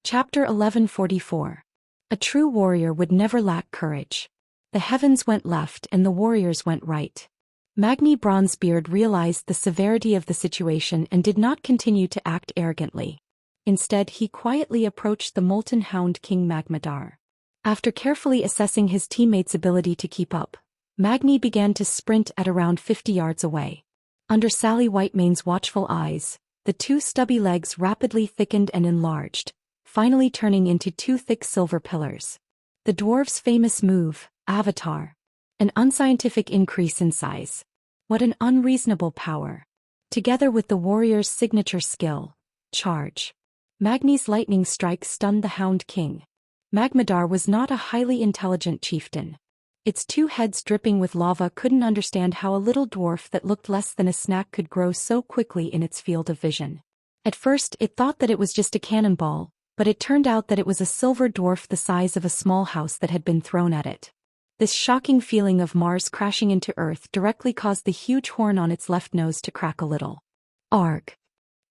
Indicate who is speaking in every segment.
Speaker 1: Chapter 1144. A true warrior would never lack courage. The heavens went left and the warriors went right. Magni Bronzebeard realized the severity of the situation and did not continue to act arrogantly. Instead, he quietly approached the Molten Hound King Magmadar. After carefully assessing his teammates' ability to keep up, Magni began to sprint at around 50 yards away. Under Sally Whitemane's watchful eyes, the two stubby legs rapidly thickened and enlarged, finally turning into two thick silver pillars. The dwarf's famous move, Avatar. An unscientific increase in size. What an unreasonable power. Together with the warrior's signature skill, Charge. Magni's lightning strike stunned the Hound King. Magmadar was not a highly intelligent chieftain. Its two heads dripping with lava couldn't understand how a little dwarf that looked less than a snack could grow so quickly in its field of vision. At first it thought that it was just a cannonball, but it turned out that it was a silver dwarf the size of a small house that had been thrown at it. This shocking feeling of Mars crashing into Earth directly caused the huge horn on its left nose to crack a little. Arg!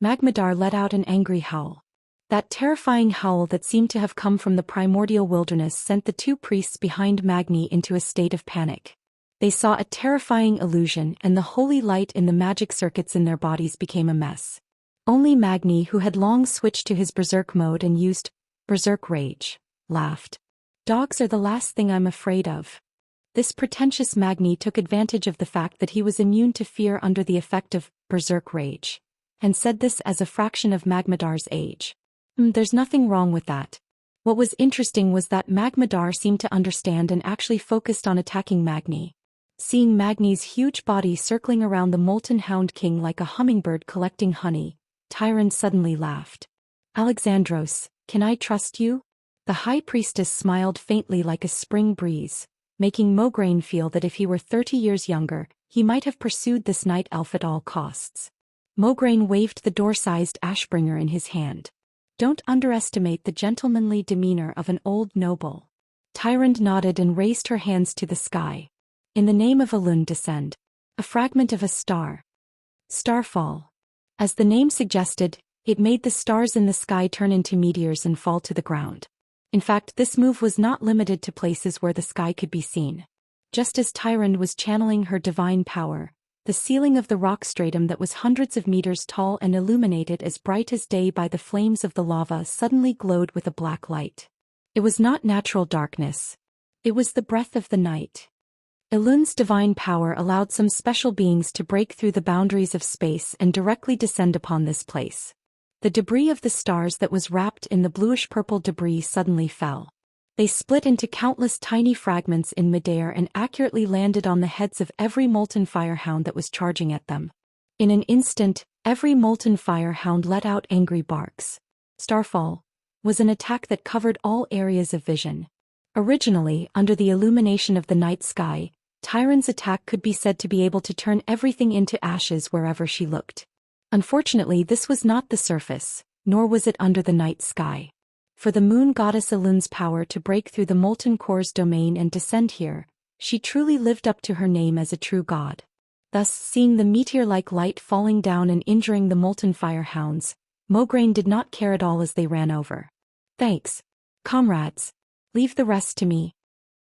Speaker 1: Magmadar let out an angry howl. That terrifying howl that seemed to have come from the primordial wilderness sent the two priests behind Magni into a state of panic. They saw a terrifying illusion and the holy light in the magic circuits in their bodies became a mess. Only Magni, who had long switched to his berserk mode and used berserk rage, laughed. Dogs are the last thing I'm afraid of. This pretentious Magni took advantage of the fact that he was immune to fear under the effect of berserk rage, and said this as a fraction of Magmadar's age. There's nothing wrong with that. What was interesting was that Magmadar seemed to understand and actually focused on attacking Magni. Seeing Magni's huge body circling around the Molten Hound King like a hummingbird collecting honey, Tyrant suddenly laughed. Alexandros, can I trust you? The high priestess smiled faintly like a spring breeze, making Mograine feel that if he were 30 years younger, he might have pursued this night elf at all costs. Mograine waved the door-sized ashbringer in his hand. Don't underestimate the gentlemanly demeanor of an old noble. Tyrant nodded and raised her hands to the sky. In the name of Elun descend. A fragment of a star. Starfall. As the name suggested, it made the stars in the sky turn into meteors and fall to the ground. In fact, this move was not limited to places where the sky could be seen. Just as Tyrande was channeling her divine power, the ceiling of the rock stratum that was hundreds of meters tall and illuminated as bright as day by the flames of the lava suddenly glowed with a black light. It was not natural darkness. It was the breath of the night. Elun's divine power allowed some special beings to break through the boundaries of space and directly descend upon this place. The debris of the stars that was wrapped in the bluish-purple debris suddenly fell. They split into countless tiny fragments in midair and accurately landed on the heads of every molten firehound that was charging at them. In an instant, every molten firehound let out angry barks. Starfall was an attack that covered all areas of vision. Originally, under the illumination of the night sky, Tyran's attack could be said to be able to turn everything into ashes wherever she looked. Unfortunately, this was not the surface, nor was it under the night sky. For the moon goddess Elun's power to break through the molten core's domain and descend here, she truly lived up to her name as a true god. Thus, seeing the meteor-like light falling down and injuring the molten firehounds, Mograine did not care at all as they ran over. Thanks, comrades. Leave the rest to me.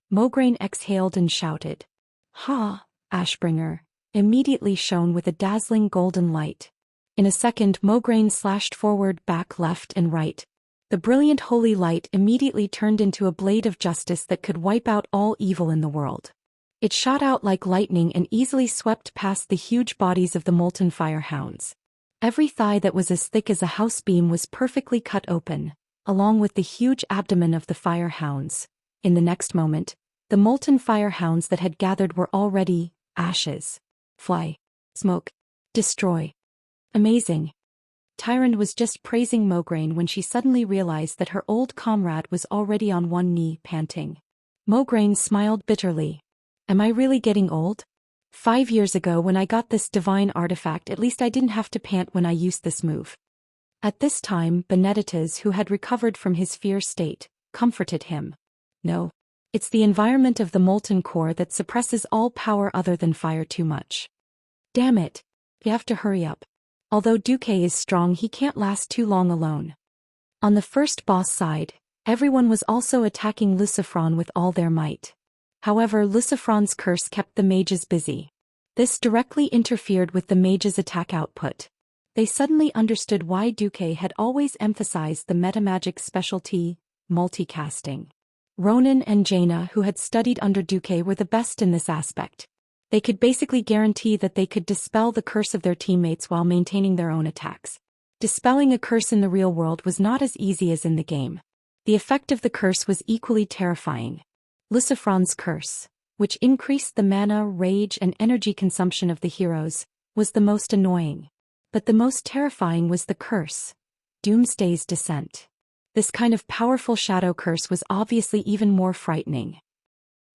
Speaker 1: Mograine exhaled and shouted. Ha! Ashbringer, immediately shone with a dazzling golden light. In a second, Mograine slashed forward, back, left, and right. The brilliant holy light immediately turned into a blade of justice that could wipe out all evil in the world. It shot out like lightning and easily swept past the huge bodies of the molten firehounds. Every thigh that was as thick as a house beam was perfectly cut open, along with the huge abdomen of the firehounds. In the next moment, the molten firehounds that had gathered were already ashes. Fly. Smoke. Destroy. Amazing. Tyrande was just praising Mograine when she suddenly realized that her old comrade was already on one knee, panting. Mograine smiled bitterly. Am I really getting old? 5 years ago when I got this divine artifact, at least I didn't have to pant when I used this move. At this time, Benedictus, who had recovered from his fear state, comforted him. No. It's the environment of the molten core that suppresses all power other than fire too much. Damn it. You have to hurry up. Although Duque is strong, he can't last too long alone. On the first boss side, everyone was also attacking Lucifron with all their might. However, Lucifron's curse kept the mages busy. This directly interfered with the mages' attack output. They suddenly understood why Duque had always emphasized the metamagic specialty, multicasting. Ronan and Jaina, who had studied under Duque, were the best in this aspect. They could basically guarantee that they could dispel the curse of their teammates while maintaining their own attacks. Dispelling a curse in the real world was not as easy as in the game. The effect of the curse was equally terrifying. Lucifron's curse, which increased the mana, rage, and energy consumption of the heroes, was the most annoying. But the most terrifying was the curse, Doomsday's Descent. This kind of powerful shadow curse was obviously even more frightening.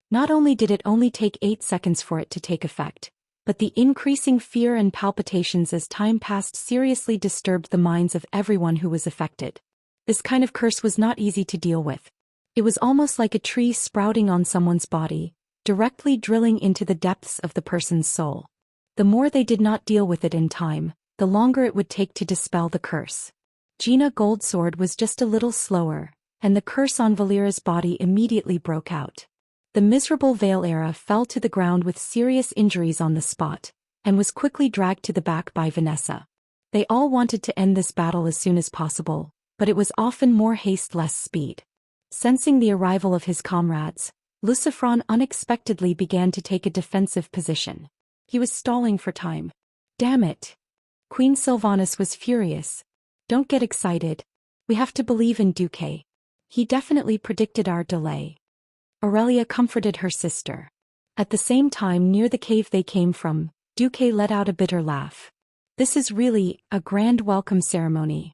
Speaker 1: Not only did it only take 8 seconds for it to take effect, but the increasing fear and palpitations as time passed seriously disturbed the minds of everyone who was affected. This kind of curse was not easy to deal with. It was almost like a tree sprouting on someone's body, directly drilling into the depths of the person's soul. The more they did not deal with it in time, the longer it would take to dispel the curse. Gina Goldsword was just a little slower, and the curse on Valera's body immediately broke out. The miserable Veil Era fell to the ground with serious injuries on the spot, and was quickly dragged to the back by Vanessa. They all wanted to end this battle as soon as possible, but it was often more haste, less speed. Sensing the arrival of his comrades, Lucifron unexpectedly began to take a defensive position. He was stalling for time. Damn it! Queen Sylvanas was furious. Don't get excited. We have to believe in Duque. He definitely predicted our delay. Aurelia comforted her sister. At the same time, near the cave they came from, Duque let out a bitter laugh. This is really a grand welcome ceremony.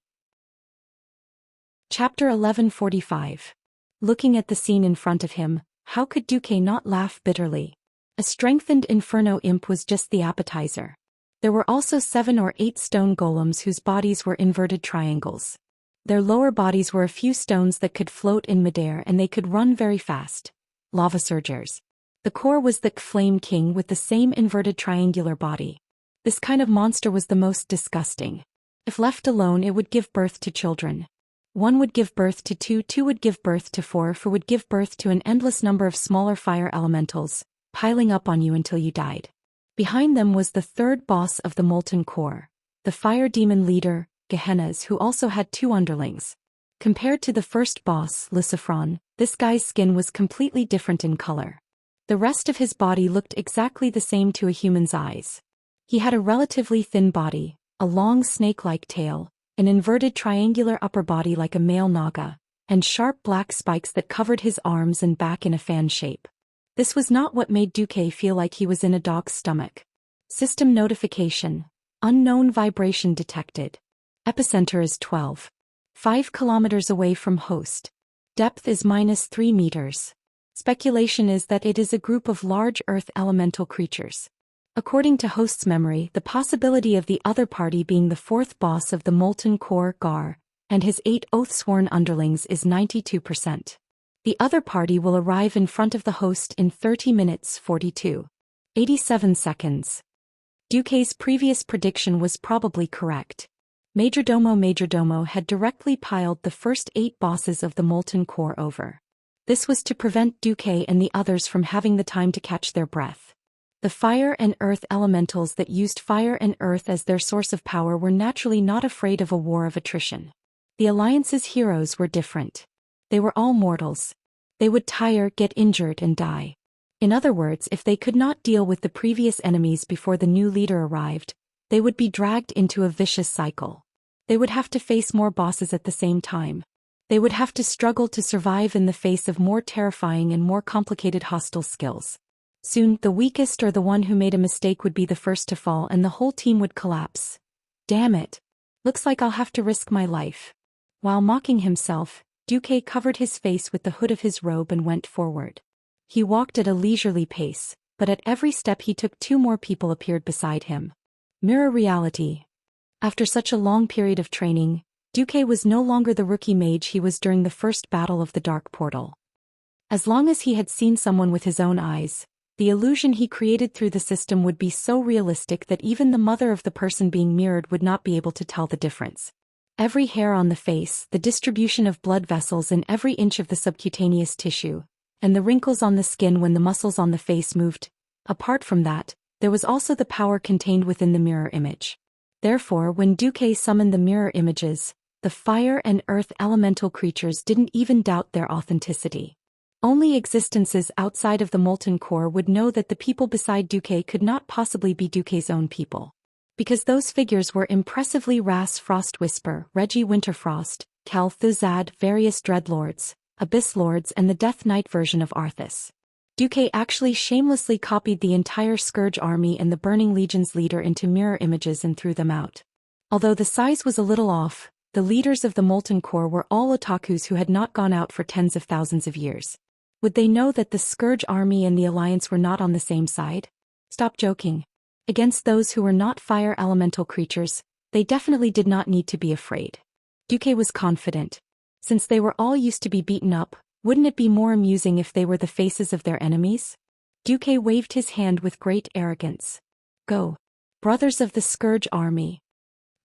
Speaker 1: Chapter 1145. Looking at the scene in front of him, how could Duque not laugh bitterly? A strengthened Inferno imp was just the appetizer. There were also 7 or 8 stone golems whose bodies were inverted triangles. Their lower bodies were a few stones that could float in midair, and they could run very fast. Lava surgers. The core was the Flame King with the same inverted triangular body. This kind of monster was the most disgusting. If left alone, it would give birth to children. 1 would give birth to 2, 2 would give birth to 4, 4 would give birth to an endless number of smaller fire elementals, piling up on you until you died. Behind them was the third boss of the Molten Core, the fire demon leader, Gehennas, who also had 2 underlings. Compared to the first boss, Lucifron, this guy's skin was completely different in color. The rest of his body looked exactly the same to a human's eyes. He had a relatively thin body, a long snake-like tail, an inverted triangular upper body like a male naga, and sharp black spikes that covered his arms and back in a fan shape. This was not what made Duque feel like he was in a dog's stomach. System notification. Unknown vibration detected. Epicenter is 12.5 kilometers away from host. Depth is -3 meters. Speculation is that it is a group of large earth elemental creatures. According to host's memory, the possibility of the other party being the 4th boss of the Molten Core, Gar, and his 8 oath-sworn underlings is 92%. The other party will arrive in front of the host in 30 minutes 42.87 seconds. Duque's previous prediction was probably correct. Majordomo had directly piled the first 8 bosses of the Molten Core over. This was to prevent Duque and the others from having the time to catch their breath. The fire and earth elementals that used fire and earth as their source of power were naturally not afraid of a war of attrition. The Alliance's heroes were different. They were all mortals. They would tire, get injured, and die. In other words, if they could not deal with the previous enemies before the new leader arrived, they would be dragged into a vicious cycle. They would have to face more bosses at the same time. They would have to struggle to survive in the face of more terrifying and more complicated hostile skills. Soon, the weakest or the one who made a mistake would be the first to fall, and the whole team would collapse. Damn it. Looks like I'll have to risk my life. While mocking himself, Duque covered his face with the hood of his robe and went forward. He walked at a leisurely pace, but at every step he took 2 more people appeared beside him. Mirror reality. After such a long period of training, Duque was no longer the rookie mage he was during the first battle of the Dark Portal. As long as he had seen someone with his own eyes, the illusion he created through the system would be so realistic that even the mother of the person being mirrored would not be able to tell the difference. Every hair on the face, the distribution of blood vessels in every inch of the subcutaneous tissue, and the wrinkles on the skin when the muscles on the face moved. Apart from that, there was also the power contained within the mirror image. Therefore, when Duque summoned the mirror images, the fire and earth elemental creatures didn't even doubt their authenticity. Only existences outside of the molten core would know that the people beside Duque could not possibly be Duque's own people. Because those figures were impressively Ras Frostwhisper, Reggie Winterfrost, Cal Thuzad, various Dreadlords, Abyss Lords and the Death Knight version of Arthas. Duque actually shamelessly copied the entire Scourge army and the Burning Legion's leader into mirror images and threw them out. Although the size was a little off, the leaders of the Molten Core were all otakus who had not gone out for tens of thousands of years. Would they know that the Scourge army and the Alliance were not on the same side? Stop joking. Against those who were not fire elemental creatures, they definitely did not need to be afraid. Duque was confident. Since they were all used to be beaten up, wouldn't it be more amusing if they were the faces of their enemies? Duque waved his hand with great arrogance. Go. Brothers of the Scourge army.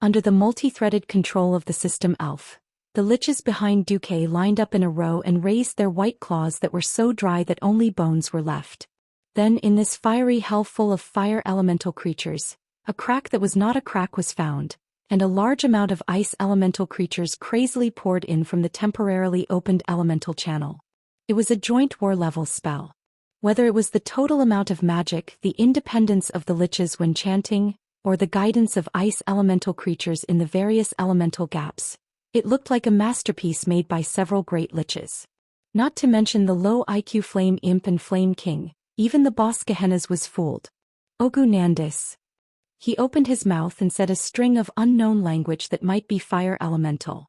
Speaker 1: Under the multi-threaded control of the system elf, the liches behind Duque lined up in a row and raised their white claws that were so dry that only bones were left. Then in this fiery hell full of fire elemental creatures, a crack that was not a crack was found, and a large amount of ice elemental creatures crazily poured in from the temporarily opened elemental channel. It was a joint war-level spell. Whether it was the total amount of magic, the independence of the liches when chanting, or the guidance of ice elemental creatures in the various elemental gaps, it looked like a masterpiece made by several great liches. Not to mention the low IQ Flame Imp and Flame King, even the boss Gehennas was fooled. Ogu Nandis. He opened his mouth and said a string of unknown language that might be fire elemental.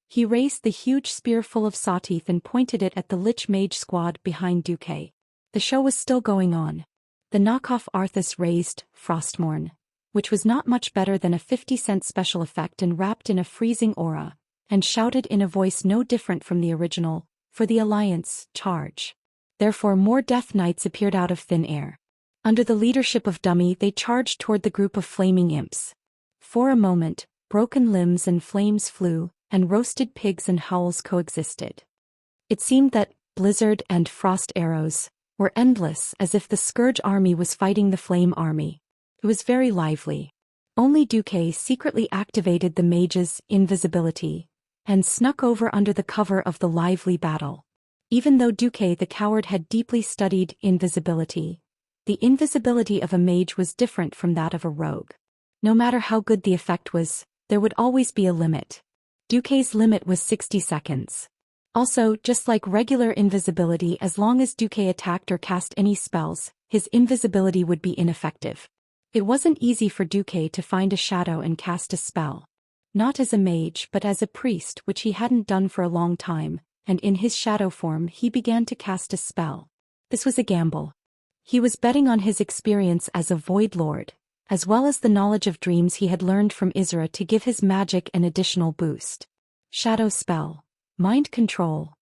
Speaker 1: He raised the huge spear full of sawteeth and pointed it at the Lich Mage squad behind Duque. The show was still going on. The knockoff Arthas raised, Frostmourne, which was not much better than a 50-cent special effect and wrapped in a freezing aura, and shouted in a voice no different from the original, "For the Alliance, charge." Therefore more Death Knights appeared out of thin air. Under the leadership of Dummy they charged toward the group of flaming imps. For a moment, broken limbs and flames flew, and roasted pigs and howls coexisted. It seemed that blizzard and frost arrows were endless, as if the Scourge army was fighting the Flame army. It was very lively. Only Duque secretly activated the mage's invisibility and snuck over under the cover of the lively battle. Even though Duque the coward had deeply studied invisibility, the invisibility of a mage was different from that of a rogue. No matter how good the effect was, there would always be a limit. Duque's limit was 60 seconds. Also, just like regular invisibility, as long as Duque attacked or cast any spells, his invisibility would be ineffective. It wasn't easy for Duque to find a shadow and cast a spell. Not as a mage but as a priest, which he hadn't done for a long time, and in his shadow form he began to cast a spell. This was a gamble. He was betting on his experience as a Void Lord, as well as the knowledge of dreams he had learned from Isra to give his magic an additional boost. Shadow spell. Mind control.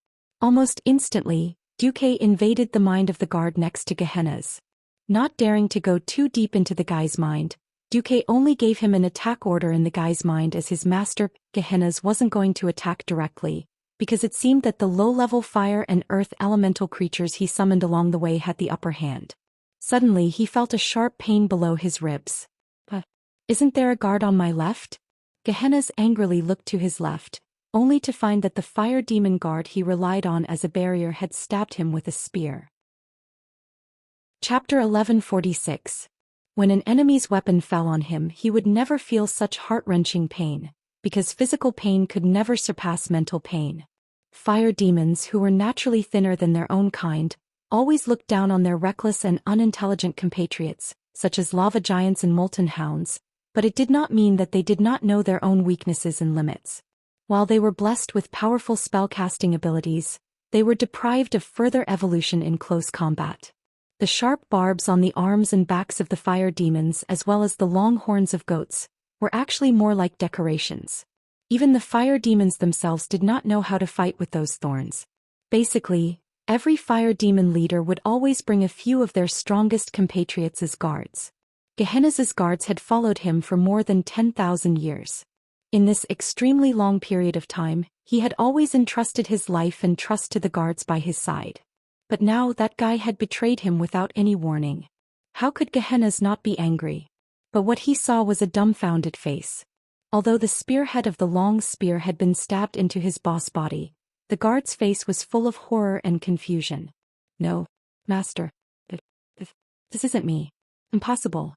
Speaker 1: Almost instantly, Duque invaded the mind of the guard next to Gehenna's. Not daring to go too deep into the guy's mind, Duque only gave him an attack order in the guy's mind as his master. Gehenna's wasn't going to attack directly, because it seemed that the low-level fire and earth elemental creatures he summoned along the way had the upper hand. Suddenly he felt a sharp pain below his ribs. Isn't there a guard on my left? Gehenna's angrily looked to his left, only to find that the fire demon guard he relied on as a barrier had stabbed him with a spear. Chapter 1146. When an enemy's weapon fell on him, he would never feel such heart-wrenching pain, because physical pain could never surpass mental pain. Fire demons, who were naturally thinner than their own kind, always looked down on their reckless and unintelligent compatriots, such as lava giants and molten hounds, but it did not mean that they did not know their own weaknesses and limits. While they were blessed with powerful spellcasting abilities, they were deprived of further evolution in close combat. The sharp barbs on the arms and backs of the fire demons, as well as the long horns of goats, were actually more like decorations. Even the fire demons themselves did not know how to fight with those thorns. Basically, every fire demon leader would always bring a few of their strongest compatriots as guards. Gehenna's guards had followed him for more than 10,000 years. In this extremely long period of time, he had always entrusted his life and trust to the guards by his side. But now that guy had betrayed him without any warning. How could Gehenna's not be angry? But what he saw was a dumbfounded face. Although the spearhead of the long spear had been stabbed into his boss body, the guard's face was full of horror and confusion. "No, master. This isn't me. Impossible."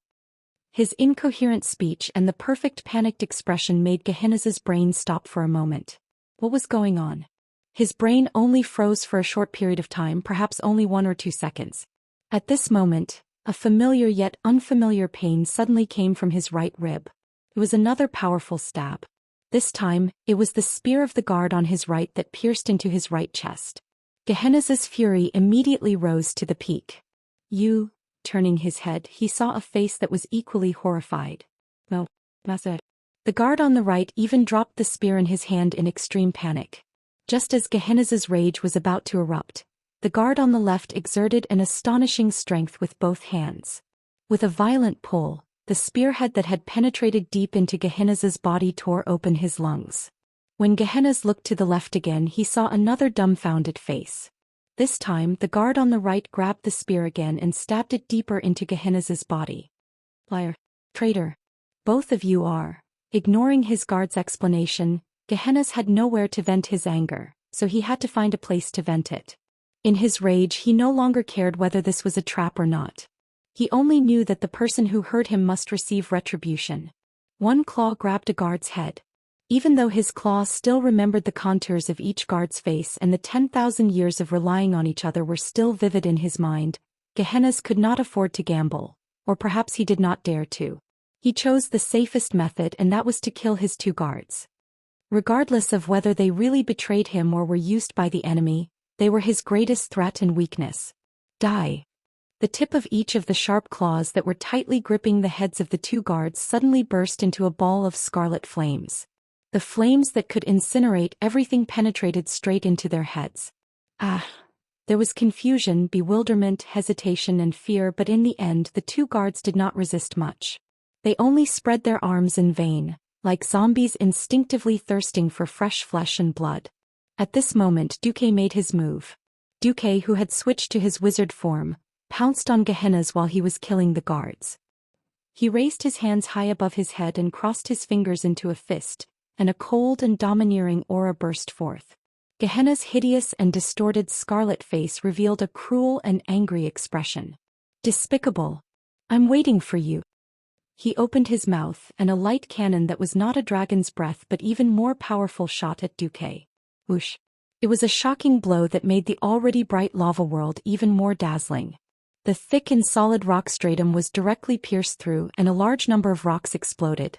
Speaker 1: His incoherent speech and the perfect panicked expression made Gehenna's brain stop for a moment. What was going on? His brain only froze for a short period of time, perhaps only 1 or 2 seconds. At this moment, a familiar yet unfamiliar pain suddenly came from his right rib. It was another powerful stab. This time, it was the spear of the guard on his right that pierced into his right chest. Gehenna's fury immediately rose to the peak. "You..." Turning his head, he saw a face that was equally horrified. "No, master." The guard on the right even dropped the spear in his hand in extreme panic. Just as Gehenna's rage was about to erupt, the guard on the left exerted an astonishing strength with both hands. With a violent pull, the spearhead that had penetrated deep into Gehenna's body tore open his lungs. When Gehenna's looked to the left again, he saw another dumbfounded face. This time, the guard on the right grabbed the spear again and stabbed it deeper into Gehenna's body. "Liar. Traitor. Both of you are." Ignoring his guard's explanation, Gehenna's had nowhere to vent his anger, so he had to find a place to vent it. In his rage, he no longer cared whether this was a trap or not. He only knew that the person who hurt him must receive retribution. One claw grabbed a guard's head. Even though his claw still remembered the contours of each guard's face and the 10,000 years of relying on each other were still vivid in his mind, Gehenna's could not afford to gamble, or perhaps he did not dare to. He chose the safest method, and that was to kill his 2 guards. Regardless of whether they really betrayed him or were used by the enemy, they were his greatest threat and weakness. "Die." The tip of each of the sharp claws that were tightly gripping the heads of the 2 guards suddenly burst into a ball of scarlet flames. The flames that could incinerate everything penetrated straight into their heads. Ah! There was confusion, bewilderment, hesitation, and fear, but in the end the 2 guards did not resist much. They only spread their arms in vain, like zombies instinctively thirsting for fresh flesh and blood. At this moment Duque made his move. Duque, who had switched to his wizard form, pounced on Gehenna's while he was killing the guards. He raised his hands high above his head and crossed his fingers into a fist, and a cold and domineering aura burst forth. Gehenna's hideous and distorted scarlet face revealed a cruel and angry expression. "Despicable. I'm waiting for you." He opened his mouth, and a light cannon that was not a dragon's breath but even more powerful shot at Duque. Whoosh! It was a shocking blow that made the already bright lava world even more dazzling. The thick and solid rock stratum was directly pierced through, and a large number of rocks exploded.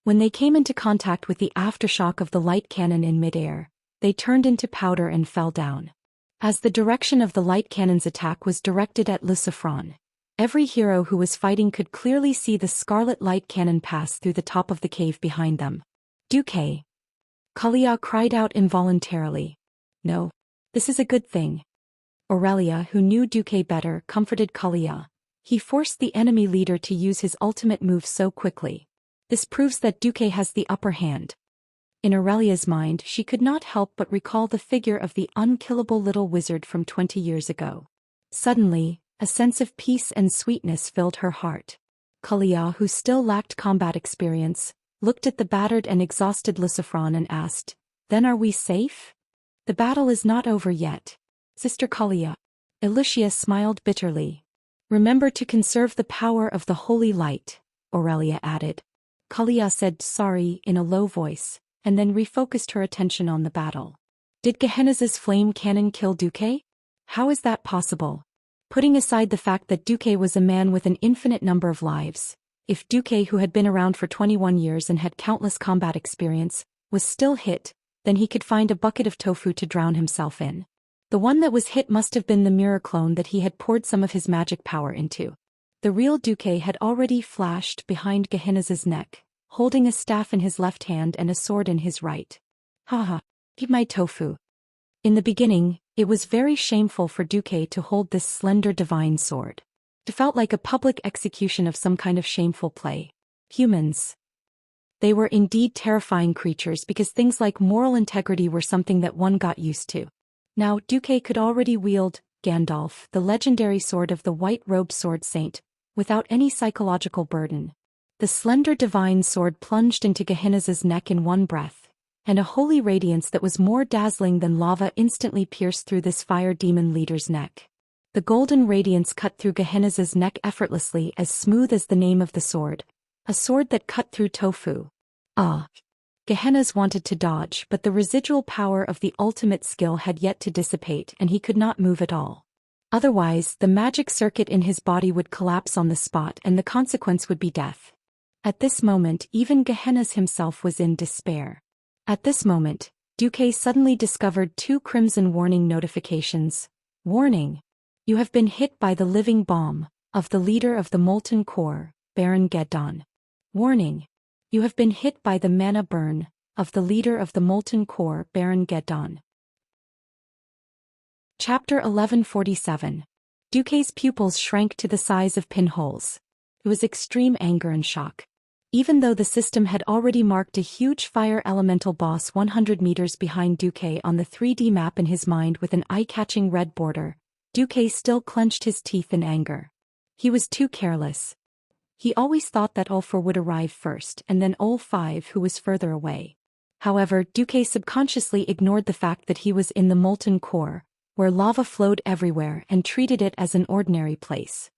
Speaker 1: When they came into contact with the aftershock of the light cannon in midair, they turned into powder and fell down. As the direction of the light cannon's attack was directed at Lucifron, every hero who was fighting could clearly see the scarlet light cannon pass through the top of the cave behind them. "Duque!" Kalia cried out involuntarily. "No. This is a good thing." Aurelia, who knew Duque better, comforted Kalia. "He forced the enemy leader to use his ultimate move so quickly. This proves that Duque has the upper hand." In Aurelia's mind, she could not help but recall the figure of the unkillable little wizard from 20 years ago. Suddenly, a sense of peace and sweetness filled her heart. Kalia, who still lacked combat experience, looked at the battered and exhausted Lucifron and asked, "Then are we safe?" "The battle is not over yet, Sister Kalia." Elucia smiled bitterly. "Remember to conserve the power of the holy light," Aurelia added. Kalia said sorry in a low voice, and then refocused her attention on the battle. Did Gehenna's flame cannon kill Duque? How is that possible? Putting aside the fact that Duque was a man with an infinite number of lives, if Duque, who had been around for 21 years and had countless combat experience, was still hit, then he could find a bucket of tofu to drown himself in. The one that was hit must have been the mirror clone that he had poured some of his magic power into. The real Duque had already flashed behind Gehenna's neck, holding a staff in his left hand and a sword in his right. "Haha, eat my tofu." In the beginning, it was very shameful for Duque to hold this slender divine sword. It felt like a public execution of some kind of shameful play. Humans. They were indeed terrifying creatures because things like moral integrity were something that one got used to. Now Duque could already wield Gandalf, the legendary sword of the white-robed sword saint, without any psychological burden. The slender divine sword plunged into Gehenna's neck in one breath, and a holy radiance that was more dazzling than lava instantly pierced through this fire demon leader's neck. The golden radiance cut through Gehenna's neck effortlessly, as smooth as the name of the sword, a sword that cut through tofu. Gehenna's wanted to dodge, but the residual power of the ultimate skill had yet to dissipate and he could not move at all. Otherwise, the magic circuit in his body would collapse on the spot and the consequence would be death. At this moment, even Gehenna's himself was in despair. At this moment, Duque suddenly discovered 2 crimson warning notifications. Warning! You have been hit by the living bomb of the leader of the Molten Core, Baron Geddon. Warning! You have been hit by the mana burn of the leader of the Molten Core, Baron Geddon. Chapter 1147. Duque's pupils shrank to the size of pinholes. It was extreme anger and shock. Even though the system had already marked a huge fire elemental boss 100 meters behind Duque on the 3D map in his mind with an eye-catching red border, Duque still clenched his teeth in anger. He was too careless. He always thought that Ulfar would arrive first and then Ul-5 who was further away. However, Duque subconsciously ignored the fact that he was in the Molten Core, where lava flowed everywhere, and treated it as an ordinary place.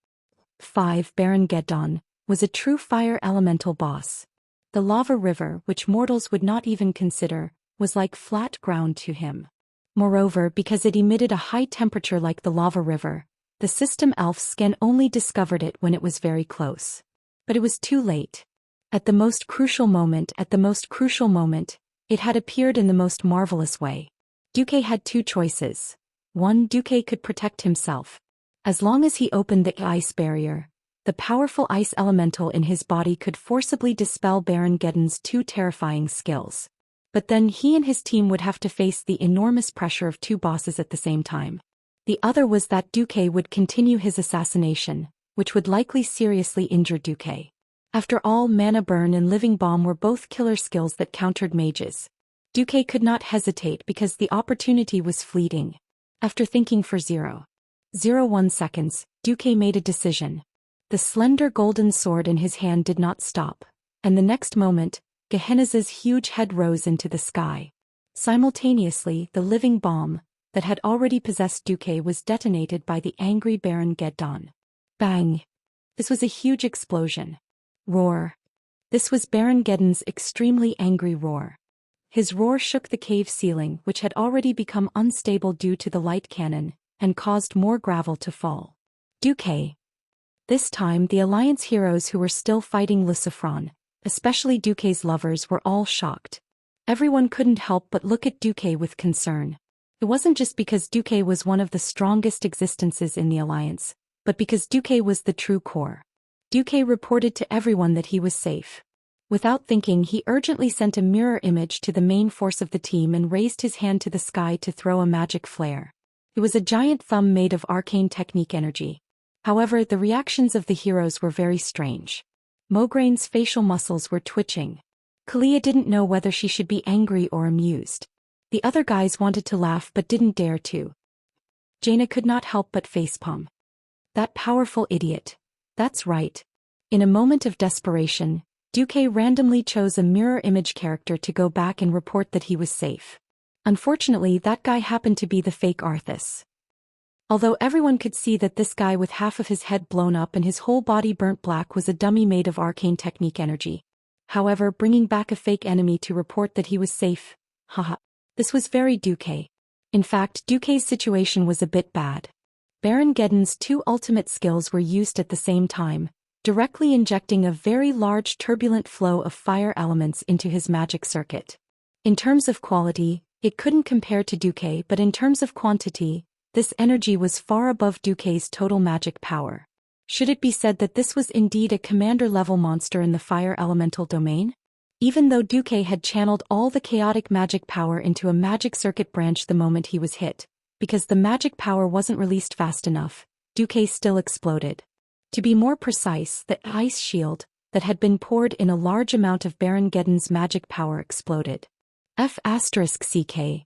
Speaker 1: 5. Baron Geddon was a true fire elemental boss. The lava river, which mortals would not even consider, was like flat ground to him. Moreover, because it emitted a high temperature like the lava river, the system elf's scan only discovered it when it was very close. But it was too late. At the most crucial moment, it had appeared in the most marvelous way. Duque had 2 choices. 1. Duque could protect himself. As long as he opened the ice barrier, the powerful ice elemental in his body could forcibly dispel Baron Geddon's 2 terrifying skills. But then he and his team would have to face the enormous pressure of 2 bosses at the same time. The other was that Duque would continue his assassination, which would likely seriously injure Duque. After all, Mana Burn and Living Bomb were both killer skills that countered mages. Duque could not hesitate because the opportunity was fleeting. After thinking for 0.01 seconds, Duque made a decision. The slender golden sword in his hand did not stop, and the next moment, Gehenna's huge head rose into the sky. Simultaneously, the living bomb that had already possessed Duque was detonated by the angry Baron Geddon. Bang! This was a huge explosion. Roar! This was Baron Geddon's extremely angry roar. His roar shook the cave ceiling, which had already become unstable due to the light cannon, and caused more gravel to fall. Duque! This time, the Alliance heroes who were still fighting Lucifron, especially Duque's lovers, were all shocked. Everyone couldn't help but look at Duque with concern. It wasn't just because Duque was one of the strongest existences in the Alliance, but because Duque was the true core. Duque reported to everyone that he was safe. Without thinking, he urgently sent a mirror image to the main force of the team and raised his hand to the sky to throw a magic flare. It was a giant thumb made of arcane technique energy. However, the reactions of the heroes were very strange. Mograine's facial muscles were twitching. Kalia didn't know whether she should be angry or amused. The other guys wanted to laugh but didn't dare to. Jaina could not help but facepalm. That powerful idiot. That's right. In a moment of desperation, Duque randomly chose a mirror image character to go back and report that he was safe. Unfortunately, that guy happened to be the fake Arthas. Although everyone could see that this guy with half of his head blown up and his whole body burnt black was a dummy made of arcane technique energy. However, bringing back a fake enemy to report that he was safe, haha. This was very Duque. In fact, Duque's situation was a bit bad. Baron Geddon's 2 ultimate skills were used at the same time, directly injecting a very large turbulent flow of fire elements into his magic circuit. In terms of quality, it couldn't compare to Duque, but in terms of quantity, this energy was far above Duque's total magic power. Should it be said that this was indeed a commander-level monster in the fire elemental domain? Even though Duque had channeled all the chaotic magic power into a magic circuit branch the moment he was hit, because the magic power wasn't released fast enough, Duque still exploded. To be more precise, the ice shield that had been poured in a large amount of Baron Geddon's magic power exploded. F***CK.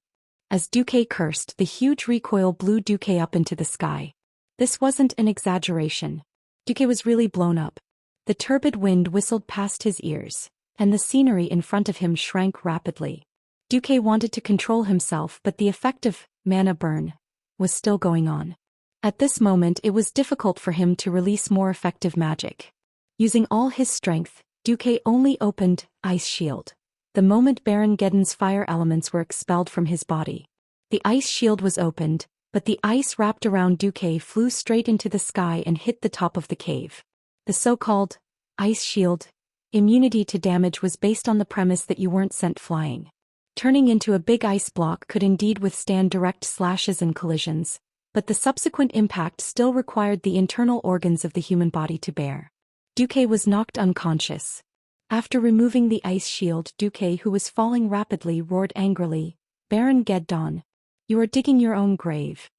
Speaker 1: As Duque cursed, the huge recoil blew Duque up into the sky. This wasn't an exaggeration. Duque was really blown up. The turbid wind whistled past his ears, and the scenery in front of him shrank rapidly. Duque wanted to control himself, but the effect of mana burn was still going on. At this moment it was difficult for him to release more effective magic. Using all his strength, Duque only opened Ice Shield. The moment Baron Geddon's fire elements were expelled from his body. The ice shield was opened, but the ice wrapped around Duque flew straight into the sky and hit the top of the cave. The so-called ice shield immunity to damage was based on the premise that you weren't sent flying. Turning into a big ice block could indeed withstand direct slashes and collisions, but the subsequent impact still required the internal organs of the human body to bear. Duque was knocked unconscious. After removing the ice shield, Duque, who was falling rapidly, roared angrily, "Baron Geddon, you are digging your own grave."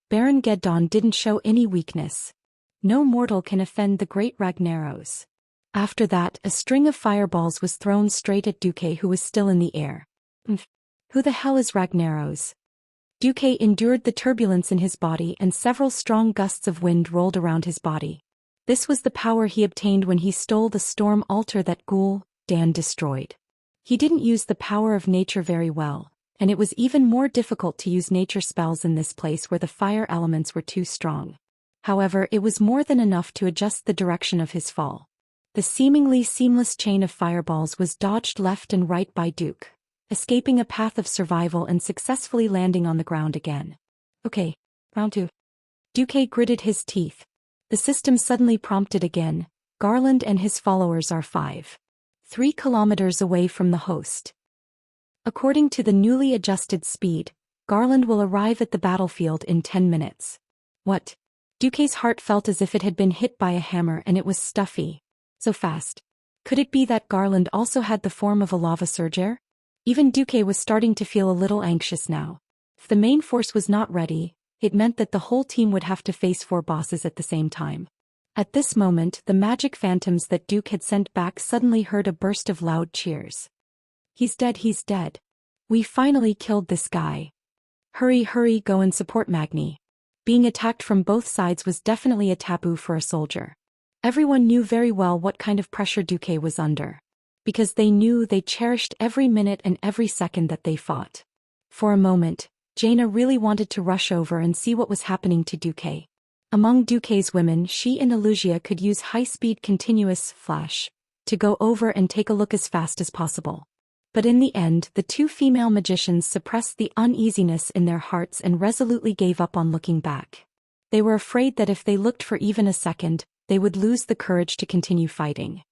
Speaker 1: Baron Geddon didn't show any weakness. No mortal can offend the great Ragnaros. After that, a string of fireballs was thrown straight at Duque, who was still in the air. Who the hell is Ragnaros? Duque endured the turbulence in his body, and several strong gusts of wind rolled around his body. This was the power he obtained when he stole the storm altar that Ghoul Dan destroyed. He didn't use the power of nature very well, and it was even more difficult to use nature spells in this place where the fire elements were too strong. However, it was more than enough to adjust the direction of his fall. The seemingly seamless chain of fireballs was dodged left and right by Duque, escaping a path of survival and successfully landing on the ground again. Okay, round 2. Duque gritted his teeth. The system suddenly prompted again. Garland and his followers are 3 kilometers away from the host. According to the newly adjusted speed, Garland will arrive at the battlefield in 10 minutes. What? Duque's heart felt as if it had been hit by a hammer, and it was stuffy. So fast. Could it be that Garland also had the form of a lava surger? Even Duque was starting to feel a little anxious now. If the main force was not ready, it meant that the whole team would have to face 4 bosses at the same time. At this moment, the magic phantoms that Duque had sent back suddenly heard a burst of loud cheers. "He's dead, he's dead. We finally killed this guy. Hurry, hurry, go and support Magni." Being attacked from both sides was definitely a taboo for a soldier. Everyone knew very well what kind of pressure Duque was under. Because they cherished every minute and every second that they fought. For a moment, Jaina really wanted to rush over and see what was happening to Duque. Among Duque's women, she and Elugia could use high-speed continuous flash to go over and take a look as fast as possible. But in the end, the 2 female magicians suppressed the uneasiness in their hearts and resolutely gave up on looking back. They were afraid that if they looked for even a second, they would lose the courage to continue fighting.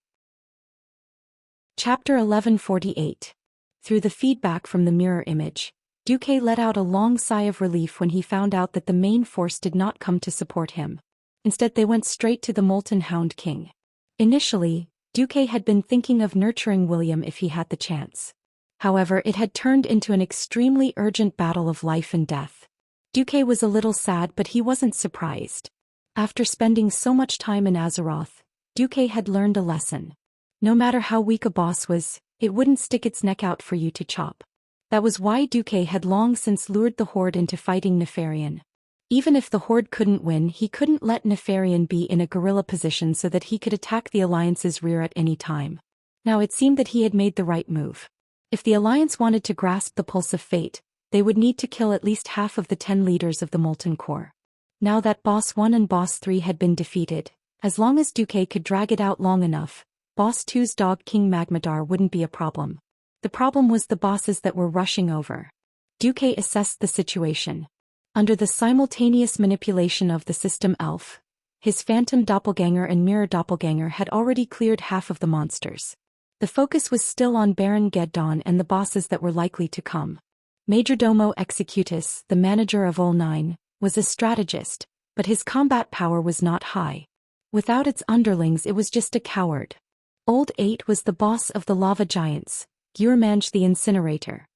Speaker 1: Chapter 1148. Through the feedback from the mirror image, Duque let out a long sigh of relief when he found out that the main force did not come to support him. Instead, they went straight to the Molten Hound King. Initially, Duque had been thinking of nurturing William if he had the chance. However, it had turned into an extremely urgent battle of life and death. Duque was a little sad, but he wasn't surprised. After spending so much time in Azeroth, Duque had learned a lesson. No matter how weak a boss was, it wouldn't stick its neck out for you to chop. That was why Duque had long since lured the Horde into fighting Nefarian. Even if the Horde couldn't win, he couldn't let Nefarian be in a guerrilla position so that he could attack the Alliance's rear at any time. Now it seemed that he had made the right move. If the Alliance wanted to grasp the pulse of fate, they would need to kill at least half of the 10 leaders of the Molten Core. Now that Boss 1 and Boss 3 had been defeated, as long as Duque could drag it out long enough, Boss 2's dog King Magmadar wouldn't be a problem. The problem was the bosses that were rushing over. Duque assessed the situation. Under the simultaneous manipulation of the system Elf, his phantom doppelganger and mirror doppelganger had already cleared half of the monsters. The focus was still on Baron Geddon and the bosses that were likely to come. Majordomo Executus, the manager of Ol9, was a strategist, but his combat power was not high. Without its underlings, it was just a coward. Old 8 was the boss of the lava giants, Gurmanj the Incinerator.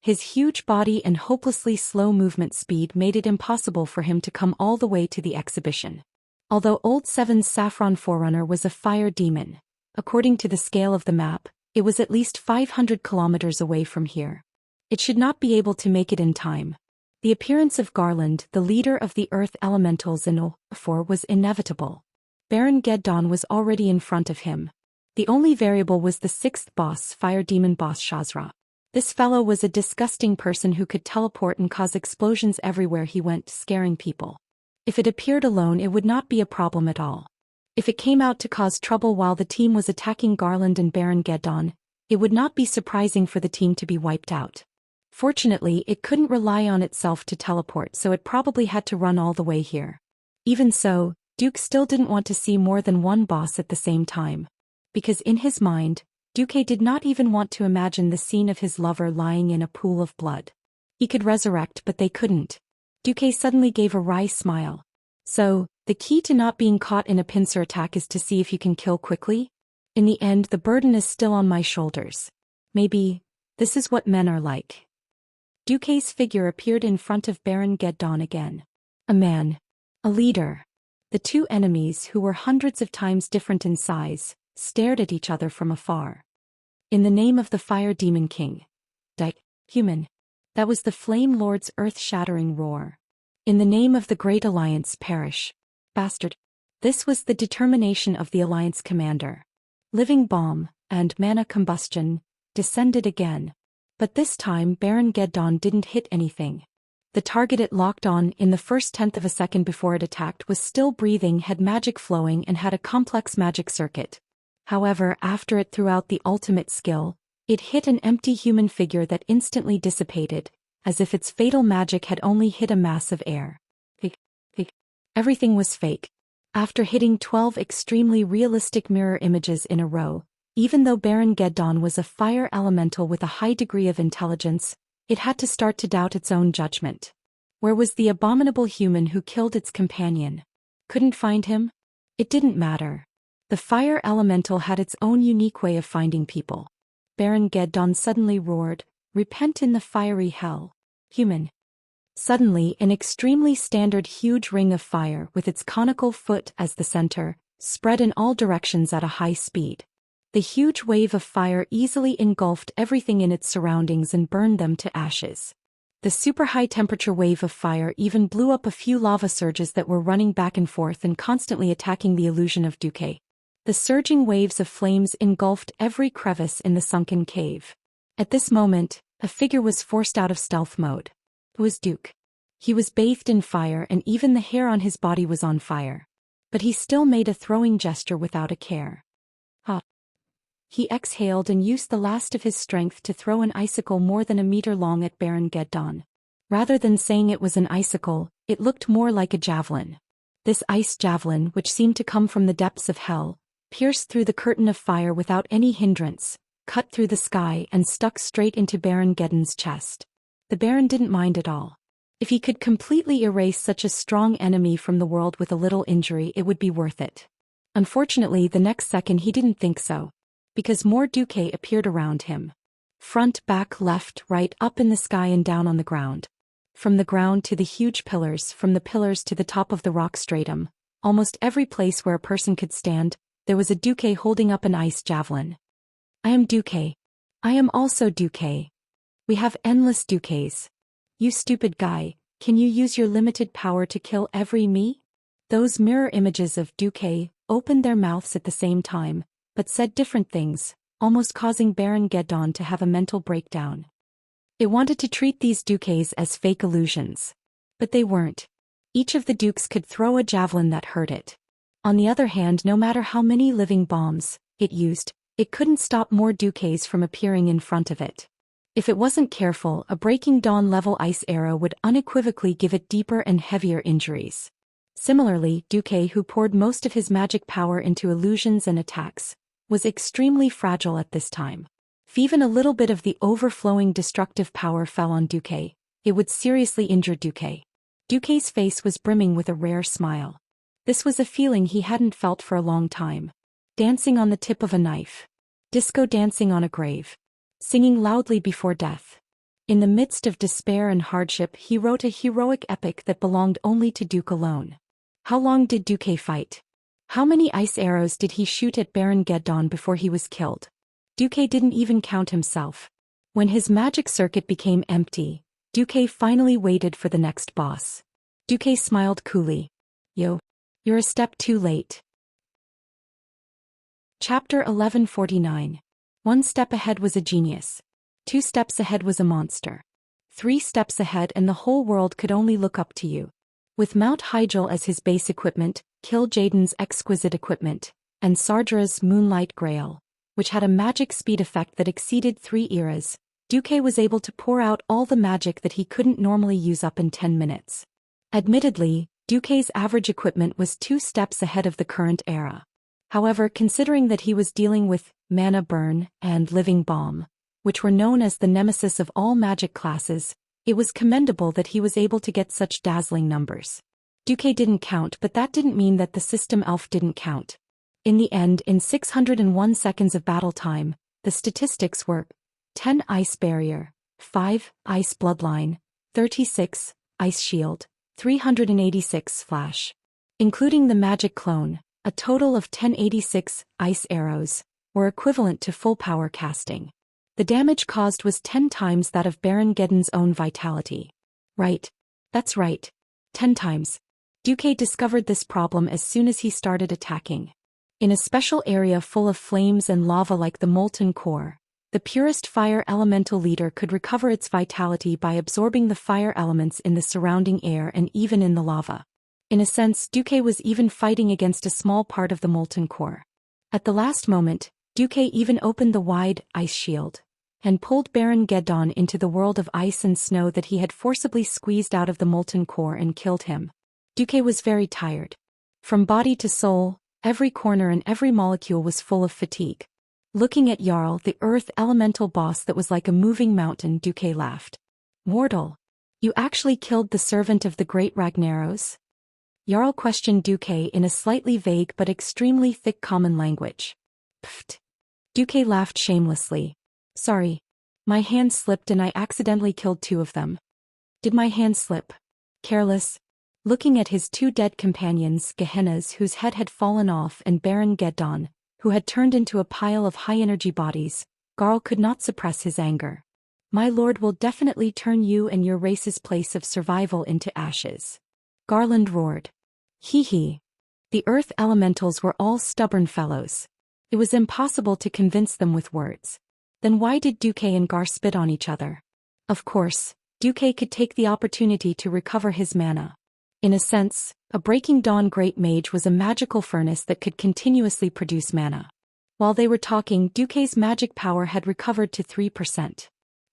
Speaker 1: His huge body and hopelessly slow movement speed made it impossible for him to come all the way to the exhibition. Although Old 7's Saffron Forerunner was a fire demon, According to the scale of the map, it was at least 500 kilometers away from here. It should not be able to make it in time. The appearance of Garland, the leader of the earth elementals in O4, was inevitable. Baron Geddon was already in front of him. The only variable was the sixth boss, fire demon boss Shazra. This fellow was a disgusting person who could teleport and cause explosions everywhere he went, scaring people. If it appeared alone, it would not be a problem at all. If it came out to cause trouble while the team was attacking Garland and Baron Geddon, it would not be surprising for the team to be wiped out. Fortunately, it couldn't rely on itself to teleport, so it probably had to run all the way here. Even so, Duke still didn't want to see more than one boss at the same time. Because in his mind, Duque did not even want to imagine the scene of his lover lying in a pool of blood. He could resurrect, but they couldn't. Duque suddenly gave a wry smile. So, the key to not being caught in a pincer attack is to see if you can kill quickly? In the end, the burden is still on my shoulders. Maybe, this is what men are like. Duque's figure appeared in front of Baron Geddon again. A man. A leader. The two enemies, who were hundreds of times different in size, stared at each other from afar. In the name of the Fire Demon King. Human. That was the Flame Lord's earth-shattering roar. In the name of the Great Alliance, perish. Bastard. This was the determination of the Alliance commander. Living bomb, and mana combustion, descended again. But this time Baron Geddon didn't hit anything. The target it locked on in the first tenth of a second before it attacked was still breathing, had magic flowing, and had a complex magic circuit. However, after it threw out the ultimate skill, it hit an empty human figure that instantly dissipated, as if its fatal magic had only hit a mass of air. Everything was fake. After hitting 12 extremely realistic mirror images in a row, even though Baron Geddon was a fire elemental with a high degree of intelligence, it had to start to doubt its own judgment. Where was the abominable human who killed its companion? Couldn't find him? It didn't matter. The fire elemental had its own unique way of finding people. Baron Geddon suddenly roared, "Repent in the fiery hell, human." Suddenly, an extremely standard huge ring of fire with its conical foot as the center, spread in all directions at a high speed. The huge wave of fire easily engulfed everything in its surroundings and burned them to ashes. The super high-temperature wave of fire even blew up a few lava surges that were running back and forth and constantly attacking the illusion of Duque. The surging waves of flames engulfed every crevice in the sunken cave. At this moment, a figure was forced out of stealth mode. It was Duque. He was bathed in fire and even the hair on his body was on fire. But he still made a throwing gesture without a care. He exhaled and used the last of his strength to throw an icicle more than a meter long at Baron Geddon. Rather than saying it was an icicle, it looked more like a javelin. This ice javelin, which seemed to come from the depths of hell, pierced through the curtain of fire without any hindrance, cut through the sky and stuck straight into Baron Geddon's chest. The Baron didn't mind at all. If he could completely erase such a strong enemy from the world with a little injury, it would be worth it. Unfortunately, the next second he didn't think so. Because more Duque appeared around him. Front, back, left, right, up in the sky and down on the ground. From the ground to the huge pillars, from the pillars to the top of the rock stratum, almost every place where a person could stand, there was a Duque holding up an ice javelin. I am Duque. I am also Duque. We have endless Duques. You stupid guy, can you use your limited power to kill every me? Those mirror images of Duque opened their mouths at the same time, but said different things, almost causing Baron Geddon to have a mental breakdown. It wanted to treat these Duques as fake illusions. But they weren't. Each of the Dukes could throw a javelin that hurt it. On the other hand, no matter how many living bombs it used, it couldn't stop more Duques from appearing in front of it. If it wasn't careful, a Breaking Dawn-level ice arrow would unequivocally give it deeper and heavier injuries. Similarly, Duque, who poured most of his magic power into illusions and attacks, was extremely fragile at this time. If even a little bit of the overflowing destructive power fell on Duque, it would seriously injure Duque. Duque's face was brimming with a rare smile. This was a feeling he hadn't felt for a long time. Dancing on the tip of a knife. Disco dancing on a grave. Singing loudly before death. In the midst of despair and hardship, he wrote a heroic epic that belonged only to Duque alone. How long did Duque fight? How many ice arrows did he shoot at Baron Geddon before he was killed? Duque didn't even count himself. When his magic circuit became empty, Duque finally waited for the next boss. Duque smiled coolly. Yo. You're a step too late. Chapter 1149. 1 step ahead was a genius. 2 steps ahead was a monster. 3 steps ahead and the whole world could only look up to you. With Mount Hyjal as his base equipment, Kil'jaeden's exquisite equipment, and Sardra's Moonlight Grail, which had a magic speed effect that exceeded 3 eras, Duque was able to pour out all the magic that he couldn't normally use up in 10 minutes. Admittedly, Duque's average equipment was 2 steps ahead of the current era. However, considering that he was dealing with Mana Burn and Living Bomb, which were known as the nemesis of all magic classes, it was commendable that he was able to get such dazzling numbers. Duque didn't count, but that didn't mean that the system elf didn't count. In the end, in 601 seconds of battle time, the statistics were 10 Ice Barrier, 5 Ice Bloodline, 36 Ice Shield, 386 Flash. Including the magic clone, a total of 1086 ice arrows were equivalent to full power casting. The damage caused was 10 times that of Baron Geddon's own vitality. Right. That's right. 10 times. Duque discovered this problem as soon as he started attacking. In a special area full of flames and lava like the molten core, the purest fire elemental leader could recover its vitality by absorbing the fire elements in the surrounding air and even in the lava. In a sense, Duque was even fighting against a small part of the molten core. At the last moment, Duque even opened the wide ice shield and pulled Baron Geddon into the world of ice and snow that he had forcibly squeezed out of the molten core and killed him. Duque was very tired. From body to soul, every corner and every molecule was full of fatigue. Looking at Jarl, the earth elemental boss that was like a moving mountain, Duque laughed. Mortal, you actually killed the servant of the great Ragnaros? Jarl questioned Duque in a slightly vague but extremely thick common language. Pfft. Duque laughed shamelessly. Sorry. My hand slipped and I accidentally killed 2 of them. Did my hand slip? Careless. Looking at his 2 dead companions, Gehennas whose head had fallen off and Baron Geddon, who had turned into a pile of high-energy bodies, Garl could not suppress his anger. My lord will definitely turn you and your race's place of survival into ashes. Garland roared. Hee hee. The earth elementals were all stubborn fellows. It was impossible to convince them with words. Then why did Duque and Gar spit on each other? Of course, Duque could take the opportunity to recover his mana. In a sense, a Breaking Dawn Great Mage was a magical furnace that could continuously produce mana. While they were talking, Duque's magic power had recovered to 3%.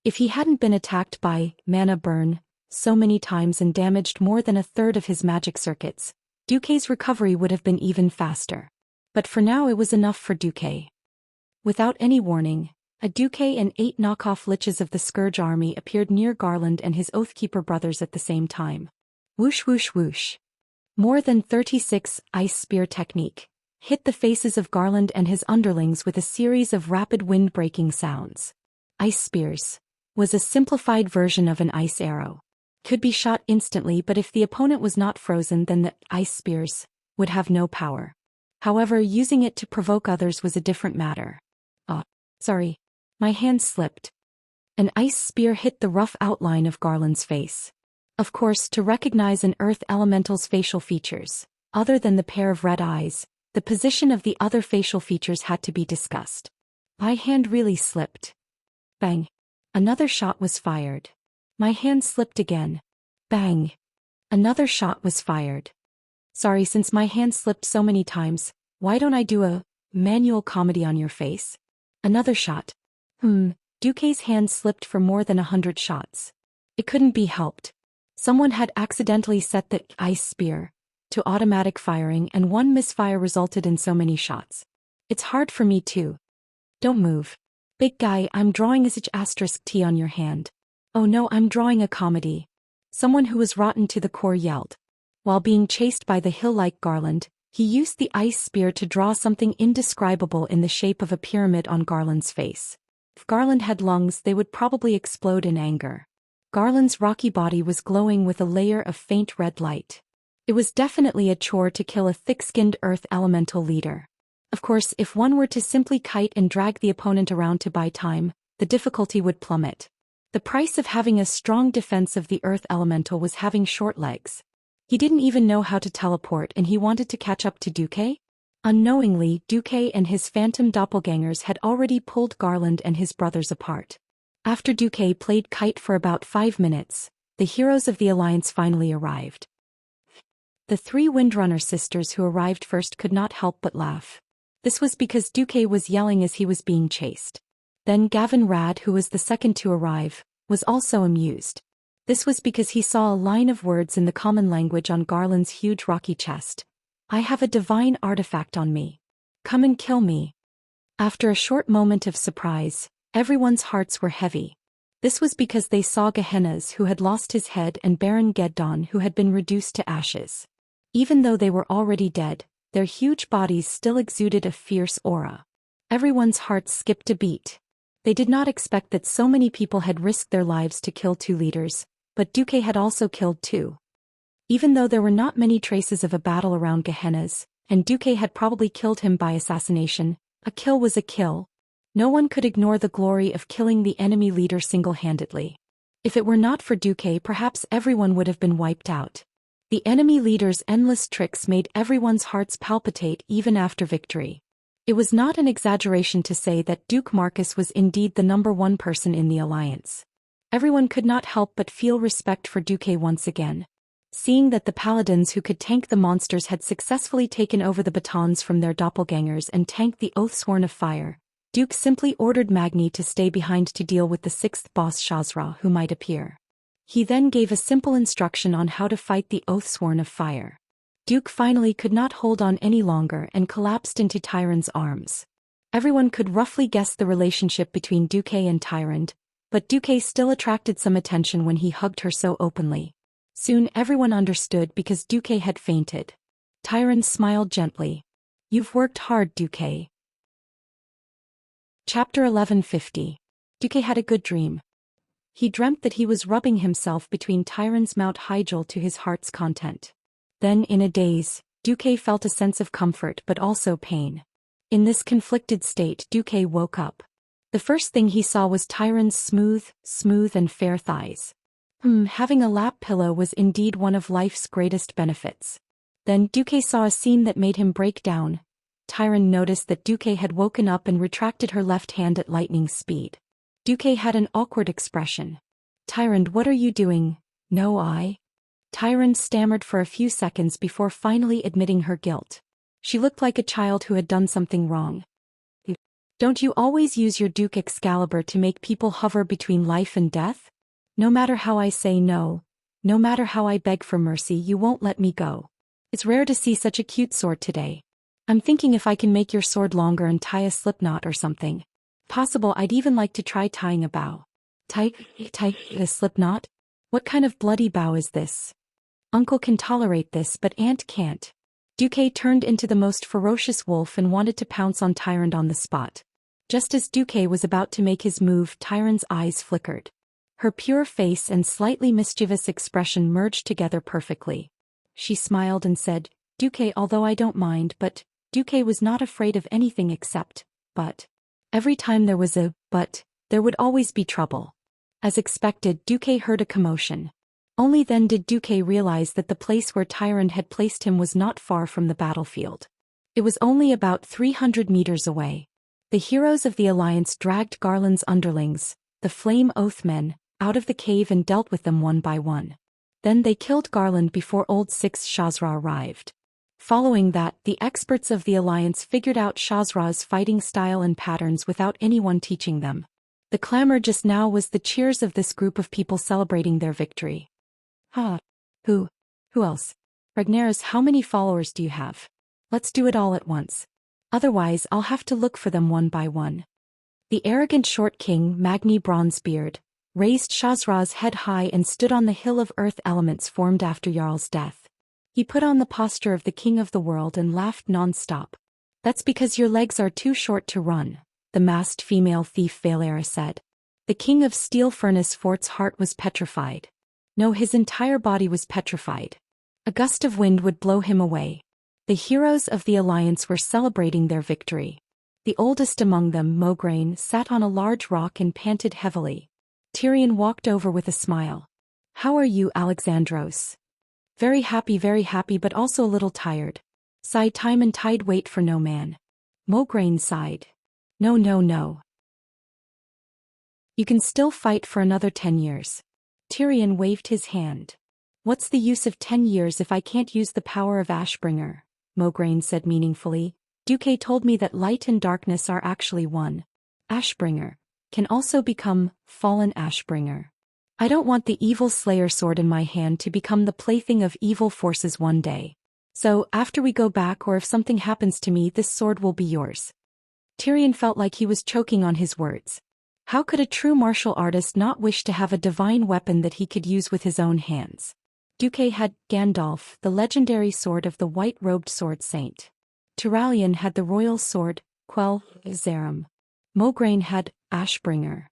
Speaker 1: If he hadn't been attacked by Mana Burn so many times and damaged more than a third of his magic circuits, Duque's recovery would have been even faster. But for now it was enough for Duque. Without any warning, a Duque and 8 knockoff liches of the Scourge army appeared near Garland and his Oathkeeper brothers at the same time. Whoosh whoosh whoosh. More than 36 ice spear technique hit the faces of Garland and his underlings with a series of rapid wind-breaking sounds. Ice spears was a simplified version of an ice arrow. Could be shot instantly, but if the opponent was not frozen, then the ice spears would have no power. However, using it to provoke others was a different matter. Sorry. My hand slipped. An ice spear hit the rough outline of Garland's face. Of course, to recognize an earth elemental's facial features, other than the pair of red eyes, the position of the other facial features had to be discussed. My hand really slipped. Bang. Another shot was fired. My hand slipped again. Bang. Another shot was fired. Sorry, since my hand slipped so many times, why don't I do a manual comedy on your face? Another shot. Duque's hand slipped for more than 100 shots. It couldn't be helped. Someone had accidentally set the ice spear to automatic firing, and one misfire resulted in so many shots. It's hard for me too. Don't move. Big guy, I'm drawing a *T on your hand. Oh no, I'm drawing a comedy. Someone who was rotten to the core yelled. While being chased by the hill-like Garland, he used the ice spear to draw something indescribable in the shape of a pyramid on Garland's face. If Garland had lungs, they would probably explode in anger. Garland's rocky body was glowing with a layer of faint red light. It was definitely a chore to kill a thick-skinned earth elemental leader. Of course, if one were to simply kite and drag the opponent around to buy time, the difficulty would plummet. The price of having a strong defense of the earth elemental was having short legs. He didn't even know how to teleport and he wanted to catch up to Duque? Unknowingly, Duque and his phantom doppelgangers had already pulled Garland and his brothers apart. After Duque played kite for about 5 minutes, the heroes of the Alliance finally arrived. The 3 Windrunner sisters who arrived first could not help but laugh. This was because Duque was yelling as he was being chased. Then Gavin Rad, who was the second to arrive, was also amused. This was because he saw a line of words in the common language on Garland's huge rocky chest. I have a divine artifact on me. Come and kill me. After a short moment of surprise, everyone's hearts were heavy. This was because they saw Gehenna's who had lost his head and Baron Geddon who had been reduced to ashes. Even though they were already dead, their huge bodies still exuded a fierce aura. Everyone's hearts skipped a beat. They did not expect that so many people had risked their lives to kill 2 leaders, but Duque had also killed 2. Even though there were not many traces of a battle around Gehenna's, and Duque had probably killed him by assassination, a kill was a kill. No one could ignore the glory of killing the enemy leader single-handedly. If it were not for Duque, perhaps everyone would have been wiped out. The enemy leader's endless tricks made everyone's hearts palpitate even after victory. It was not an exaggeration to say that Duke Marcus was indeed the #1 person in the Alliance. Everyone could not help but feel respect for Duque once again. Seeing that the paladins who could tank the monsters had successfully taken over the batons from their doppelgangers and tanked the Oathsworn of Fire, Duke simply ordered Magni to stay behind to deal with the 6th boss Shazra who might appear. He then gave a simple instruction on how to fight the Oathsworn of Fire. Duke finally could not hold on any longer and collapsed into Tyrann's arms. Everyone could roughly guess the relationship between Duque and Tyrann, but Duque still attracted some attention when he hugged her so openly. Soon everyone understood because Duque had fainted. Tyrann smiled gently. You've worked hard, Duque. Chapter 1150. Duque had a good dream. He dreamt that he was rubbing himself between Tyrann's Mount Hyjal to his heart's content. Then in a daze, Duque felt a sense of comfort but also pain. In this conflicted state, Duque woke up. The first thing he saw was Tyrann's smooth and fair thighs. Having a lap pillow was indeed one of life's greatest benefits. Then Duque saw a scene that made him break down. Tyrann noticed that Duque had woken up and retracted her left hand at lightning speed. Duque had an awkward expression. Tyrann, what are you doing? No, I. Tyrann stammered for a few seconds before finally admitting her guilt. She looked like a child who had done something wrong. Don't you always use your Duke Excalibur to make people hover between life and death? No matter how I say no, no matter how I beg for mercy, you won't let me go. It's rare to see such a cute sword today. I'm thinking if I can make your sword longer and tie a slipknot or something. Possible, I'd even like to try tying a bow. Tie a slipknot? What kind of bloody bow is this? Uncle can tolerate this, but Aunt can't. Duque turned into the most ferocious wolf and wanted to pounce on Tyrann on the spot. Just as Duque was about to make his move, Tyrann's eyes flickered. Her pure face and slightly mischievous expression merged together perfectly. She smiled and said, Duque, although I don't mind, but Duque was not afraid of anything except, but. Every time there was a but, there would always be trouble. As expected, Duque heard a commotion. Only then did Duque realize that the place where Tyrann had placed him was not far from the battlefield. It was only about 300 meters away. The heroes of the Alliance dragged Garland's underlings, the Flame Oathmen, out of the cave and dealt with them one by one. Then they killed Garland before Old Six Shazra arrived. Following that, the experts of the Alliance figured out Shazra's fighting style and patterns without anyone teaching them. The clamor just now was the cheers of this group of people celebrating their victory. Who else? Ragnaros, how many followers do you have? Let's do it all at once. Otherwise I'll have to look for them one by one. The arrogant short king, Magni Bronzebeard, raised Shazra's head high and stood on the hill of earth elements formed after Jarl's death. He put on the posture of the king of the world and laughed non-stop. That's because your legs are too short to run, the masked female thief Valera said. The king of Steel Furnace Fort's heart was petrified. No, his entire body was petrified. A gust of wind would blow him away. The heroes of the alliance were celebrating their victory. The oldest among them, Mograine, sat on a large rock and panted heavily. Tyrion walked over with a smile. "How are you, Alexandros?" very happy but also a little tired. Sighed time and tide wait for no man." Mograine sighed. No. "You can still fight for another 10 years. Tyrion waved his hand. "What's the use of 10 years if I can't use the power of Ashbringer?" Mograine said meaningfully. "Duque told me that light and darkness are actually one. Ashbringer can also become fallen Ashbringer. I don't want the evil slayer sword in my hand to become the plaything of evil forces one day. So, after we go back or if something happens to me, this sword will be yours." Tyrion felt like he was choking on his words. How could a true martial artist not wish to have a divine weapon that he could use with his own hands? Duque had Gandalf, the legendary sword of the white-robed sword saint. Tyralion had the royal sword, Quell Zarum. Mograine had Ashbringer.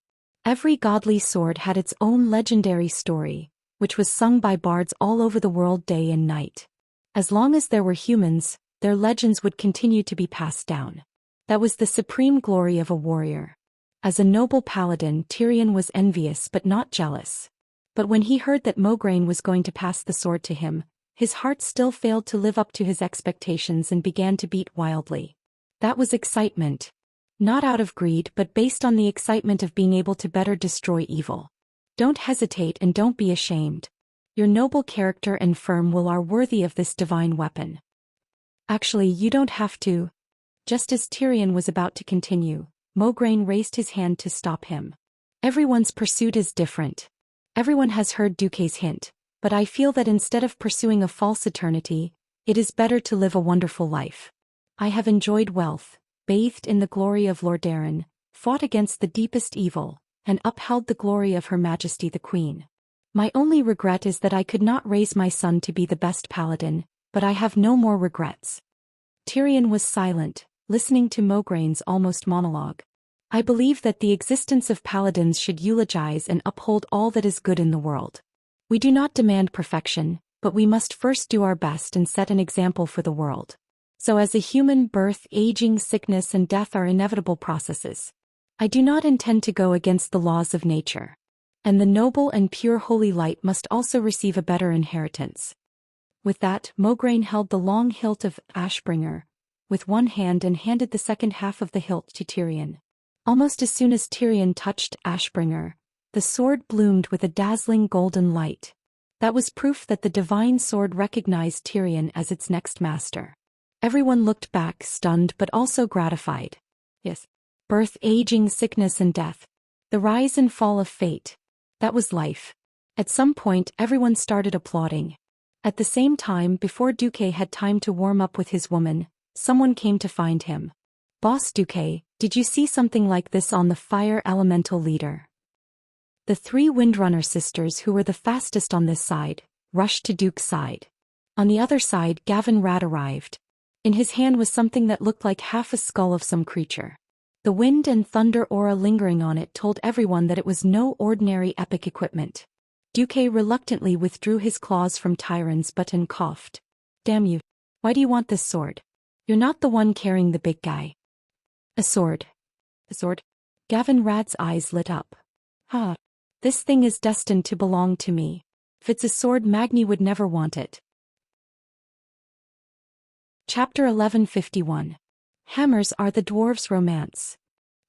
Speaker 1: Every godly sword had its own legendary story, which was sung by bards all over the world day and night. As long as there were humans, their legends would continue to be passed down. That was the supreme glory of a warrior. As a noble paladin, Tyrion was envious but not jealous. But when he heard that Mograine was going to pass the sword to him, his heart still failed to live up to his expectations and began to beat wildly. That was excitement. Not out of greed but based on the excitement of being able to better destroy evil. Don't hesitate and don't be ashamed. Your noble character and firm will are worthy of this divine weapon. Actually, you don't have to. Just as Tyrion was about to continue, Mograine raised his hand to stop him. Everyone's pursuit is different. Everyone has heard Duque's hint, but I feel that instead of pursuing a false eternity, it is better to live a wonderful life. I have enjoyed wealth, bathed in the glory of Lordaeron, fought against the deepest evil, and upheld the glory of Her Majesty the Queen. My only regret is that I could not raise my son to be the best paladin, but I have no more regrets." Tyrion was silent, listening to Mograine's almost monologue. "I believe that the existence of paladins should eulogize and uphold all that is good in the world. We do not demand perfection, but we must first do our best and set an example for the world. So as a human, birth, aging, sickness and death are inevitable processes. I do not intend to go against the laws of nature. And the noble and pure holy light must also receive a better inheritance." With that, Mograine held the long hilt of Ashbringer with one hand and handed the second half of the hilt to Tyrion. Almost as soon as Tyrion touched Ashbringer, the sword bloomed with a dazzling golden light. That was proof that the divine sword recognized Tyrion as its next master. Everyone looked back, stunned but also gratified. Yes. Birth, aging, sickness and death. The rise and fall of fate. That was life. At some point, everyone started applauding. At the same time, before Duque had time to warm up with his woman, someone came to find him. "Boss Duque, did you see something like this on the fire elemental leader?" The 3 Windrunner sisters, who were the fastest on this side, rushed to Duke's side. On the other side, Gavin Rad arrived. In his hand was something that looked like half a skull of some creature. The wind and thunder aura lingering on it told everyone that it was no ordinary epic equipment. Duque reluctantly withdrew his claws from Tyron's butt and coughed. "Damn you. Why do you want this sword? You're not the one carrying the big guy." "A sword. A sword?" Gavin Rad's eyes lit up. "Ha. This thing is destined to belong to me. If it's a sword, Magni would never want it." Chapter 1151. Hammers are the dwarves' romance.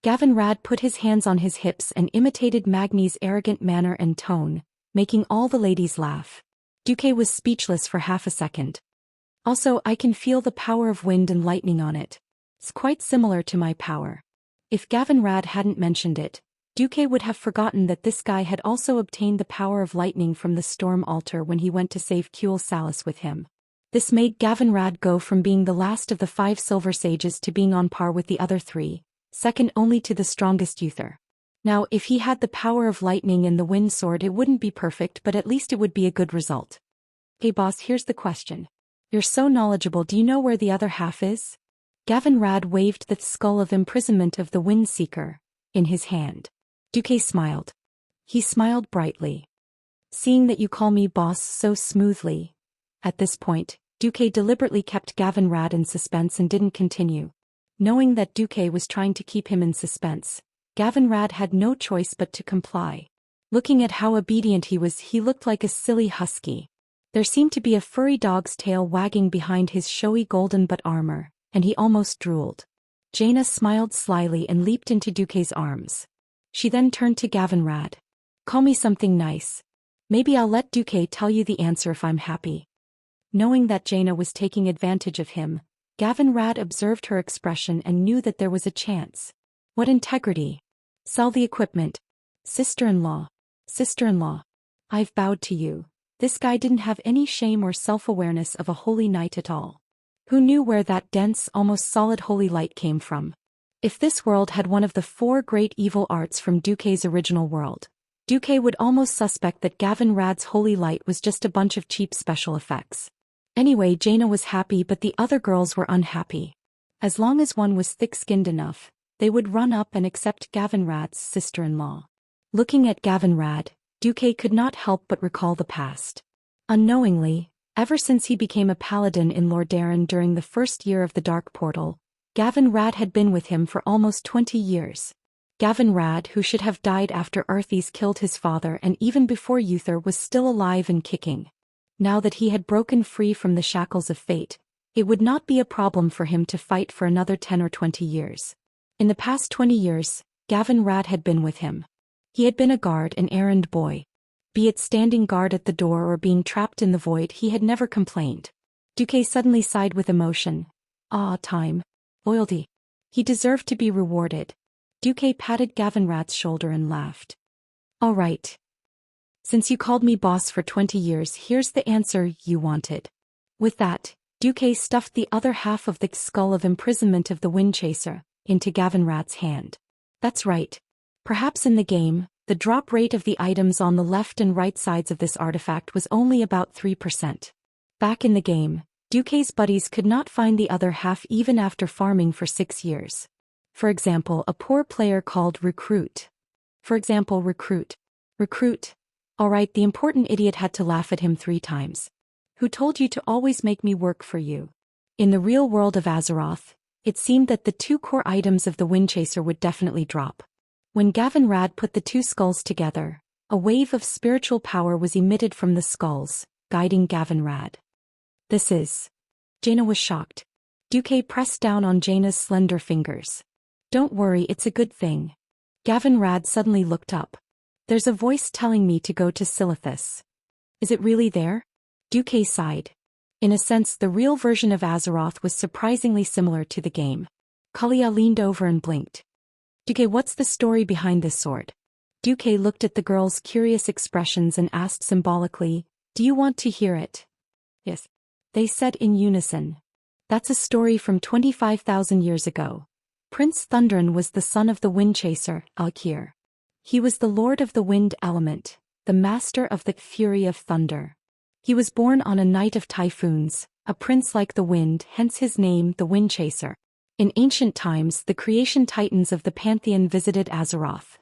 Speaker 1: Gavin Rad put his hands on his hips and imitated Magni's arrogant manner and tone, making all the ladies laugh. Duque was speechless for half a second. "Also, I can feel the power of wind and lightning on it. It's quite similar to my power." If Gavin Rad hadn't mentioned it, Duque would have forgotten that this guy had also obtained the power of lightning from the storm altar when he went to save Kuel Salas with him. This made Gavin Rad go from being the last of the 5 Silver Sages to being on par with the other 3, second only to the strongest Uther. Now, if he had the power of lightning and the wind sword, it wouldn't be perfect, but at least it would be a good result. "Hey boss, here's the question. You're so knowledgeable, do you know where the other half is?" Gavin Rad waved the skull of imprisonment of the Wind Seeker in his hand. Duque smiled. He smiled brightly. "Seeing that you call me boss so smoothly, At this point, Duque deliberately kept Gavin Rad in suspense and didn't continue. Knowing that Duque was trying to keep him in suspense, Gavin Rad had no choice but to comply. Looking at how obedient he looked like a silly husky. There seemed to be a furry dog's tail wagging behind his showy golden butt armor, and he almost drooled. Jaina smiled slyly and leaped into Duque's arms. She then turned to Gavin Rad. "Call me something nice. Maybe I'll let Duque tell you the answer if I'm happy." Knowing that Jaina was taking advantage of him, Gavin Rad observed her expression and knew that there was a chance. What integrity! Sell the equipment. Sister-in-law. Sister-in-law. I've bowed to you. This guy didn't have any shame or self-awareness of a holy knight at all. Who knew where that dense, almost solid holy light came from? If this world had one of the 4 great evil arts from Duque's original world, Duque would almost suspect that Gavin Rad's holy light was just a bunch of cheap special effects. Anyway, Jaina was happy, but the other girls were unhappy. As long as one was thick-skinned enough, they would run up and accept Gavin Rad's sister-in-law. Looking at Gavin Rad, Duque could not help but recall the past. Unknowingly, ever since he became a paladin in Lordaeron during the first year of the Dark Portal, Gavin Rad had been with him for almost 20 years. Gavin Rad, who should have died after Arthas killed his father and even before Uther, was still alive and kicking. Now that he had broken free from the shackles of fate, it would not be a problem for him to fight for another 10 or 20 years. In the past 20 years, Gavin Rad had been with him. He had been a guard, an errand boy. Be it standing guard at the door or being trapped in the void, he had never complained. Duque suddenly sighed with emotion. Time. Loyalty. He deserved to be rewarded. Duque patted Gavin Rad's shoulder and laughed. "All right. Since you called me boss for 20 years, here's the answer you wanted." With that, Duque stuffed the other half of the skull of imprisonment of the Wind Chaser into Gavin Rad's hand. "That's right. Perhaps in the game, the drop rate of the items on the left and right sides of this artifact was only about 3%. Back in the game, Duque's buddies could not find the other half even after farming for 6 years. For example, a poor player called Recruit. Recruit. Alright, the important idiot had to laugh at him 3 times. "Who told you to always make me work for you?" In the real world of Azeroth, it seemed that the 2 core items of the Wind Chaser would definitely drop. When Gavin Rad put the 2 skulls together, a wave of spiritual power was emitted from the skulls, guiding Gavin Rad. "This is..." Jaina was shocked. Duque pressed down on Jaina's slender fingers. "Don't worry, it's a good thing." Gavin Rad suddenly looked up. "There's a voice telling me to go to Silithus." "Is it really there?" Duque sighed. In a sense, the real version of Azeroth was surprisingly similar to the game. Kalia leaned over and blinked. "Duque, what's the story behind this sword?" Duque looked at the girls' curious expressions and asked symbolically, "Do you want to hear it?" "Yes," they said in unison. "That's a story from 25,000 years ago. Prince Thunderin was the son of the Wind Chaser, Alkir. He was the lord of the wind element, the master of the fury of thunder. He was born on a night of typhoons, a prince like the wind, hence his name, the Wind Chaser. In ancient times, the creation titans of the pantheon visited Azeroth.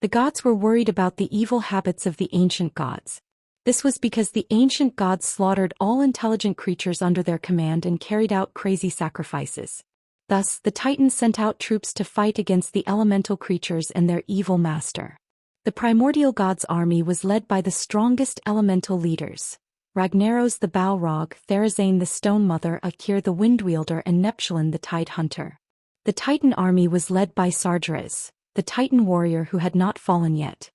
Speaker 1: The gods were worried about the evil habits of the ancient gods. This was because the ancient gods slaughtered all intelligent creatures under their command and carried out crazy sacrifices. Thus, the titans sent out troops to fight against the elemental creatures and their evil master. The primordial gods' army was led by the strongest elemental leaders: Ragnaros the Balrog, Therazane the Stone Mother, Akir the Windwielder, and Neptulin the Tide Hunter. The Titan army was led by Sargeras, the Titan warrior who had not fallen yet.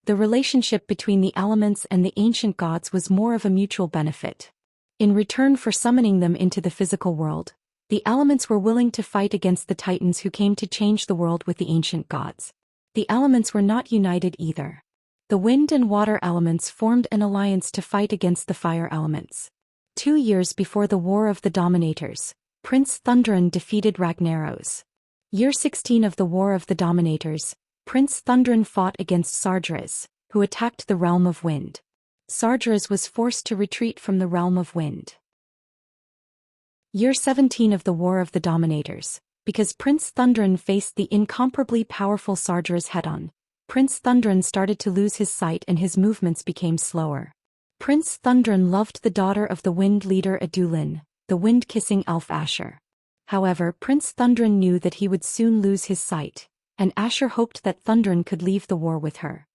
Speaker 1: The relationship between the elements and the ancient gods was more of a mutual benefit. In return for summoning them into the physical world, the elements were willing to fight against the titans who came to change the world with the ancient gods. The elements were not united either. The wind and water elements formed an alliance to fight against the fire elements. 2 years before the War of the Dominators, Prince Thunderin defeated Ragnaros. Year 16 of the War of the Dominators, Prince Thunderin fought against Sargeras, who attacked the Realm of Wind. Sargeras was forced to retreat from the Realm of Wind. Year 17 of the War of the Dominators, because Prince Thunderin faced the incomparably powerful Sargeras head-on, Prince Thunderin started to lose his sight and his movements became slower. Prince Thundren loved the daughter of the wind leader Adulin, the wind-kissing elf Asher. However, Prince Thundren knew that he would soon lose his sight, and Asher hoped that Thundren could leave the war with her.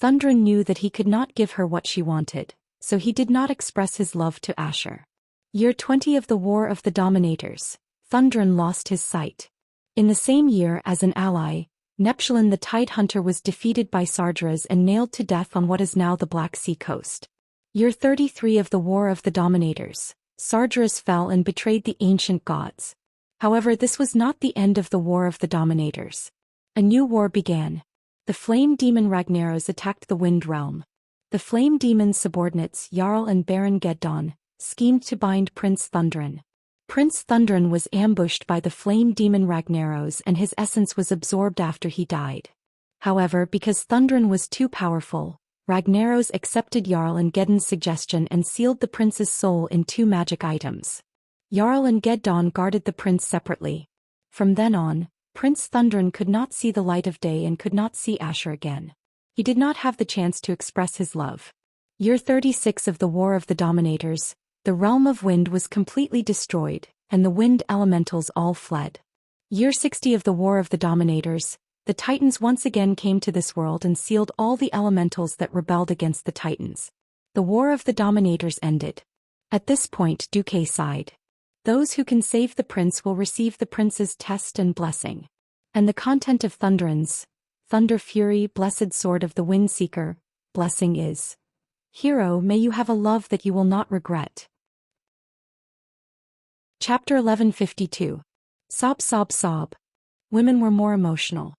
Speaker 1: Thundren knew that he could not give her what she wanted, so he did not express his love to Asher. Year 20 of the War of the Dominators, Thundren lost his sight. In the same year as an ally, Neptulin the Tidehunter was defeated by Sardras and nailed to death on what is now the Black Sea coast. Year 33 of the War of the Dominators, Sardras fell and betrayed the ancient gods. However, this was not the end of the War of the Dominators. A new war began. The flame demon Ragnaros attacked the Wind Realm. The flame demon's subordinates Jarl and Baron Geddon schemed to bind Prince Thundren. Prince Thundren was ambushed by the flame demon Ragnaros and his essence was absorbed after he died. However, because Thundren was too powerful, Ragnaros accepted Jarl and Geddon's suggestion and sealed the prince's soul in 2 magic items. Jarl and Geddon guarded the prince separately. From then on, Prince Thundren could not see the light of day and could not see Asher again. He did not have the chance to express his love. Year 36 of the War of the Dominators, the realm of wind was completely destroyed, and the wind elementals all fled. Year 60 of the War of the Dominators, the Titans once again came to this world and sealed all the elementals that rebelled against the Titans. The War of the Dominators ended. At this point, Duque sighed. Those who can save the prince will receive the prince's test and blessing. And the content of Thundren's Thunder Fury Blessed Sword of the Windseeker blessing is: Hero, may you have a love that you will not regret. Chapter 1152. Sob sob sob. Women were more emotional.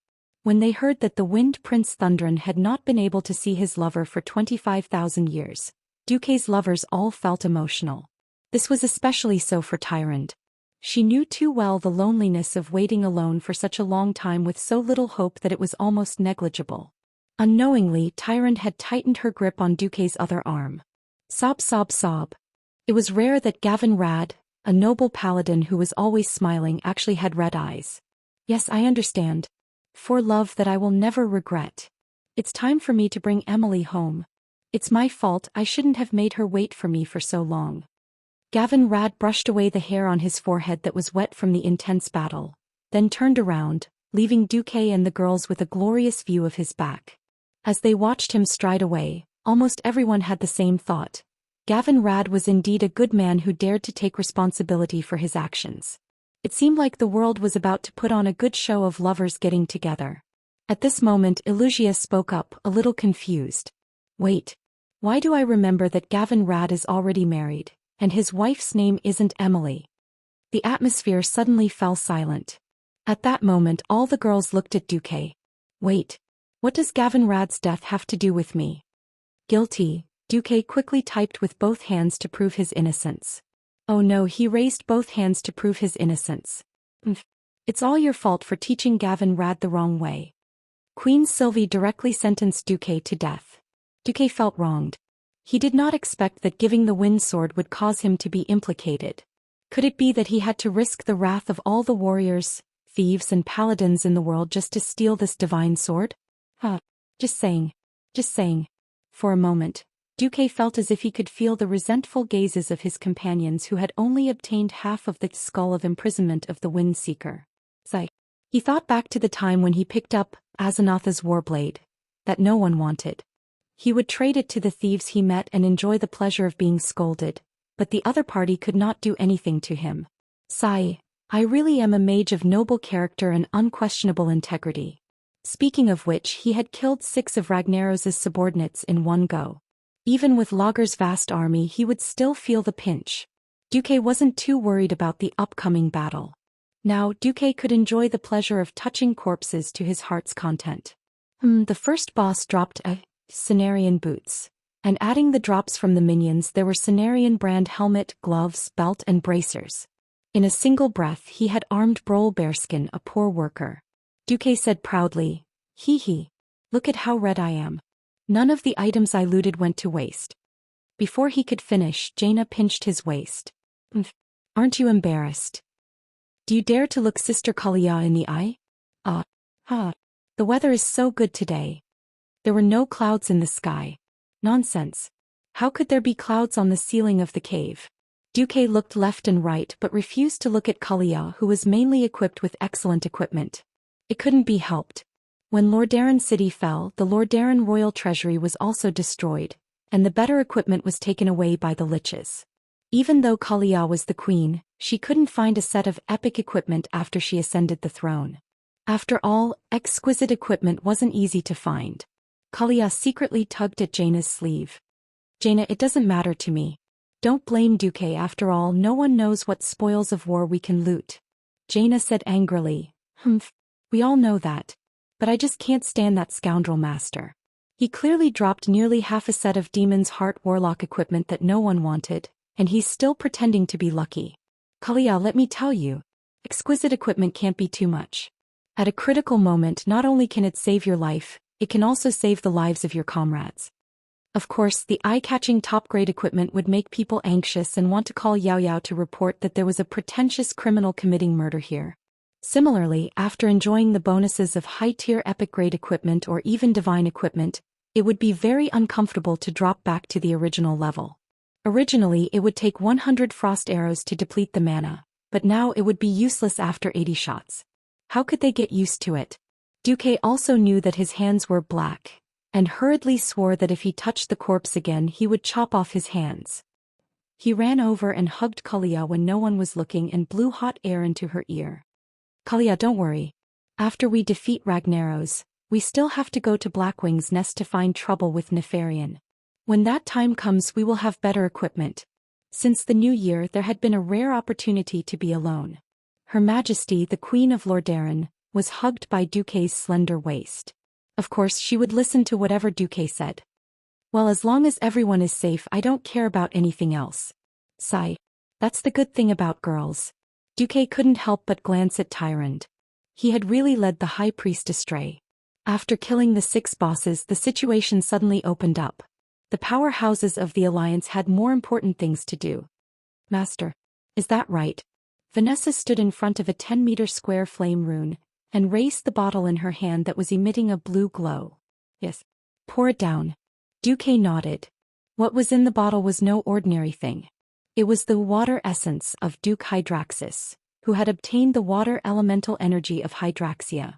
Speaker 1: When they heard that the Wind Prince Thundren had not been able to see his lover for 25,000 years, Duque's lovers all felt emotional. This was especially so for Tyrande. She knew too well the loneliness of waiting alone for such a long time with so little hope that it was almost negligible. Unknowingly, Tyrande had tightened her grip on Duque's other arm. Sob sob sob. It was rare that Gavin Rad, a noble paladin who was always smiling, actually had red eyes. Yes, I understand. For love that I will never regret. It's time for me to bring Emily home. It's my fault, I shouldn't have made her wait for me for so long. Gavin Rad brushed away the hair on his forehead that was wet from the intense battle, then turned around, leaving Duque and the girls with a glorious view of his back. As they watched him stride away, almost everyone had the same thought. Gavin Rad was indeed a good man who dared to take responsibility for his actions. It seemed like the world was about to put on a good show of lovers getting together. At this moment Elugia spoke up, a little confused. Wait. Why do I remember that Gavin Rad is already married, and his wife's name isn't Emily? The atmosphere suddenly fell silent. At that moment all the girls looked at Duque. Wait. What does Gavin Rad's death have to do with me? Guilty. Duque quickly typed with both hands to prove his innocence. Oh no, he raised both hands to prove his innocence. It's all your fault for teaching Gavin Rad the wrong way. Queen Sylvie directly sentenced Duque to death. Duque felt wronged. He did not expect that giving the wind sword would cause him to be implicated. Could it be that he had to risk the wrath of all the warriors, thieves and paladins in the world just to steal this divine sword? Just saying. For a moment, Duque felt as if he could feel the resentful gazes of his companions who had only obtained half of the skull of imprisonment of the Windseeker. He thought back to the time when he picked up Azanatha's warblade, that no one wanted. He would trade it to the thieves he met and enjoy the pleasure of being scolded, but the other party could not do anything to him. I really am a mage of noble character and unquestionable integrity. Speaking of which, he had killed 6 of Ragnaros's subordinates in one go. Even with Lager's vast army he would still feel the pinch. Duque wasn't too worried about the upcoming battle. Now Duque could enjoy the pleasure of touching corpses to his heart's content. The first boss dropped Cenarian boots, and adding the drops from the minions there were Cenarian brand helmet, gloves, belt and bracers. In a single breath he had armed Brol Bearskin, a poor worker. Duque said proudly, "Hee, look at how red I am. None of the items I looted went to waste." Before he could finish, Jaina pinched his waist. Aren't you embarrassed? Do you dare to look Sister Kalia in the eye? The weather is so good today. There were no clouds in the sky. Nonsense. How could there be clouds on the ceiling of the cave? Duque looked left and right but refused to look at Kalia, who was mainly equipped with excellent equipment. It couldn't be helped. When Lordaeron City fell, the Lordaeron royal treasury was also destroyed, and the better equipment was taken away by the liches. Even though Kalia was the queen, she couldn't find a set of epic equipment after she ascended the throne. After all, exquisite equipment wasn't easy to find. Kalia secretly tugged at Jaina's sleeve. Jaina, it doesn't matter to me. Don't blame Duque, after all no one knows what spoils of war we can loot. Jaina said angrily. Humph. We all know that. But I just can't stand that scoundrel master. He clearly dropped nearly half a set of Demon's Heart Warlock equipment that no one wanted, and he's still pretending to be lucky. Kalia, let me tell you. Exquisite equipment can't be too much. At a critical moment not only can it save your life, it can also save the lives of your comrades. Of course, the eye-catching top-grade equipment would make people anxious and want to call Yao Yao to report that there was a pretentious criminal committing murder here. Similarly, after enjoying the bonuses of high-tier epic-grade equipment or even divine equipment, it would be very uncomfortable to drop back to the original level. Originally, it would take 100 frost arrows to deplete the mana, but now it would be useless after 80 shots. How could they get used to it? Duque also knew that his hands were black, and hurriedly swore that if he touched the corpse again he would chop off his hands. He ran over and hugged Kalia when no one was looking and blew hot air into her ear. Kalia, don't worry. After we defeat Ragnaros, we still have to go to Blackwing's nest to find trouble with Nefarian. When that time comes we will have better equipment. Since the new year there had been a rare opportunity to be alone. Her Majesty, the Queen of Lordaeron, was hugged by Duque's slender waist. Of course she would listen to whatever Duque said. Well, as long as everyone is safe I don't care about anything else. Sigh. That's the good thing about girls. Duque couldn't help but glance at Tyrande. He had really led the High Priest astray. After killing the 6 bosses the situation suddenly opened up. The powerhouses of the Alliance had more important things to do. Master. Is that right? Vanessa stood in front of a 10-meter square flame rune, and raised the bottle in her hand that was emitting a blue glow. Yes. Pour it down. Duque nodded. What was in the bottle was no ordinary thing. It was the water essence of Duke Hydraxis, who had obtained the water elemental energy of Hydraxia.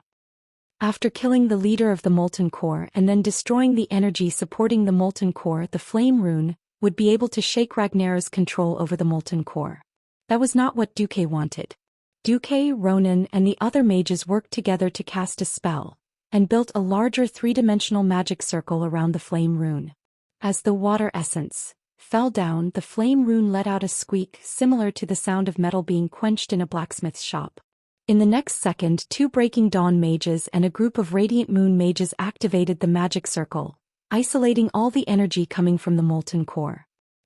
Speaker 1: After killing the leader of the Molten Core and then destroying the energy supporting the Molten Core, the Flame Rune would be able to shake Ragnaros' control over the Molten Core. That was not what Duque wanted. Duque, Ronan, and the other mages worked together to cast a spell, and built a larger 3-dimensional magic circle around the Flame Rune. As the water essence fell down, the Flame Rune let out a squeak similar to the sound of metal being quenched in a blacksmith's shop. In the next second 2 Breaking Dawn mages and a group of Radiant Moon mages activated the magic circle, isolating all the energy coming from the Molten Core.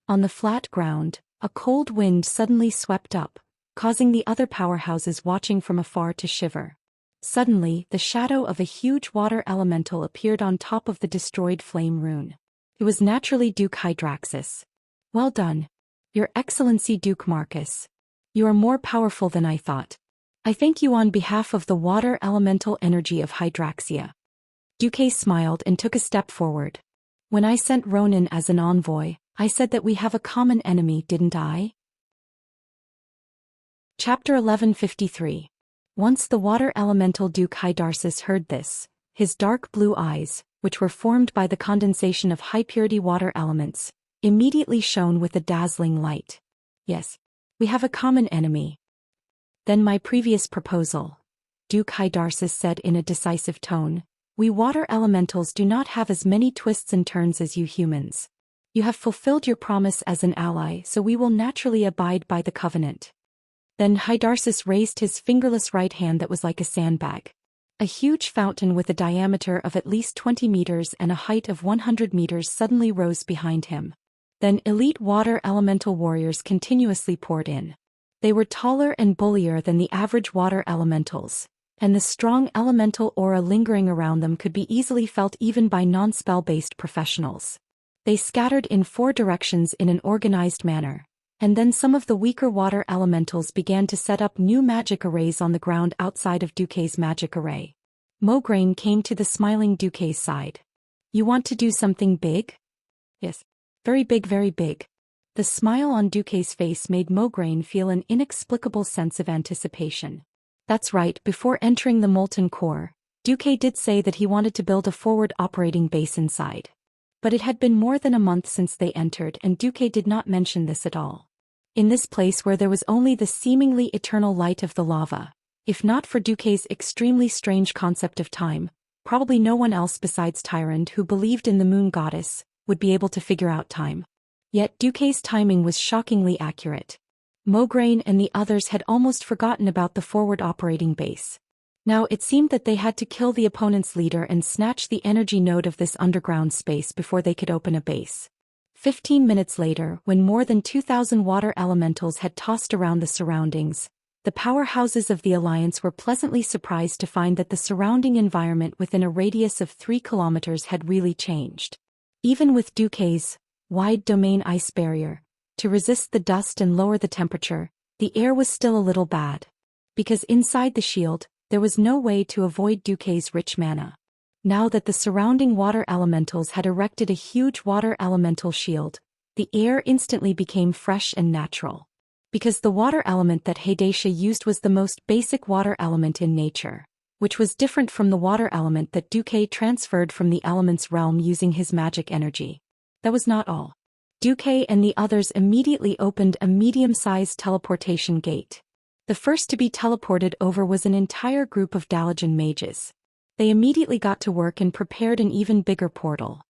Speaker 1: On the flat ground, a cold wind suddenly swept up, causing the other powerhouses watching from afar to shiver. Suddenly, the shadow of a huge water elemental appeared on top of the destroyed Flame Rune. It was naturally Duke Hydraxis. Well done. Your Excellency Duke Marcus. You are more powerful than I thought. I thank you on behalf of the water elemental energy of Hydraxia. Duque smiled and took a step forward. When I sent Ronan as an envoy, I said that we have a common enemy, didn't I? Chapter 1153. Once the water elemental Duke Hydraxis heard this, his dark blue eyes, which were formed by the condensation of high-purity water elements, immediately shone with a dazzling light. Yes, we have a common enemy. Then my previous proposal, Duke Hydraxis said in a decisive tone, we water elementals do not have as many twists and turns as you humans. You have fulfilled your promise as an ally, so we will naturally abide by the covenant. Then Hydraxis raised his fingerless right hand that was like a sandbag. A huge fountain with a diameter of at least 20 meters and a height of 100 meters suddenly rose behind him. Then elite water elemental warriors continuously poured in. They were taller and bullier than the average water elementals, and the strong elemental aura lingering around them could be easily felt even by non-spell-based professionals. They scattered in 4 directions in an organized manner, and then some of the weaker water elementals began to set up new magic arrays on the ground outside of Duque's magic array. Mograine came to the smiling Duque's side. You want to do something big? Yes. Very big, very big. The smile on Duque's face made Mograine feel an inexplicable sense of anticipation. That's right, before entering the molten core, Duque did say that he wanted to build a forward operating base inside. But it had been more than a month since they entered and Duque did not mention this at all. In this place where there was only the seemingly eternal light of the lava, if not for Duque's extremely strange concept of time, probably no one else besides Tyrande who believed in the moon goddess would be able to figure out time. Yet Duque's timing was shockingly accurate. Mograine and the others had almost forgotten about the forward operating base. Now it seemed that they had to kill the opponent's leader and snatch the energy node of this underground space before they could open a base. 15 minutes later, when more than 2,000 water elementals had tossed around the surroundings, the powerhouses of the Alliance were pleasantly surprised to find that the surrounding environment within a radius of 3 kilometers had really changed. Even with Duque's wide domain ice barrier, to resist the dust and lower the temperature, the air was still a little bad. Because inside the shield, there was no way to avoid Duque's rich mana. Now that the surrounding water elementals had erected a huge water elemental shield, the air instantly became fresh and natural. Because the water element that Xianxia used was the most basic water element in nature, which was different from the water element that Duque transferred from the elements realm using his magic energy. That was not all. Duque and the others immediately opened a medium-sized teleportation gate. The first to be teleported over was an entire group of Dalajan mages. They immediately got to work and prepared an even bigger portal.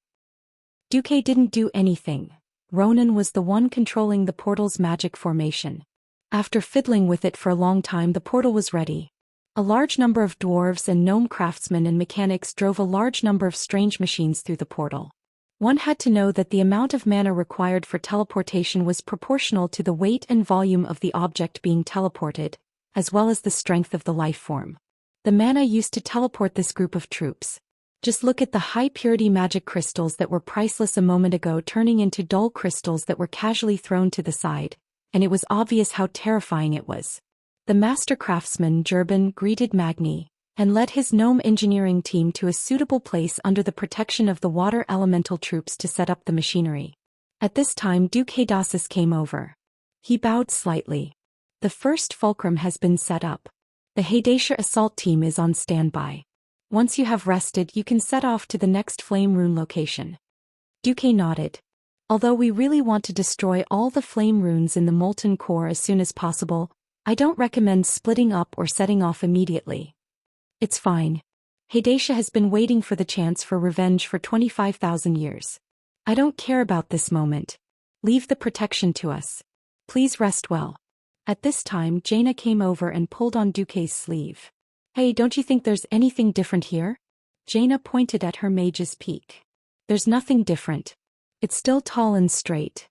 Speaker 1: Duque didn't do anything. Ronan was the one controlling the portal's magic formation. After fiddling with it for a long time, the portal was ready. A large number of dwarves and gnome craftsmen and mechanics drove a large number of strange machines through the portal. One had to know that the amount of mana required for teleportation was proportional to the weight and volume of the object being teleported, as well as the strength of the life form. The mana used to teleport this group of troops. Just look at the high-purity magic crystals that were priceless a moment ago turning into dull crystals that were casually thrown to the side, and it was obvious how terrifying it was. The master craftsman Jurban greeted Magni, and led his gnome engineering team to a suitable place under the protection of the water elemental troops to set up the machinery. At this time Duque Xianxia came over. He bowed slightly. The first fulcrum has been set up. The Xianxia assault team is on standby. Once you have rested, you can set off to the next flame rune location. Duque nodded. Although we really want to destroy all the flame runes in the molten core as soon as possible, I don't recommend splitting up or setting off immediately. It's fine. Xianxia has been waiting for the chance for revenge for 25,000 years. I don't care about this moment. Leave the protection to us. Please rest well. At this time Jaina came over and pulled on Duque's sleeve. Hey, don't you think there's anything different here? Jaina pointed at her mage's peak. There's nothing different. It's still tall and straight.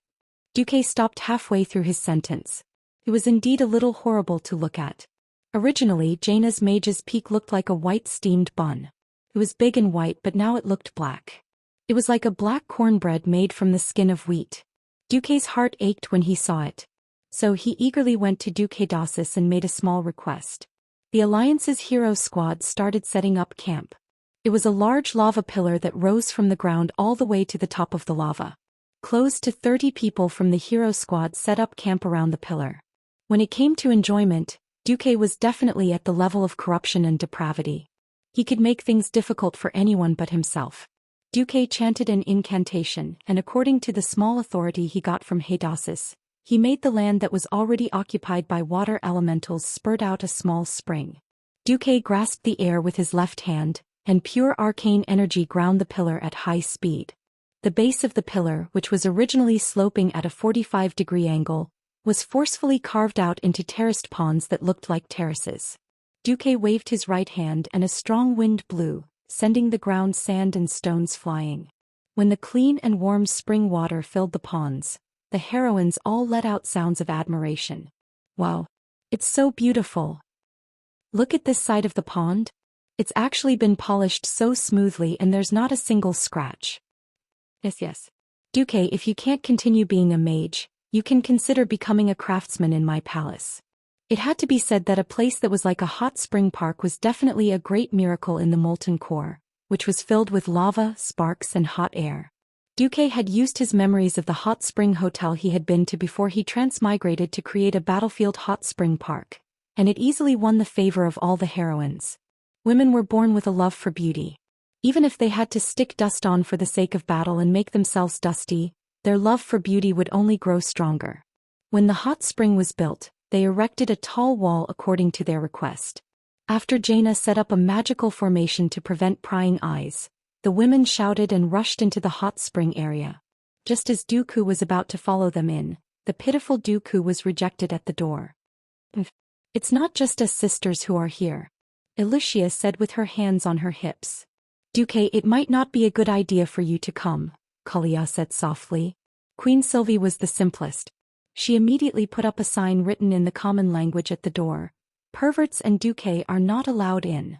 Speaker 1: Duque stopped halfway through his sentence. It was indeed a little horrible to look at. Originally, Jaina's mage's peak looked like a white steamed bun. It was big and white, but now it looked black. It was like a black cornbread made from the skin of wheat. Duque's heart ached when he saw it. So he eagerly went to Duque Xianxia and made a small request. The Alliance's hero squad started setting up camp. It was a large lava pillar that rose from the ground all the way to the top of the lava. Close to 30 people from the hero squad set up camp around the pillar. When it came to enjoyment, Duque was definitely at the level of corruption and depravity. He could make things difficult for anyone but himself. Duque chanted an incantation, and according to the small authority he got from Xianxia, he made the land that was already occupied by water elementals spurt out a small spring. Duque grasped the air with his left hand, and pure arcane energy ground the pillar at high speed. The base of the pillar, which was originally sloping at a 45-degree angle, was forcefully carved out into terraced ponds that looked like terraces. Duque waved his right hand and a strong wind blew, sending the ground sand and stones flying. When the clean and warm spring water filled the ponds, the heroines all let out sounds of admiration. Wow! It's so beautiful! Look at this side of the pond. It's actually been polished so smoothly and there's not a single scratch. Yes. Duque, if you can't continue being a mage, you can consider becoming a craftsman in my palace. It had to be said that a place that was like a hot spring park was definitely a great miracle in the molten core, which was filled with lava, sparks and hot air. Duque had used his memories of the hot spring hotel he had been to before he transmigrated to create a battlefield hot spring park, and it easily won the favor of all the heroines. Women were born with a love for beauty. Even if they had to stick dust on for the sake of battle and make themselves dusty, their love for beauty would only grow stronger. When the hot spring was built, they erected a tall wall according to their request. After Jaina set up a magical formation to prevent prying eyes, the women shouted and rushed into the hot spring area. Just as Dooku was about to follow them in, the pitiful Dooku was rejected at the door. "It's not just us sisters who are here," Wuxia said with her hands on her hips. "Duque, it might not be a good idea for you to come," Kalia said softly. Queen Sylvie was the simplest. She immediately put up a sign written in the common language at the door: "Perverts and Duque are not allowed in."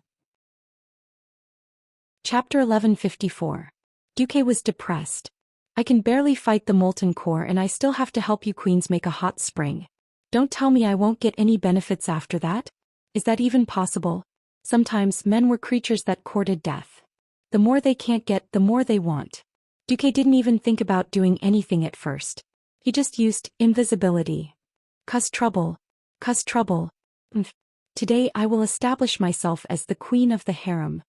Speaker 1: Chapter 1154. Duque was depressed. "I can barely fight the molten core and I still have to help you queens make a hot spring. Don't tell me I won't get any benefits after that? Is that even possible? Sometimes men were creatures that courted death. The more they can't get, the more they want." Duque didn't even think about doing anything at first. He just used invisibility. "Cause trouble. Cause trouble. Today I will establish myself as the queen of the harem."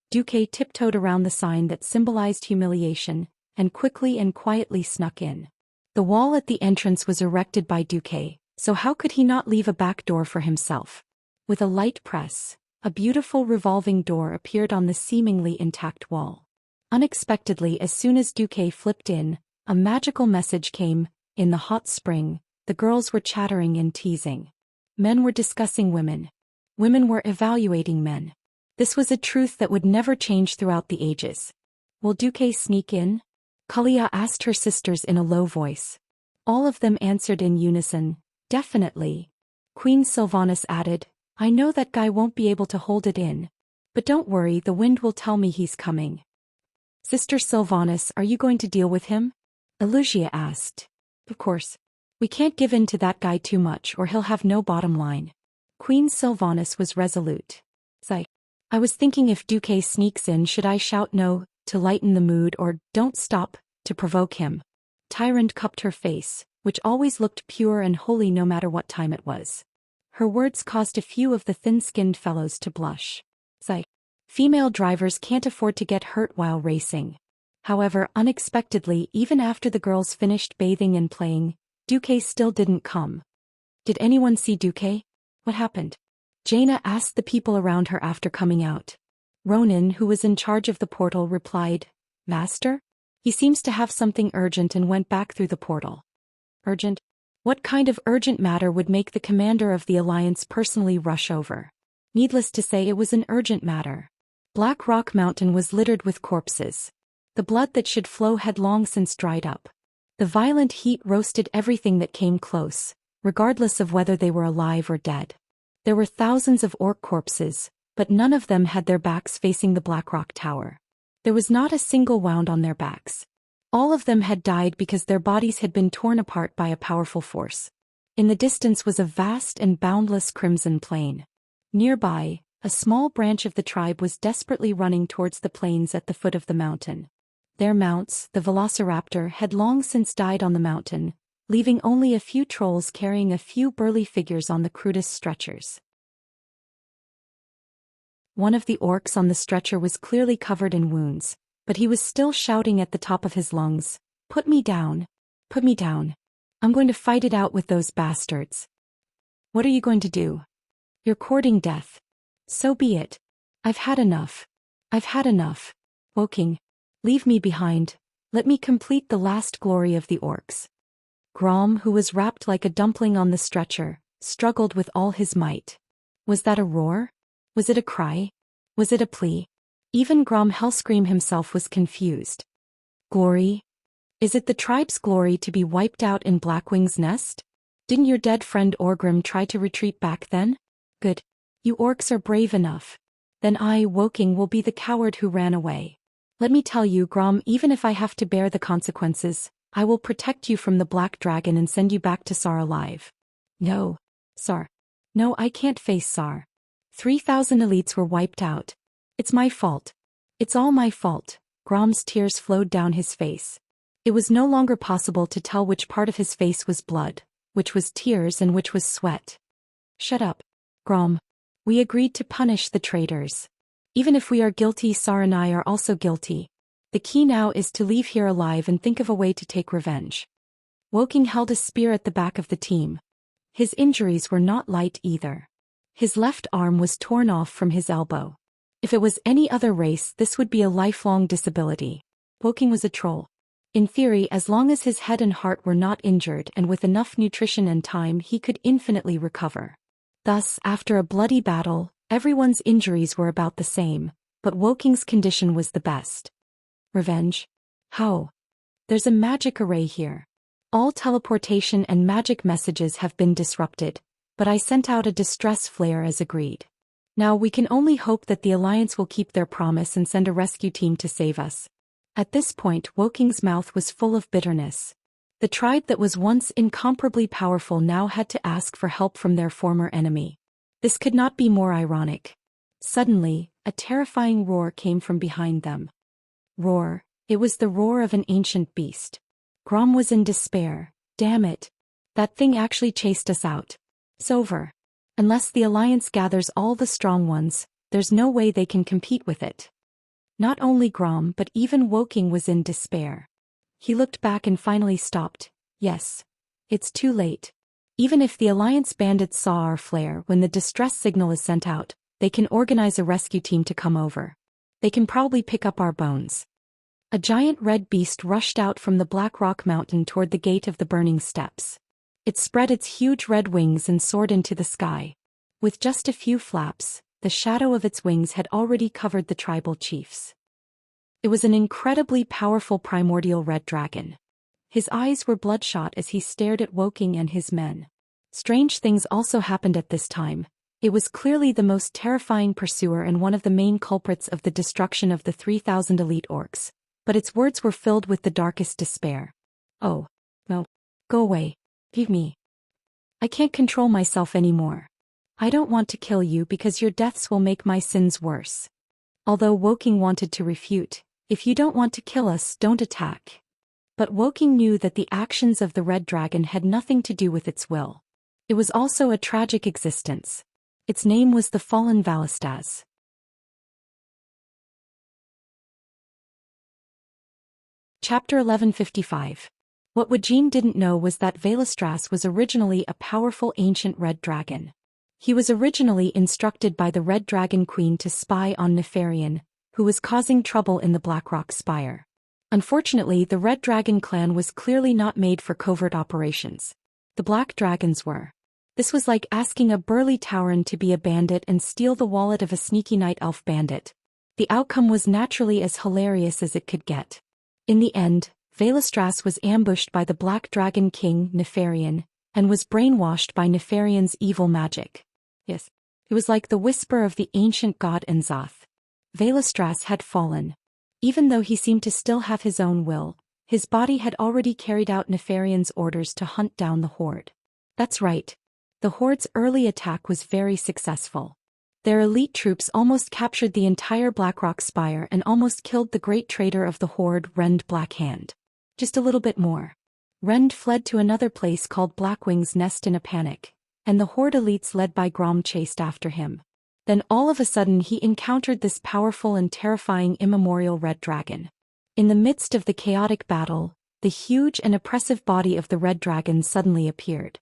Speaker 1: Duque tiptoed around the sign that symbolized humiliation, and quickly and quietly snuck in. The wall at the entrance was erected by Duque, so how could he not leave a back door for himself? With a light press, a beautiful revolving door appeared on the seemingly intact wall. Unexpectedly, as soon as Duque flipped in, a magical message came: in the hot spring, the girls were chattering and teasing. Men were discussing women. Women were evaluating men. This was a truth that would never change throughout the ages. "Will Duque sneak in?" Kalia asked her sisters in a low voice. All of them answered in unison: "Definitely." Queen Sylvanas added, "I know that guy won't be able to hold it in. But don't worry, the wind will tell me he's coming." "Sister Sylvanas, are you going to deal with him?" Wuxia asked. "Of course. We can't give in to that guy too much or he'll have no bottom line." Queen Sylvanas was resolute. "I was thinking if Duque sneaks in, should I shout no, to lighten the mood, or don't stop, to provoke him?" Tyrant cupped her face, which always looked pure and holy no matter what time it was. Her words caused a few of the thin-skinned fellows to blush. Female drivers can't afford to get hurt while racing. However, unexpectedly, even after the girls finished bathing and playing, Duque still didn't come. "Did anyone see Duque? What happened?" Jaina asked the people around her after coming out. Ronan, who was in charge of the portal, replied, "Master? He seems to have something urgent and went back through the portal." "Urgent? What kind of urgent matter would make the commander of the Alliance personally rush over?" Needless to say, it was an urgent matter. Black Rock Mountain was littered with corpses. The blood that should flow had long since dried up. The violent heat roasted everything that came close, regardless of whether they were alive or dead. There were thousands of orc corpses, but none of them had their backs facing the Black Rock Tower. There was not a single wound on their backs. All of them had died because their bodies had been torn apart by a powerful force. In the distance was a vast and boundless crimson plain. Nearby, a small branch of the tribe was desperately running towards the plains at the foot of the mountain. Their mounts, the Velociraptor, had long since died on the mountain, leaving only a few trolls carrying a few burly figures on the crudest stretchers. One of the orcs on the stretcher was clearly covered in wounds, but he was still shouting at the top of his lungs, "Put me down! Put me down! I'm going to fight it out with those bastards." "What are you going to do?" "You're courting death. So be it. I've had enough. I've had enough. Woking, leave me behind. Let me complete the last glory of the orcs." Grom, who was wrapped like a dumpling on the stretcher, struggled with all his might. Was that a roar? Was it a cry? Was it a plea? Even Grom Hellscream himself was confused. Glory? Is it the tribe's glory to be wiped out in Blackwing's nest? Didn't your dead friend Orgrim try to retreat back then? Good. You orcs are brave enough. Then I, Woking, will be the coward who ran away. Let me tell you, Grom, even if I have to bear the consequences, I will protect you from the Black Dragon and send you back to Sar alive. No. Sar. No, I can't face Sar. 3,000 elites were wiped out. It's my fault. It's all my fault. Grom's tears flowed down his face. It was no longer possible to tell which part of his face was blood, which was tears and which was sweat. Shut up, Grom. We agreed to punish the traitors. Even if we are guilty, Sar and I are also guilty. The key now is to leave here alive and think of a way to take revenge. Woking held a spear at the back of the team. His injuries were not light either. His left arm was torn off from his elbow. If it was any other race, this would be a lifelong disability. Woking was a troll. In theory, as long as his head and heart were not injured and with enough nutrition and time, he could infinitely recover. Thus, after a bloody battle, everyone's injuries were about the same, but Woking's condition was the best. Revenge? How? There's a magic array here. All teleportation and magic messages have been disrupted, but I sent out a distress flare as agreed. Now we can only hope that the Alliance will keep their promise and send a rescue team to save us. At this point, Woking's mouth was full of bitterness. The tribe that was once incomparably powerful now had to ask for help from their former enemy. This could not be more ironic. Suddenly, a terrifying roar came from behind them. Roar. It was the roar of an ancient beast. Grom was in despair. Damn it. That thing actually chased us out. It's over. Unless the Alliance gathers all the strong ones, there's no way they can compete with it. Not only Grom but even Woking was in despair. He looked back and finally stopped. Yes. It's too late. Even if the Alliance bandits saw our flare when the distress signal is sent out, they can organize a rescue team to come over. They can probably pick up our bones. A giant red beast rushed out from the Black Rock Mountain toward the gate of the burning steps. It spread its huge red wings and soared into the sky. With just a few flaps, the shadow of its wings had already covered the tribal chiefs. It was an incredibly powerful primordial red dragon. His eyes were bloodshot as he stared at Woking and his men. Strange things also happened at this time. It was clearly the most terrifying pursuer and one of the main culprits of the destruction of the 3,000 elite orcs, but its words were filled with the darkest despair. Oh, no. Go away. Leave me. I can't control myself anymore. I don't want to kill you because your deaths will make my sins worse. Although Woking wanted to refute, if you don't want to kill us, don't attack. But Woking knew that the actions of the red dragon had nothing to do with its will. It was also a tragic existence. Its name was the Fallen Valistaz. Chapter 1155. What Wajin didn't know was that Valistraz was originally a powerful ancient red dragon. He was originally instructed by the Red Dragon Queen to spy on Nefarian, who was causing trouble in the Blackrock Spire. Unfortunately, the Red Dragon clan was clearly not made for covert operations. The Black Dragons were. This was like asking a burly Tauren to be a bandit and steal the wallet of a sneaky night elf bandit. The outcome was naturally as hilarious as it could get. In the end, Valistraz was ambushed by the Black Dragon King, Nefarian, and was brainwashed by Nefarian's evil magic. Yes, it was like the whisper of the ancient god Enzoth. Valistraz had fallen. Even though he seemed to still have his own will, his body had already carried out Nefarian's orders to hunt down the Horde. That's right. The Horde's early attack was very successful. Their elite troops almost captured the entire Blackrock Spire and almost killed the great traitor of the Horde, Rend Blackhand. Just a little bit more. Rend fled to another place called Blackwing's Nest in a panic, and the Horde elites led by Grom chased after him. Then all of a sudden he encountered this powerful and terrifying immemorial red dragon. In the midst of the chaotic battle, the huge and oppressive body of the red dragon suddenly appeared.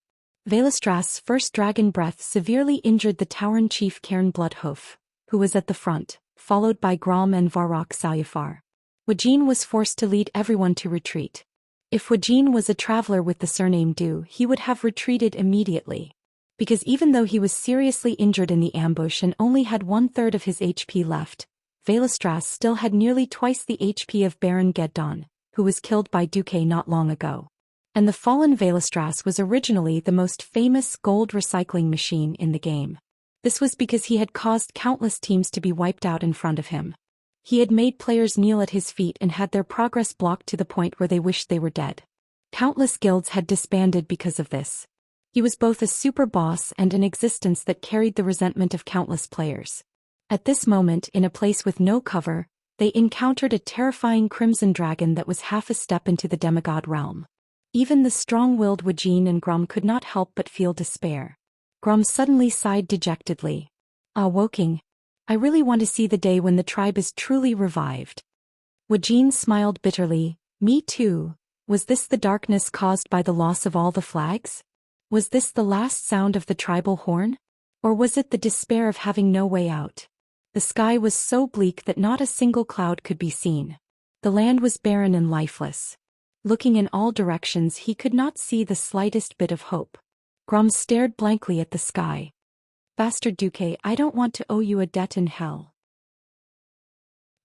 Speaker 1: Valistraz's first dragon breath severely injured the Tauren chief Cairn Bloodhoof, who was at the front, followed by Grom and Varrock Salyafar. Wajin was forced to lead everyone to retreat. If Wajin was a traveler with the surname Du, he would have retreated immediately. Because even though he was seriously injured in the ambush and only had 1/3 of his HP left, Valistraz still had nearly twice the HP of Baron Geddon, who was killed by Duque not long ago. And the fallen Valistraz was originally the most famous gold recycling machine in the game. This was because he had caused countless teams to be wiped out in front of him. He had made players kneel at his feet and had their progress blocked to the point where they wished they were dead. Countless guilds had disbanded because of this. He was both a super boss and an existence that carried the resentment of countless players. At this moment, in a place with no cover, they encountered a terrifying crimson dragon that was half a step into the demigod realm. Even the strong-willed Wuxia and Grom could not help but feel despair. Grom suddenly sighed dejectedly. "Ah, Woking. I really want to see the day when the tribe is truly revived." Wuxia smiled bitterly. "Me too. Was this the darkness caused by the loss of all the flags? Was this the last sound of the tribal horn? Or was it the despair of having no way out?" The sky was so bleak that not a single cloud could be seen. The land was barren and lifeless. Looking in all directions, he could not see the slightest bit of hope. Grom stared blankly at the sky. "Bastard Duque, I don't want to owe you a debt in hell."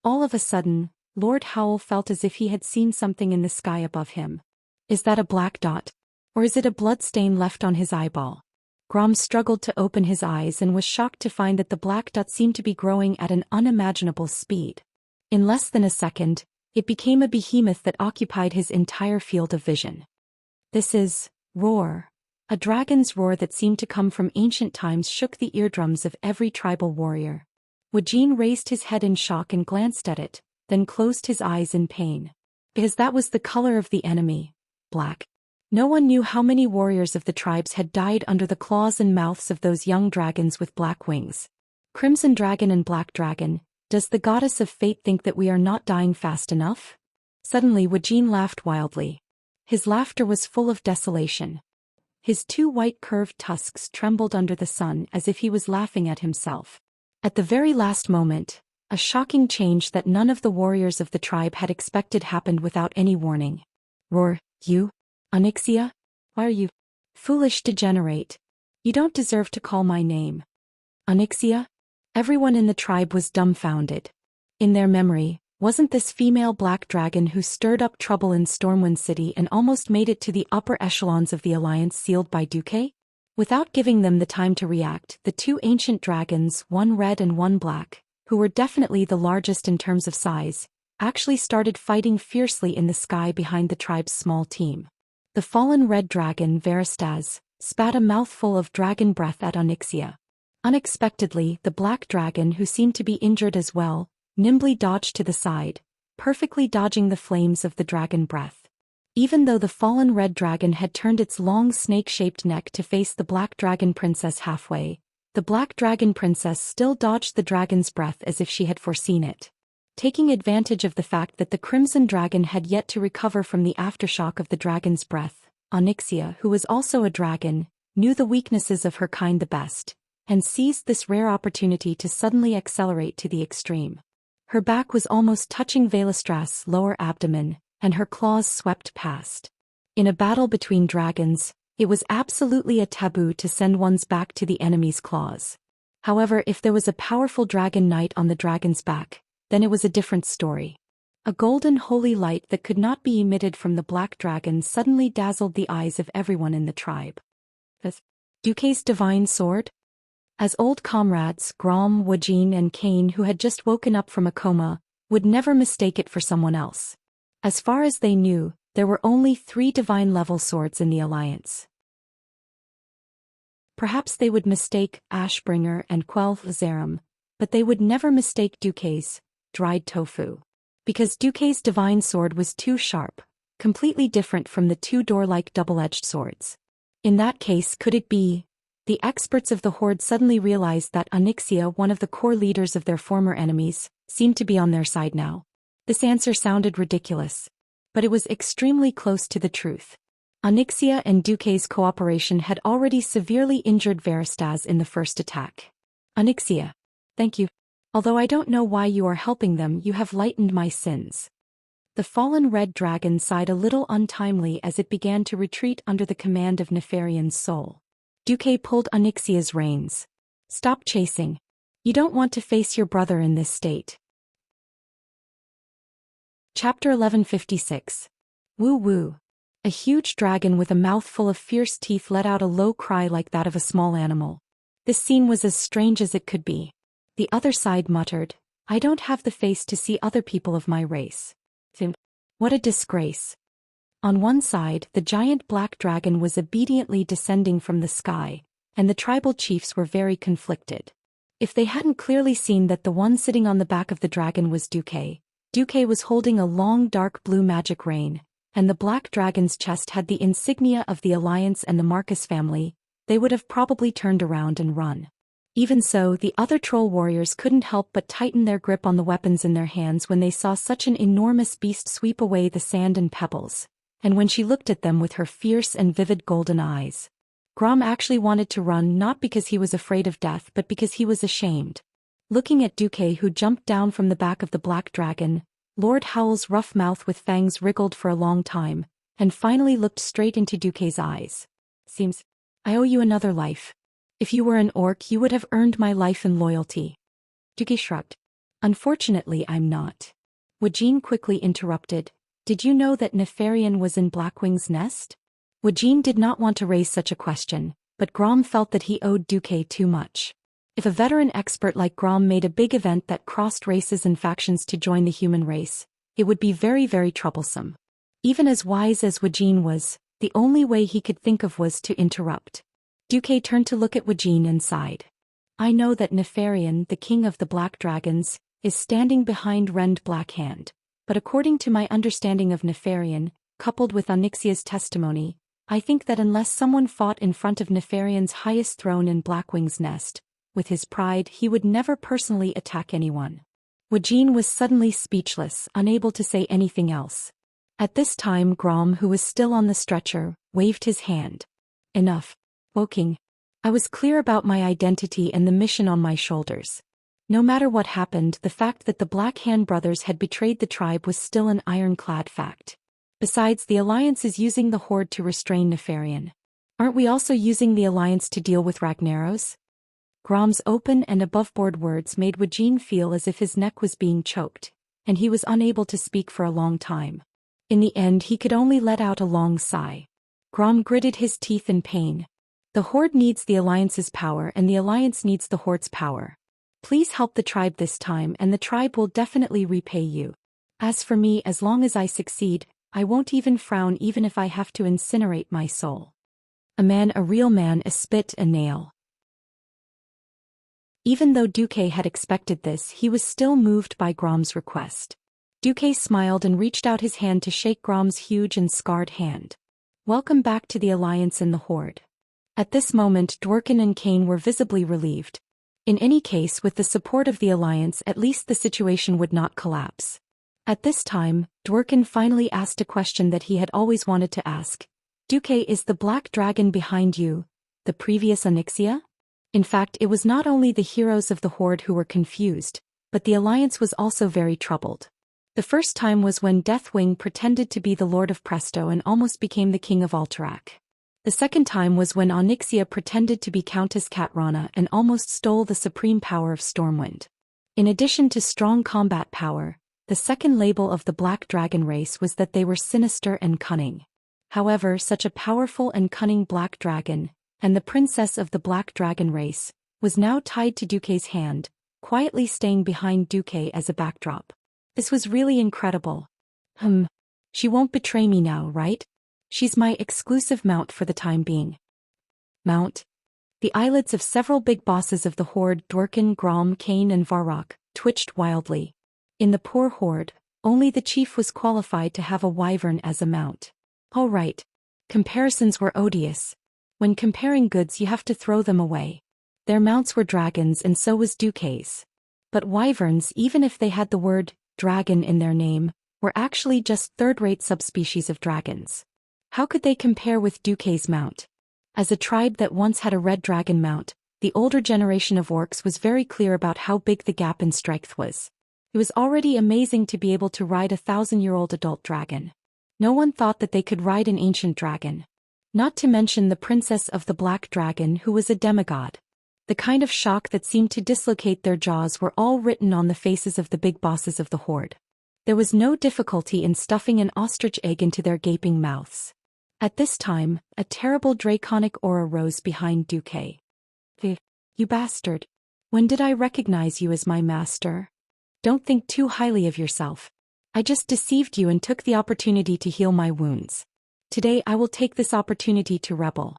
Speaker 1: All of a sudden, Lord Howl felt as if he had seen something in the sky above him. Is that a black dot? Or is it a bloodstain left on his eyeball? Grom struggled to open his eyes and was shocked to find that the black dot seemed to be growing at an unimaginable speed. In less than a second, it became a behemoth that occupied his entire field of vision. This is Roar. A dragon's roar that seemed to come from ancient times shook the eardrums of every tribal warrior. Wuxia raised his head in shock and glanced at it, then closed his eyes in pain. Because that was the color of the enemy, black. No one knew how many warriors of the tribes had died under the claws and mouths of those young dragons with black wings. Crimson Dragon and Black Dragon, does the goddess of fate think that we are not dying fast enough? Suddenly Wuxia laughed wildly. His laughter was full of desolation. His two white curved tusks trembled under the sun as if he was laughing at himself. At the very last moment, a shocking change that none of the warriors of the tribe had expected happened without any warning. "Roar, you? Xianxia? Why are you? Foolish degenerate. You don't deserve to call my name." "Xianxia?" Everyone in the tribe was dumbfounded. In their memory, wasn't this female black dragon who stirred up trouble in Stormwind City and almost made it to the upper echelons of the alliance sealed by Duque? Without giving them the time to react, the two ancient dragons, one red and one black, who were definitely the largest in terms of size, actually started fighting fiercely in the sky behind the tribe's small team. The fallen red dragon, Veristaz, spat a mouthful of dragon breath at Xianxia. Unexpectedly, the black dragon, who seemed to be injured as well, nimbly dodged to the side, perfectly dodging the flames of the dragon breath. Even though the fallen red dragon had turned its long snake-shaped neck to face the black dragon princess halfway, the black dragon princess still dodged the dragon's breath as if she had foreseen it. Taking advantage of the fact that the crimson dragon had yet to recover from the aftershock of the dragon's breath, Xianxia, who was also a dragon, knew the weaknesses of her kind the best, and seized this rare opportunity to suddenly accelerate to the extreme. Her back was almost touching Velastra's lower abdomen, and her claws swept past. In a battle between dragons, it was absolutely a taboo to send one's back to the enemy's claws. However, if there was a powerful dragon knight on the dragon's back, then it was a different story. A golden holy light that could not be emitted from the black dragon suddenly dazzled the eyes of everyone in the tribe. Duque's divine sword? As old comrades, Grom, Wuxia and Kane, who had just woken up from a coma, would never mistake it for someone else. As far as they knew, there were only 3 divine-level swords in the alliance. Perhaps they would mistake Ashbringer and Quel'Thazaram, but they would never mistake Duque's dried tofu. Because Duque's divine sword was too sharp, completely different from the 2 door-like double-edged swords. In that case, could it be? The experts of the Horde suddenly realized that Xianxia, one of the core leaders of their former enemies, seemed to be on their side now. This answer sounded ridiculous, but it was extremely close to the truth. Xianxia and Duque's cooperation had already severely injured Veristaz in the first attack. "Xianxia, thank you. Although I don't know why you are helping them, you have lightened my sins." The fallen red dragon sighed a little untimely as it began to retreat under the command of Nefarian's soul. Duque pulled Xianxia's reins. "Stop chasing. You don't want to face your brother in this state." Chapter 1156. Woo Woo. A huge dragon with a mouthful of fierce teeth let out a low cry like that of a small animal. This scene was as strange as it could be. The other side muttered, "I don't have the face to see other people of my race. What a disgrace." On one side, the giant black dragon was obediently descending from the sky, and the tribal chiefs were very conflicted. If they hadn't clearly seen that the one sitting on the back of the dragon was Duque, Duque was holding a long dark blue magic rein, and the black dragon's chest had the insignia of the Alliance and the Marcus family, they would have probably turned around and run. Even so, the other troll warriors couldn't help but tighten their grip on the weapons in their hands when they saw such an enormous beast sweep away the sand and pebbles, and when she looked at them with her fierce and vivid golden eyes. Grom actually wanted to run, not because he was afraid of death but because he was ashamed. Looking at Duque, who jumped down from the back of the black dragon, Lord Howl's rough mouth with fangs wriggled for a long time, and finally looked straight into Duque's eyes. "Seems I owe you another life. If you were an orc, you would have earned my life and loyalty." Duque shrugged. "Unfortunately, I'm not." Wajin quickly interrupted. "Did you know that Nefarian was in Blackwing's nest?" Wajin did not want to raise such a question, but Grom felt that he owed Duque too much. If a veteran expert like Grom made a big event that crossed races and factions to join the human race, it would be very, very troublesome. Even as wise as Wajin was, the only way he could think of was to interrupt. Duque turned to look at Wajin and sighed. "I know that Nefarian, the king of the Black Dragons, is standing behind Rend Blackhand, but according to my understanding of Nefarian, coupled with Onyxia's testimony, I think that unless someone fought in front of Nefarian's highest throne in Blackwing's nest, with his pride he would never personally attack anyone." Wajin was suddenly speechless, unable to say anything else. At this time Grom, who was still on the stretcher, waved his hand. "Enough. Woking. I was clear about my identity and the mission on my shoulders. No matter what happened, the fact that the Black Hand brothers had betrayed the tribe was still an ironclad fact. Besides, the Alliance is using the Horde to restrain Nefarian. Aren't we also using the Alliance to deal with Ragnaros?" Grom's open and above-board words made Wajin feel as if his neck was being choked, and he was unable to speak for a long time. In the end, he could only let out a long sigh. Grom gritted his teeth in pain. "The Horde needs the Alliance's power and the Alliance needs the Horde's power. Please help the tribe this time and the tribe will definitely repay you. As for me, as long as I succeed, I won't even frown even if I have to incinerate my soul." A man, a real man, a spit, a nail. Even though Duque had expected this, he was still moved by Grom's request. Duque smiled and reached out his hand to shake Grom's huge and scarred hand. "Welcome back to the Alliance and the Horde." At this moment Dworkin and Kane were visibly relieved. In any case, with the support of the Alliance, at least the situation would not collapse. At this time, Dworkin finally asked a question that he had always wanted to ask. "Duque, is the Black Dragon behind you, the previous Onyxia?" In fact, it was not only the heroes of the Horde who were confused, but the Alliance was also very troubled. The first time was when Deathwing pretended to be the Lord of Presto and almost became the King of Alterac. The second time was when Onyxia pretended to be Countess Katrana and almost stole the supreme power of Stormwind. In addition to strong combat power, the second label of the Black Dragon race was that they were sinister and cunning. However, such a powerful and cunning Black Dragon, and the princess of the Black Dragon race, was now tied to Duque's hand, quietly staying behind Duque as a backdrop. This was really incredible. She won't betray me now, right? She's my exclusive mount for the time being." Mount? The eyelids of several big bosses of the Horde, Dworkin, Grom, Kane and Varrock, twitched wildly. In the poor Horde, only the chief was qualified to have a wyvern as a mount. All right. Comparisons were odious. When comparing goods you have to throw them away. Their mounts were dragons and so was Duque's. But wyverns, even if they had the word dragon in their name, were actually just third-rate subspecies of dragons. How could they compare with Duque's mount? As a tribe that once had a red dragon mount, the older generation of orcs was very clear about how big the gap in strength was. It was already amazing to be able to ride a 1,000-year-old adult dragon. No one thought that they could ride an ancient dragon. Not to mention the princess of the Black Dragon, who was a demigod. The kind of shock that seemed to dislocate their jaws were all written on the faces of the big bosses of the Horde. There was no difficulty in stuffing an ostrich egg into their gaping mouths. At this time, a terrible draconic aura rose behind Duque. "You bastard. When did I recognize you as my master? Don't think too highly of yourself. I just deceived you and took the opportunity to heal my wounds. Today I will take this opportunity to rebel."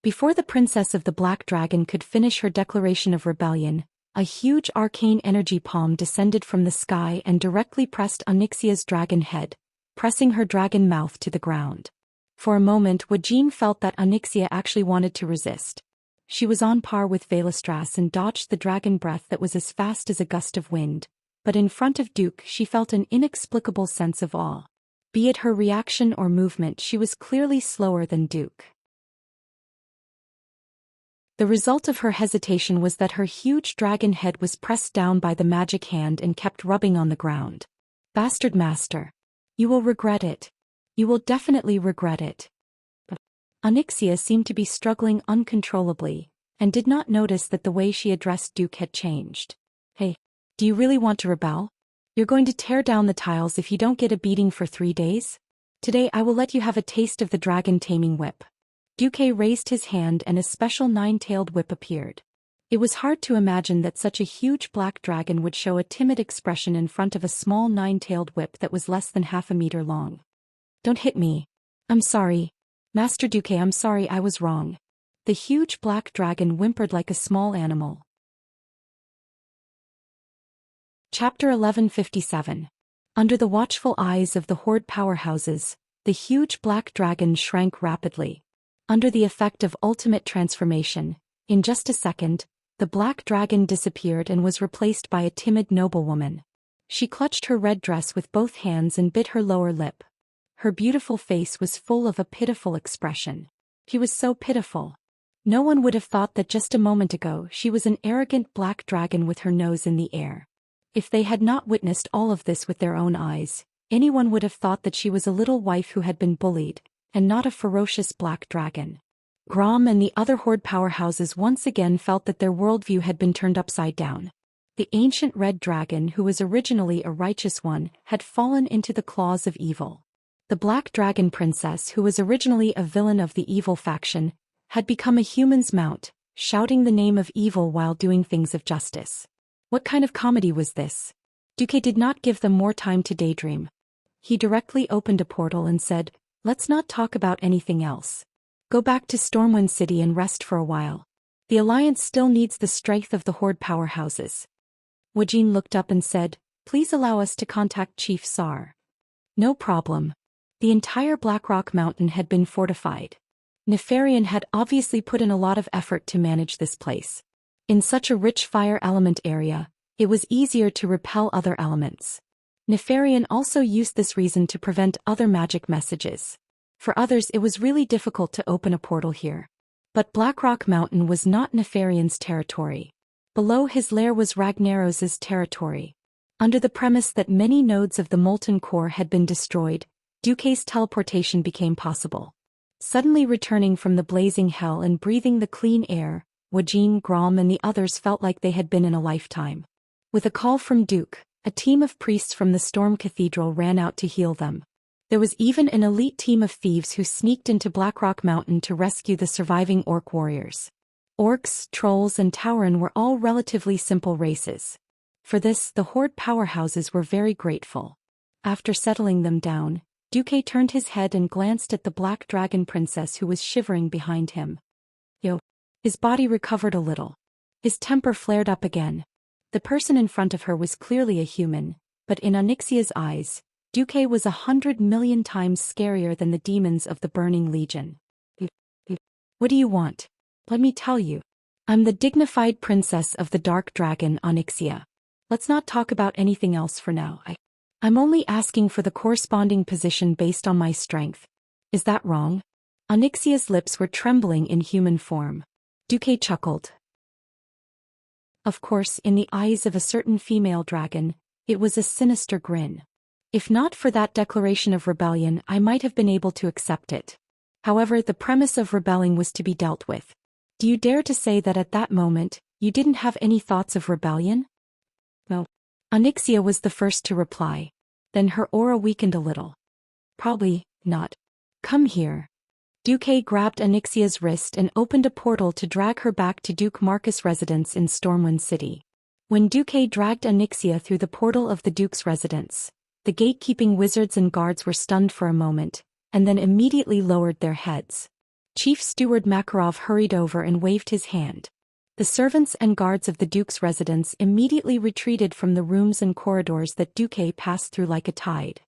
Speaker 1: Before the princess of the Black Dragon could finish her declaration of rebellion, a huge arcane energy palm descended from the sky and directly pressed Onyxia's dragon head, pressing her dragon mouth to the ground. For a moment Wuxia felt that Onyxia actually wanted to resist. She was on par with Velastras and dodged the dragon breath that was as fast as a gust of wind, but in front of Duke she felt an inexplicable sense of awe. Be it her reaction or movement, she was clearly slower than Duke. The result of her hesitation was that her huge dragon head was pressed down by the magic hand and kept rubbing on the ground. Bastard master. You will regret it. You will definitely regret it. Onyxia seemed to be struggling uncontrollably, and did not notice that the way she addressed Duke had changed. Hey, do you really want to rebel? You're going to tear down the tiles if you don't get a beating for 3 days? Today I will let you have a taste of the dragon taming whip. Duke raised his hand and a special 9-tailed whip appeared. It was hard to imagine that such a huge black dragon would show a timid expression in front of a small 9-tailed whip that was less than half a meter long. Don't hit me. I'm sorry. Master Duke, I'm sorry, I was wrong. The huge black dragon whimpered like a small animal. Chapter 1157. Under the watchful eyes of the horde powerhouses, the huge black dragon shrank rapidly. Under the effect of ultimate transformation, in just a second, the black dragon disappeared and was replaced by a timid noblewoman. She clutched her red dress with both hands and bit her lower lip. Her beautiful face was full of a pitiful expression. She was so pitiful. No one would have thought that just a moment ago she was an arrogant black dragon with her nose in the air. If they had not witnessed all of this with their own eyes, anyone would have thought that she was a little wife who had been bullied, and not a ferocious black dragon. Grom and the other horde powerhouses once again felt that their worldview had been turned upside down. The ancient red dragon, who was originally a righteous one, had fallen into the claws of evil. The black dragon princess, who was originally a villain of the evil faction, had become a human's mount, shouting the name of evil while doing things of justice. What kind of comedy was this? Duque did not give them more time to daydream. He directly opened a portal and said, "Let's not talk about anything else. Go back to Stormwind City and rest for a while. The Alliance still needs the strength of the horde powerhouses." Wuxia looked up and said, "Please allow us to contact Chief Sar." No problem. The entire Blackrock Mountain had been fortified. Nefarian had obviously put in a lot of effort to manage this place. In such a rich fire element area, it was easier to repel other elements. Nefarian also used this reason to prevent other magic messages. For others it was really difficult to open a portal here. But Blackrock Mountain was not Nefarian's territory. Below his lair was Ragnaros's territory. Under the premise that many nodes of the molten core had been destroyed, Duque's teleportation became possible. Suddenly returning from the blazing hell and breathing the clean air, Wuxia, Grom and the others felt like they had been in a lifetime. With a call from Duke, a team of priests from the Storm Cathedral ran out to heal them. There was even an elite team of thieves who sneaked into Blackrock Mountain to rescue the surviving orc warriors. Orcs, trolls and Tauren were all relatively simple races. For this, the horde powerhouses were very grateful. After settling them down, Duque turned his head and glanced at the black dragon princess who was shivering behind him. His body recovered a little. His temper flared up again. The person in front of her was clearly a human, but in Onyxia's eyes, Duque was 100 million times scarier than the demons of the Burning Legion. "What do you want? Let me tell you. I'm the dignified princess of the Dark Dragon, Onyxia. Let's not talk about anything else for now. I'm only asking for the corresponding position based on my strength. Is that wrong?" Onyxia's lips were trembling in human form. Duque chuckled. Of course, in the eyes of a certain female dragon, it was a sinister grin. If not for that declaration of rebellion, I might have been able to accept it. However, the premise of rebelling was to be dealt with. Do you dare to say that at that moment, you didn't have any thoughts of rebellion? No. Onyxia was the first to reply. Then her aura weakened a little. Probably not. Come here. Duque grabbed Onyxia's wrist and opened a portal to drag her back to Duke Marcus' residence in Stormwind City. When Duque dragged Onyxia through the portal of the Duke's residence, the gatekeeping wizards and guards were stunned for a moment, and then immediately lowered their heads. Chief Steward Makarov hurried over and waved his hand. The servants and guards of the Duke's residence immediately retreated from the rooms and corridors that Duque passed through like a tide.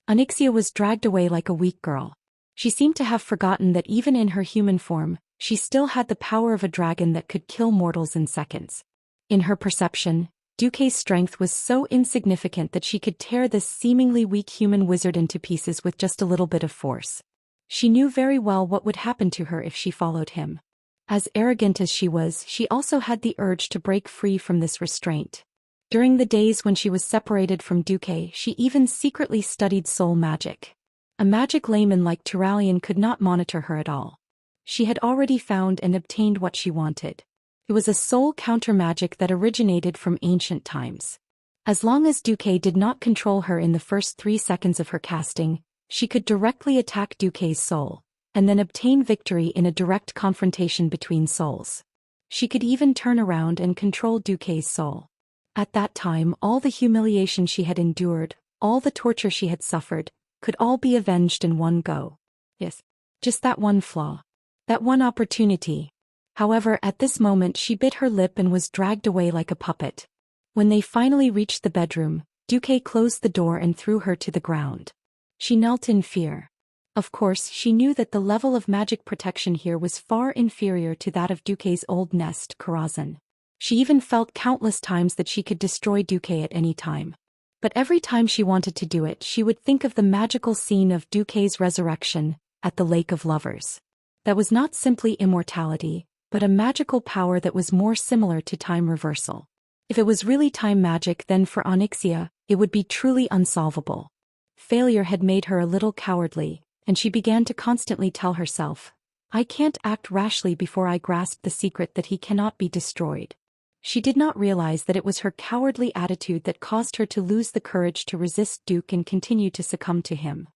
Speaker 1: Onyxia was dragged away like a weak girl. She seemed to have forgotten that even in her human form, she still had the power of a dragon that could kill mortals in seconds. In her perception, Duque's strength was so insignificant that she could tear this seemingly weak human wizard into pieces with just a little bit of force. She knew very well what would happen to her if she followed him. As arrogant as she was, she also had the urge to break free from this restraint. During the days when she was separated from Duque, she even secretly studied soul magic. A magic layman like Turalian could not monitor her at all. She had already found and obtained what she wanted. It was a soul counter-magic that originated from ancient times. As long as Duque did not control her in the first 3 seconds of her casting, she could directly attack Duque's soul, and then obtain victory in a direct confrontation between souls. She could even turn around and control Duque's soul. At that time, all the humiliation she had endured, all the torture she had suffered, could all be avenged in one go. Yes, just that one flaw. That one opportunity. However, at this moment she bit her lip and was dragged away like a puppet. When they finally reached the bedroom, Duque closed the door and threw her to the ground. She knelt in fear. Of course, she knew that the level of magic protection here was far inferior to that of Duque's old nest, Karazhan. She even felt countless times that she could destroy Duque at any time. But every time she wanted to do it, she would think of the magical scene of Duque's resurrection at the Lake of Lovers. That was not simply immortality, but a magical power that was more similar to time reversal. If it was really time magic, then for Onyxia, it would be truly unsolvable. Failure had made her a little cowardly, and she began to constantly tell herself, "I can't act rashly before I grasp the secret that he cannot be destroyed." She did not realize that it was her cowardly attitude that caused her to lose the courage to resist Duque and continue to succumb to him.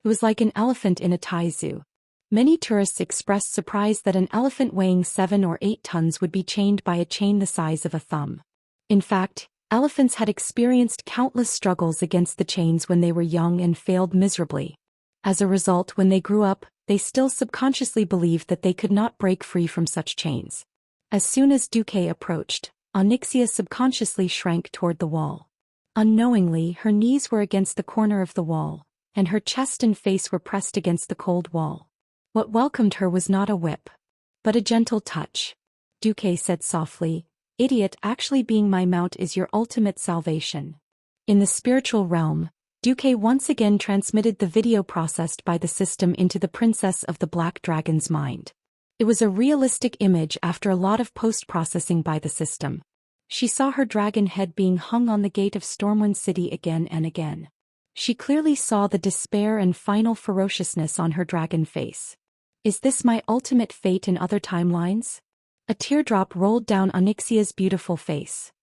Speaker 1: It was like an elephant in a Thai zoo. Many tourists expressed surprise that an elephant weighing 7 or 8 tons would be chained by a chain the size of a thumb. In fact, elephants had experienced countless struggles against the chains when they were young and failed miserably. As a result, when they grew up, they still subconsciously believed that they could not break free from such chains. As soon as Duque approached, Onyxia subconsciously shrank toward the wall. Unknowingly, her knees were against the corner of the wall, and her chest and face were pressed against the cold wall. What welcomed her was not a whip, but a gentle touch. Duque said softly, "Idiot, actually being my mount is your ultimate salvation." In the spiritual realm, Duque once again transmitted the video processed by the system into the Princess of the Black Dragon's mind. It was a realistic image after a lot of post-processing by the system. She saw her dragon head being hung on the gate of Stormwind City again and again. She clearly saw the despair and final ferociousness on her dragon face. Is this my ultimate fate in other timelines? A teardrop rolled down Onyxia's beautiful face.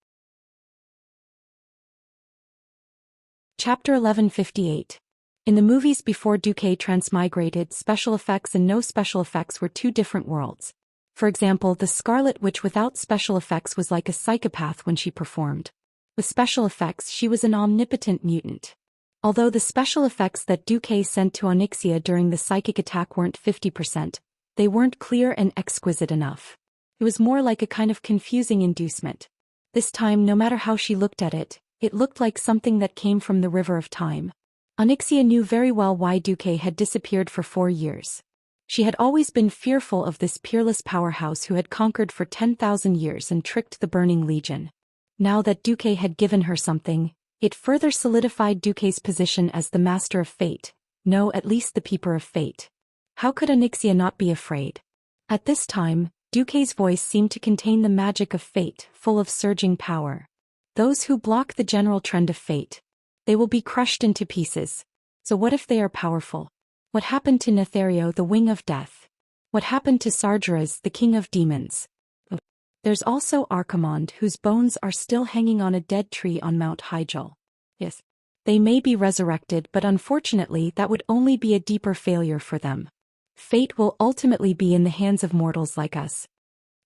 Speaker 1: Chapter 1158. In the movies before Duque transmigrated, special effects and no special effects were two different worlds. For example, the Scarlet Witch without special effects was like a psychopath when she performed. With special effects, she was an omnipotent mutant. Although the special effects that Duque sent to Onyxia during the psychic attack weren't 50%, they weren't clear and exquisite enough. It was more like a kind of confusing inducement. This time, no matter how she looked at it, it looked like something that came from the river of time. Onyxia knew very well why Duque had disappeared for 4 years. She had always been fearful of this peerless powerhouse who had conquered for 10,000 years and tricked the Burning Legion. Now that Duque had given her something, it further solidified Duque's position as the master of fate, no, at least the peeper of fate. How could Onyxia not be afraid? At this time, Duque's voice seemed to contain the magic of fate, full of surging power. Those who block the general trend of fate, they will be crushed into pieces. So what if they are powerful? What happened to Nethario, the wing of death? What happened to Sargeras, the king of demons? There's also Archimonde, whose bones are still hanging on a dead tree on Mount Hyjal. Yes, they may be resurrected, but unfortunately that would only be a deeper failure for them. Fate will ultimately be in the hands of mortals like us.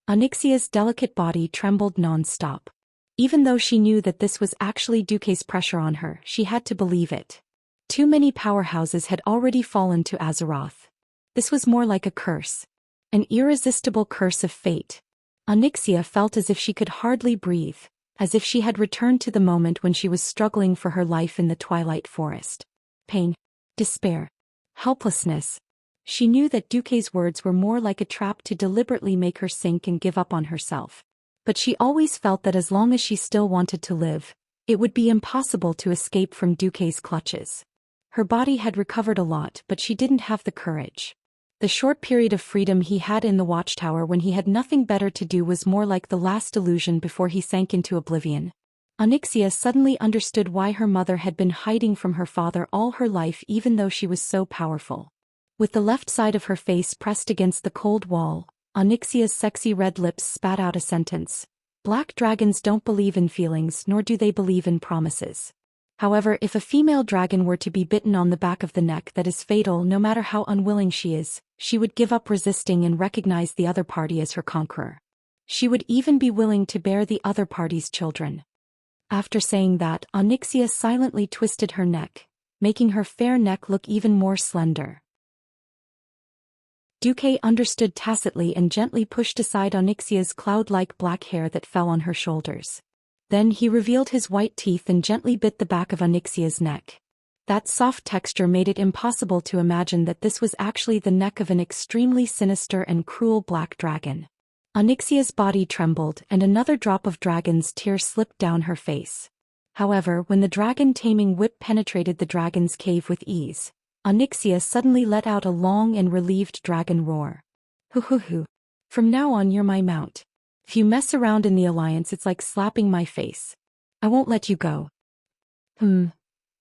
Speaker 1: Onyxia's delicate body trembled non-stop. Even though she knew that this was actually Duque's pressure on her, she had to believe it. Too many powerhouses had already fallen to Azeroth. This was more like a curse. An irresistible curse of fate. Xianxia felt as if she could hardly breathe, as if she had returned to the moment when she was struggling for her life in the twilight forest. Pain. Despair. Helplessness. She knew that Duque's words were more like a trap to deliberately make her sink and give up on herself. But she always felt that as long as she still wanted to live, it would be impossible to escape from Duque's clutches. Her body had recovered a lot, but she didn't have the courage. The short period of freedom he had in the watchtower when he had nothing better to do was more like the last illusion before he sank into oblivion. Xianxia suddenly understood why her mother had been hiding from her father all her life even though she was so powerful. With the left side of her face pressed against the cold wall, Xianxia's sexy red lips spat out a sentence. Black dragons don't believe in feelings nor do they believe in promises. However, if a female dragon were to be bitten on the back of the neck, that is fatal no matter how unwilling she is, she would give up resisting and recognize the other party as her conqueror. She would even be willing to bear the other party's children. After saying that, Xianxia silently twisted her neck, making her fair neck look even more slender. Duque understood tacitly and gently pushed aside Xianxia's cloud-like black hair that fell on her shoulders. Then he revealed his white teeth and gently bit the back of Xianxia's neck. That soft texture made it impossible to imagine that this was actually the neck of an extremely sinister and cruel black dragon. Xianxia's body trembled and another drop of dragon's tear slipped down her face. However, when the dragon-taming whip penetrated the dragon's cave with ease, Xianxia suddenly let out a long and relieved dragon roar. Hoo hoo hoo. From now on you're my mount. If you mess around in the alliance it's like slapping my face. I won't let you go.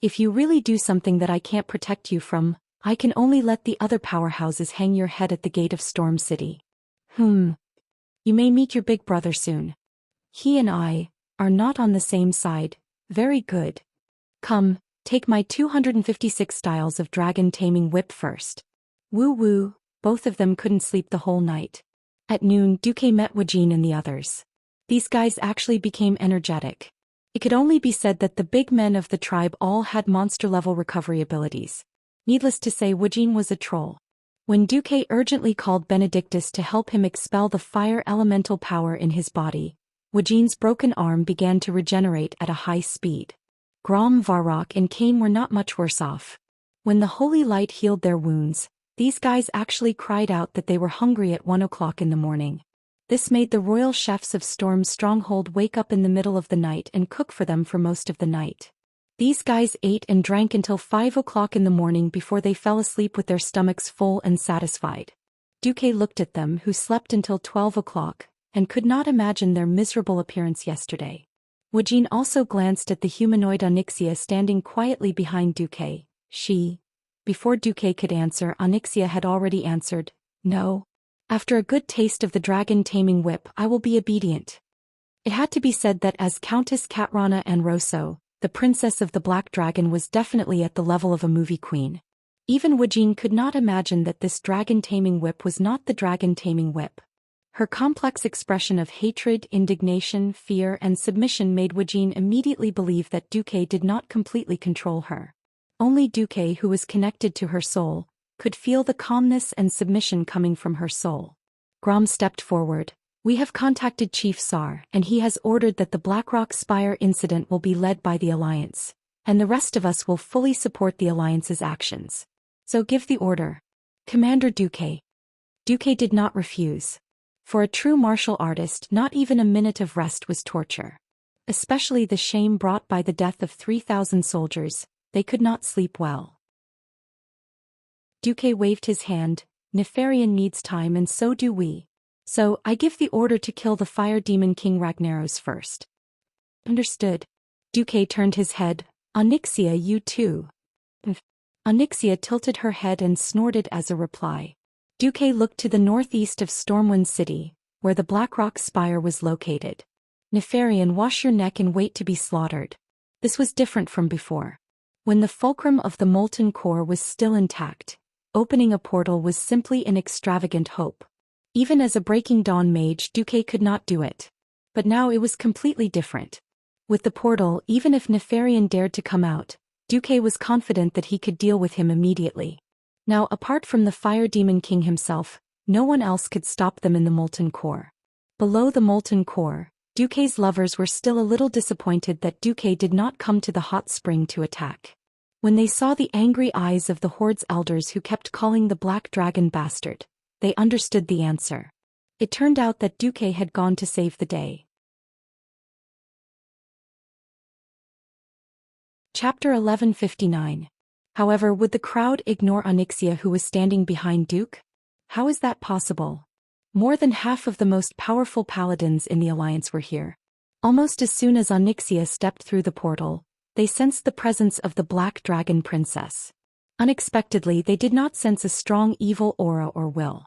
Speaker 1: If you really do something that I can't protect you from, I can only let the other powerhouses hang your head at the gate of Storm City. You may meet your big brother soon. He and I are not on the same side. Very good. Come, take my 256 styles of dragon taming whip first. Woo woo, both of them couldn't sleep the whole night. At noon, Duque met Wuxia and the others. These guys actually became energetic. It could only be said that the big men of the tribe all had monster-level recovery abilities. Needless to say, Wuxia was a troll. When Duque urgently called Benedictus to help him expel the fire elemental power in his body, Wuxia's broken arm began to regenerate at a high speed. Grom, Varrock and Cain were not much worse off. When the holy light healed their wounds, these guys actually cried out that they were hungry at 1 o'clock in the morning. This made the royal chefs of Storm's stronghold wake up in the middle of the night and cook for them for most of the night. These guys ate and drank until 5 o'clock in the morning before they fell asleep with their stomachs full and satisfied. Duque looked at them who slept until 12 o'clock, and could not imagine their miserable appearance yesterday. Wuxia also glanced at the humanoid Xianxia standing quietly behind Duque. Before Duque could answer, Xianxia had already answered, no. After a good taste of the dragon-taming whip, I will be obedient. It had to be said that as Countess Katrana and Rosso, the princess of the Black Dragon was definitely at the level of a movie queen. Even Wuxia could not imagine that this dragon-taming whip was not the dragon-taming whip. Her complex expression of hatred, indignation, fear and submission made Wuxia immediately believe that Duque did not completely control her. Only Duque, who was connected to her soul, could feel the calmness and submission coming from her soul. Grom stepped forward. We have contacted Chief Sar, and he has ordered that the Blackrock Spire incident will be led by the Alliance, and the rest of us will fully support the Alliance's actions. So give the order. Commander Duque. Duque did not refuse. For a true martial artist, not even a minute of rest was torture. Especially the shame brought by the death of 3,000 soldiers. They could not sleep well. Duque waved his hand. Nefarian needs time and so do we. So, I give the order to kill the fire demon King Ragnaros first. Understood. Duque turned his head. Xianxia, you too. Xianxia tilted her head and snorted as a reply. Duque looked to the northeast of Stormwind City, where the Blackrock Spire was located. Nefarian, wash your neck and wait to be slaughtered. This was different from before. When the fulcrum of the molten core was still intact, opening a portal was simply an extravagant hope. Even as a Breaking Dawn mage, Duque could not do it. But now it was completely different. With the portal, even if Nefarian dared to come out, Duque was confident that he could deal with him immediately. Now, apart from the Fire Demon King himself, no one else could stop them in the molten core. Below the molten core, Duque's lovers were still a little disappointed that Duque did not come to the hot spring to attack. When they saw the angry eyes of the Horde's elders who kept calling the Black Dragon bastard, they understood the answer. It turned out that Duque had gone to save the day. Chapter 1159. However, would the crowd ignore Xianxia, who was standing behind Duque? How is that possible? More than half of the most powerful paladins in the alliance were here. Almost as soon as Xianxia stepped through the portal, they sensed the presence of the Black Dragon Princess. Unexpectedly, they did not sense a strong evil aura or will.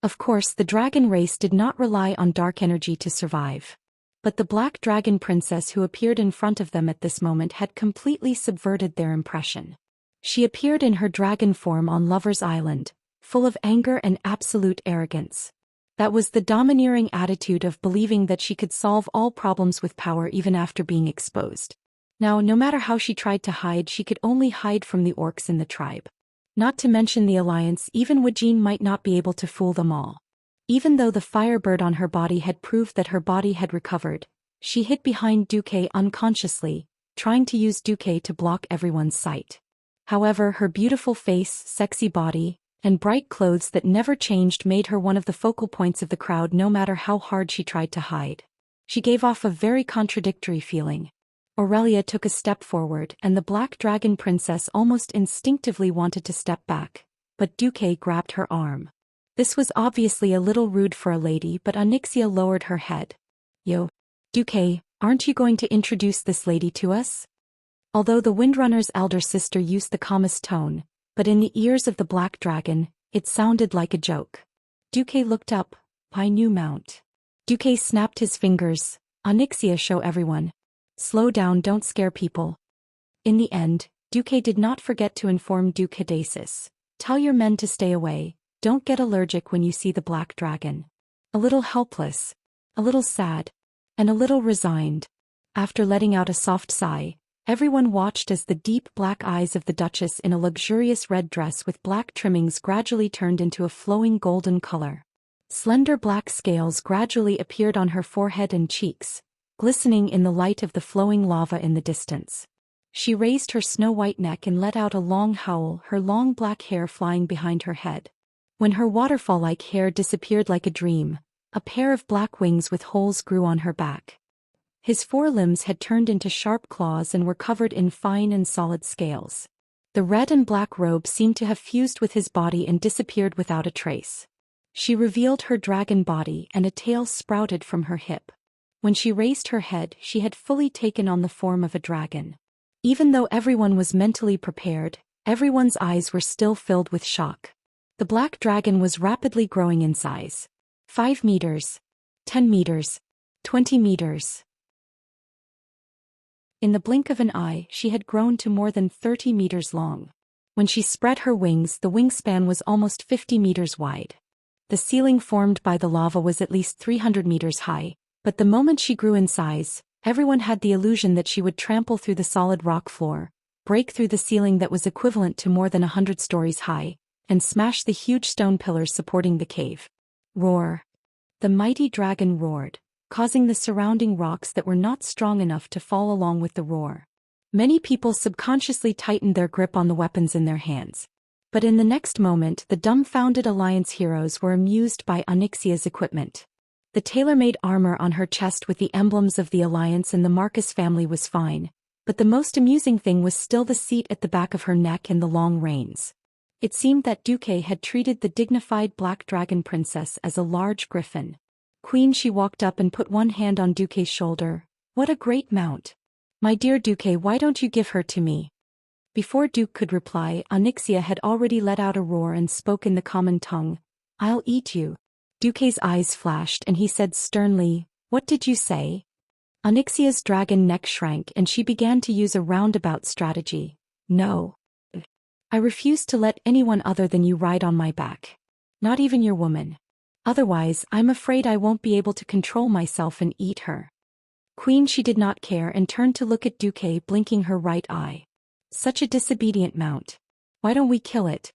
Speaker 1: Of course, the dragon race did not rely on dark energy to survive. But the Black Dragon Princess who appeared in front of them at this moment had completely subverted their impression. She appeared in her dragon form on Lover's Island, full of anger and absolute arrogance. That was the domineering attitude of believing that she could solve all problems with power even after being exposed. Now, no matter how she tried to hide, she could only hide from the orcs in the tribe. Not to mention the alliance, even Wujin might not be able to fool them all. Even though the firebird on her body had proved that her body had recovered, she hid behind Duque unconsciously, trying to use Duque to block everyone's sight. However, her beautiful face, sexy body, and bright clothes that never changed made her one of the focal points of the crowd no matter how hard she tried to hide. She gave off a very contradictory feeling. Aurelia took a step forward and the Black Dragon Princess almost instinctively wanted to step back, but Duque grabbed her arm. This was obviously a little rude for a lady, but Xianxia lowered her head. Yo, Duque, aren't you going to introduce this lady to us? Although the Windrunner's elder sister used the calmest tone, but in the ears of the Black Dragon, it sounded like a joke. Duque looked up. "My new mount." Duque snapped his fingers. "Xianxia, show everyone. Slow down, don't scare people." In the end, Duque did not forget to inform Duke Hidasis. "Tell your men to stay away, don't get allergic when you see the Black Dragon." A little helpless, a little sad, and a little resigned. After letting out a soft sigh, everyone watched as the deep black eyes of the Duchess in a luxurious red dress with black trimmings gradually turned into a flowing golden color. Slender black scales gradually appeared on her forehead and cheeks, glistening in the light of the flowing lava in the distance. She raised her snow-white neck and let out a long howl, her long black hair flying behind her head. When her waterfall-like hair disappeared like a dream, a pair of black wings with holes grew on her back. His forelimbs had turned into sharp claws and were covered in fine and solid scales. The red and black robe seemed to have fused with his body and disappeared without a trace. She revealed her dragon body and a tail sprouted from her hip. When she raised her head, she had fully taken on the form of a dragon. Even though everyone was mentally prepared, everyone's eyes were still filled with shock. The Black Dragon was rapidly growing in size. 5 meters, 10 meters, 20 meters. In the blink of an eye, she had grown to more than 30 meters long. When she spread her wings, the wingspan was almost 50 meters wide. The ceiling formed by the lava was at least 300 meters high, but the moment she grew in size, everyone had the illusion that she would trample through the solid rock floor, break through the ceiling that was equivalent to more than 100 stories high, and smash the huge stone pillars supporting the cave. Roar! The mighty dragon roared, causing the surrounding rocks that were not strong enough to fall along with the roar. Many people subconsciously tightened their grip on the weapons in their hands. But in the next moment, the dumbfounded Alliance heroes were amused by Xianxia's equipment. The tailor-made armor on her chest with the emblems of the Alliance and the Marcus family was fine, but the most amusing thing was still the seat at the back of her neck and the long reins. It seemed that Duque had treated the dignified Black Dragon Princess as a large griffin. "Queen," she walked up and put one hand on Duque's shoulder. "What a great mount. My dear Duque, why don't you give her to me?" Before Duque could reply, Xianxia had already let out a roar and spoke in the common tongue. "I'll eat you." Duque's eyes flashed and he said sternly, "What did you say?" Xianxia's dragon neck shrank and she began to use a roundabout strategy. "No. I refuse to let anyone other than you ride on my back. Not even your woman. Otherwise, I'm afraid I won't be able to control myself and eat her." Queen, she did not care and turned to look at Duque, blinking her right eye. "Such a disobedient mount. Why don't we kill it?"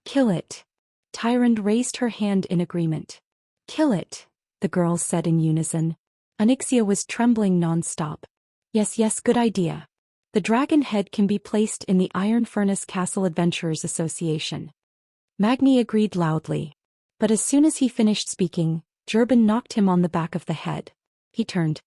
Speaker 1: Kill it. Tyrande raised her hand in agreement. Kill it, the girls said in unison. Xianxia was trembling non-stop. Yes, yes, good idea. The dragon head can be placed in the Iron Furnace Castle Adventurers Association. Magni agreed loudly. But as soon as he finished speaking, Jurban knocked him on the back of the head. He turned.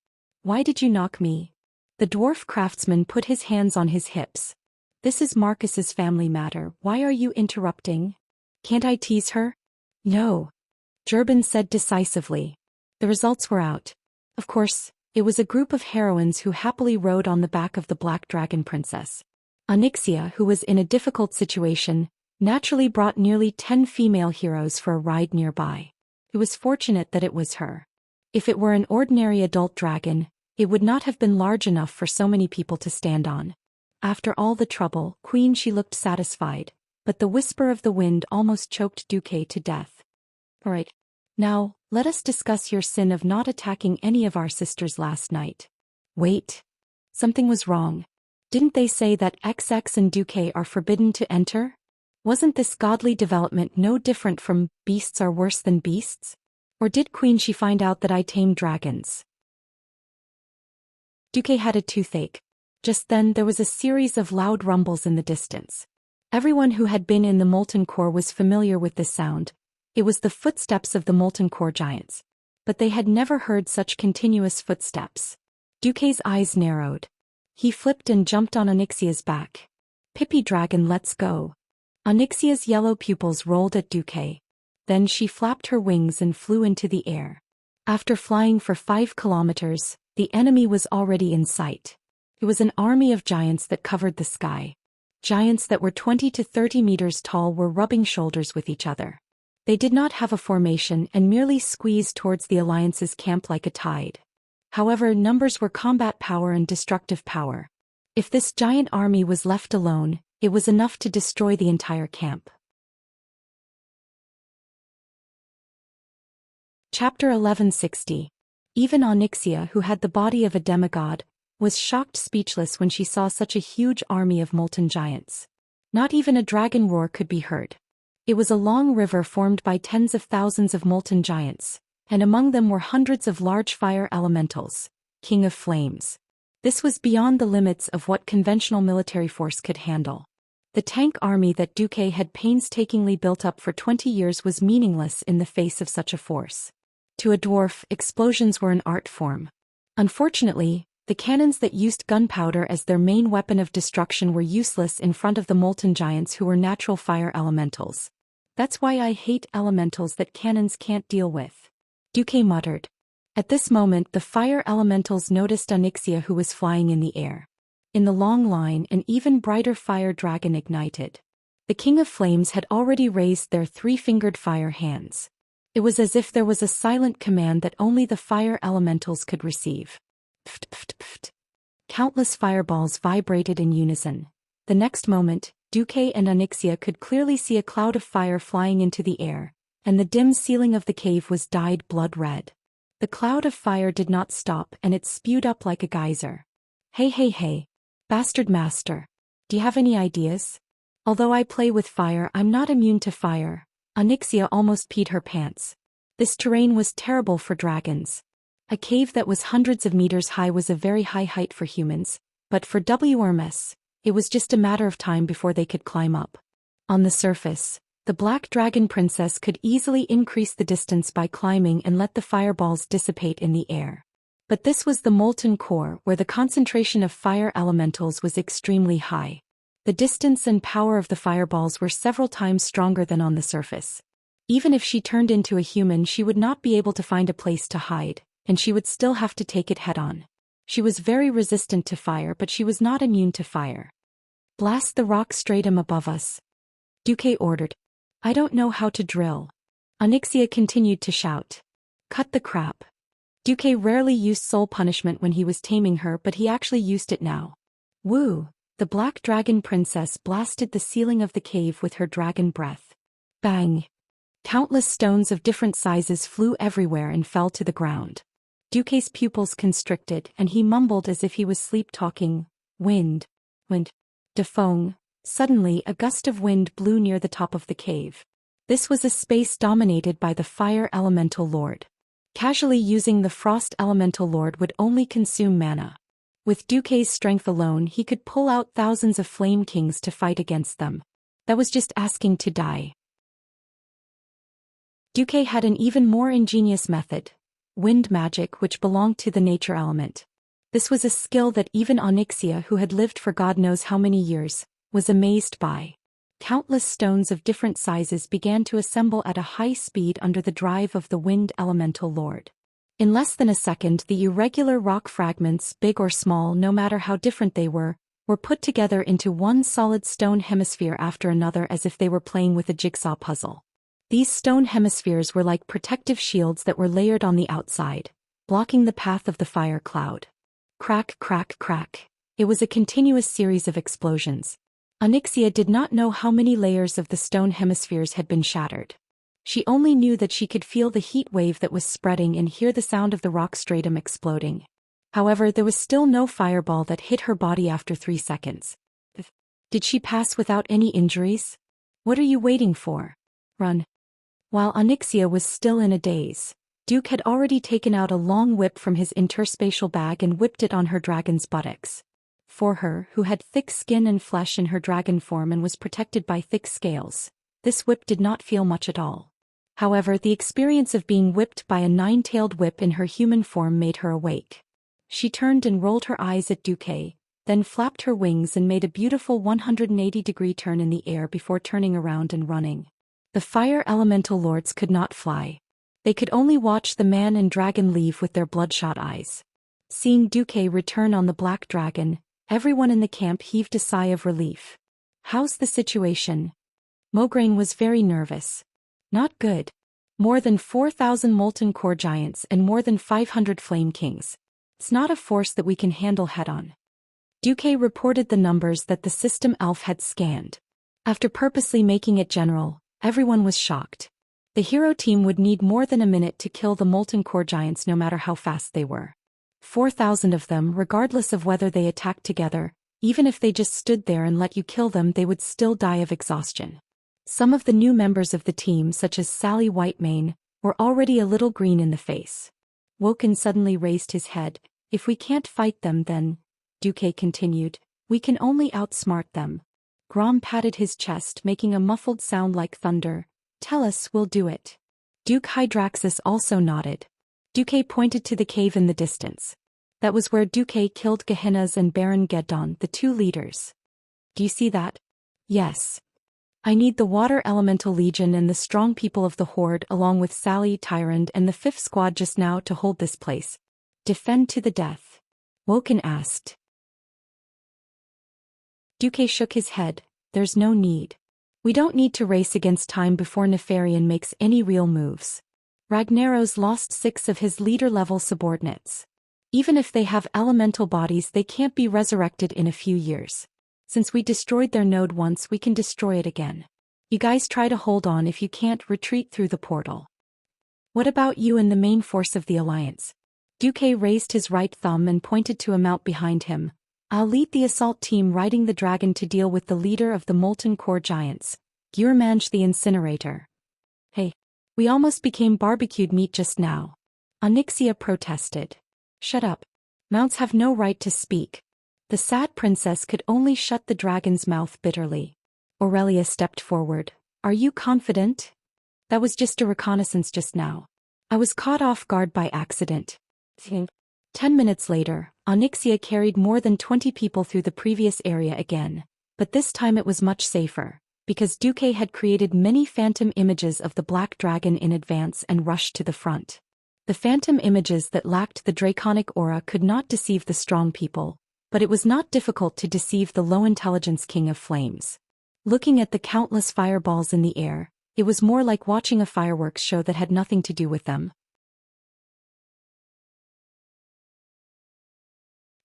Speaker 1: Why did you knock me? The dwarf craftsman put his hands on his hips. This is Marcus's family matter, why are you interrupting? Can't I tease her? No. Jurban said decisively. The results were out. Of course, it was a group of heroines who happily rode on the back of the Black Dragon Princess. Xianxia, who was in a difficult situation, naturally brought nearly 10 female heroes for a ride nearby. It was fortunate that it was her. If it were an ordinary adult dragon, it would not have been large enough for so many people to stand on. After all the trouble, Queen, she looked satisfied, but the whisper of the wind almost choked Duque to death. All right. Now, let us discuss your sin of not attacking any of our sisters last night. Wait. Something was wrong. Didn't they say that XX and Duque are forbidden to enter? Wasn't this godly development no different from beasts are worse than beasts? Or did Queen she find out that I tame dragons? Duque had a toothache. Just then there was a series of loud rumbles in the distance. Everyone who had been in the molten core was familiar with this sound. It was the footsteps of the molten core giants. But they had never heard such continuous footsteps. Duque's eyes narrowed. He flipped and jumped on Xianxia's back. Pippi dragon, let's go. Xianxia's yellow pupils rolled at Duque. Then she flapped her wings and flew into the air. After flying for 5 kilometers, the enemy was already in sight. It was an army of giants that covered the sky. Giants that were 20 to 30 meters tall were rubbing shoulders with each other. They did not have a formation and merely squeezed towards the Alliance's camp like a tide. However, numbers were combat power and destructive power. If this giant army was left alone, it was enough to destroy the entire camp. Chapter 1160. Even Xianxia, who had the body of a demigod, was shocked speechless when she saw such a huge army of molten giants. Not even a dragon roar could be heard. It was a long river formed by tens of thousands of molten giants, and among them were hundreds of large fire elementals, king of flames. This was beyond the limits of what conventional military force could handle. The tank army that Duque had painstakingly built up for 20 years was meaningless in the face of such a force. To a dwarf, explosions were an art form. Unfortunately, the cannons that used gunpowder as their main weapon of destruction were useless in front of the molten giants who were natural fire elementals. That's why I hate elementals that cannons can't deal with. Duque muttered. At this moment the fire elementals noticed Xianxia, who was flying in the air. In the long line an even brighter fire dragon ignited. The King of Flames had already raised their 3-fingered fire hands. It was as if there was a silent command that only the fire elementals could receive. Pft, pft, pft. Countless fireballs vibrated in unison. The next moment, Duque and Xianxia could clearly see a cloud of fire flying into the air, and the dim ceiling of the cave was dyed blood red. The cloud of fire did not stop and it spewed up like a geyser. Hey hey hey. Bastard master. Do you have any ideas? Although I play with fire, I'm not immune to fire. Xianxia almost peed her pants. This terrain was terrible for dragons. A cave that was hundreds of meters high was a very high height for humans, but for Immerse, it was just a matter of time before they could climb up. On the surface, the Black Dragon Princess could easily increase the distance by climbing and let the fireballs dissipate in the air. But this was the molten core where the concentration of fire elementals was extremely high. The distance and power of the fireballs were several times stronger than on the surface. Even if she turned into a human, she would not be able to find a place to hide, and she would still have to take it head-on. She was very resistant to fire, but she was not immune to fire. Blast the rock stratum above us, Duque ordered. I don't know how to drill. Xianxia continued to shout. Cut the crap. Duque rarely used soul punishment when he was taming her, but he actually used it now. Woo! The Black Dragon Princess blasted the ceiling of the cave with her dragon breath. Bang! Countless stones of different sizes flew everywhere and fell to the ground. Duque's pupils constricted and he mumbled as if he was sleep-talking. Wind. Defong. Suddenly a gust of wind blew near the top of the cave. This was a space dominated by the Fire Elemental Lord. Casually using the Frost Elemental Lord would only consume mana. With Duque's strength alone he could pull out thousands of Flame Kings to fight against them. That was just asking to die. Duque had an even more ingenious method. Wind magic, which belonged to the nature element. This was a skill that even Onyxia, who had lived for God knows how many years, was amazed by. Countless stones of different sizes began to assemble at a high speed under the drive of the Wind Elemental Lord. In less than a second, the irregular rock fragments, big or small no matter how different they were put together into one solid stone hemisphere after another as if they were playing with a jigsaw puzzle. These stone hemispheres were like protective shields that were layered on the outside, blocking the path of the fire cloud. Crack, crack, crack. It was a continuous series of explosions. Onyxia did not know how many layers of the stone hemispheres had been shattered. She only knew that she could feel the heat wave that was spreading and hear the sound of the rock stratum exploding. However, there was still no fireball that hit her body after 3 seconds. Did she pass without any injuries? What are you waiting for? Run. While Onyxia was still in a daze, Duque had already taken out a long whip from his interspatial bag and whipped it on her dragon's buttocks. For her, who had thick skin and flesh in her dragon form and was protected by thick scales, this whip did not feel much at all. However, the experience of being whipped by a 9-tailed whip in her human form made her awake. She turned and rolled her eyes at Duque, then flapped her wings and made a beautiful 180-degree turn in the air before turning around and running. The Fire Elemental Lords could not fly. They could only watch the man and dragon leave with their bloodshot eyes. Seeing Duque return on the black dragon, everyone in the camp heaved a sigh of relief. How's the situation? Mograine was very nervous. Not good. More than 4,000 molten core giants and more than 500 flame kings. It's not a force that we can handle head-on. Duque reported the numbers that the system elf had scanned. After purposely making it general, everyone was shocked. The hero team would need more than a minute to kill the molten core giants no matter how fast they were. 4,000 of them, regardless of whether they attacked together, even if they just stood there and let you kill them, they would still die of exhaustion. Some of the new members of the team, such as Sally Whitemane, were already a little green in the face. Woken suddenly raised his head. If we can't fight them then, Duque continued, we can only outsmart them. Grom patted his chest, making a muffled sound like thunder. Tell us, we'll do it. Duke Hydraxus also nodded. Duque pointed to the cave in the distance. That was where Duque killed Gehennas and Baron Geddon, the 2 leaders. Do you see that? Yes. I need the Water Elemental Legion and the strong people of the Horde along with Sally, Tyrant and the 5th squad just now to hold this place. Defend to the death. Woken asked. Duque shook his head. There's no need. We don't need to race against time before Nefarian makes any real moves. Ragnaros lost 6 of his leader-level subordinates. Even if they have elemental bodies, they can't be resurrected in a few years. Since we destroyed their node once, we can destroy it again. You guys try to hold on. If you can't, retreat through the portal. What about you and the main force of the Alliance? Duque raised his right thumb and pointed to a mount behind him. I'll lead the assault team riding the dragon to deal with the leader of the molten core giants, Gurmanj the Incinerator. Hey, we almost became barbecued meat just now. Onyxia protested. Shut up. Mounts have no right to speak. The sad princess could only shut the dragon's mouth bitterly. Aurelia stepped forward. Are you confident? That was just a reconnaissance just now. I was caught off guard by accident. 10 minutes later, Onyxia carried more than 20 people through the previous area again, but this time it was much safer, because Duque had created many phantom images of the black dragon in advance and rushed to the front. The phantom images that lacked the draconic aura could not deceive the strong people, but it was not difficult to deceive the low-intelligence king of flames. Looking at the countless fireballs in the air, it was more like watching a fireworks show that had nothing to do with them.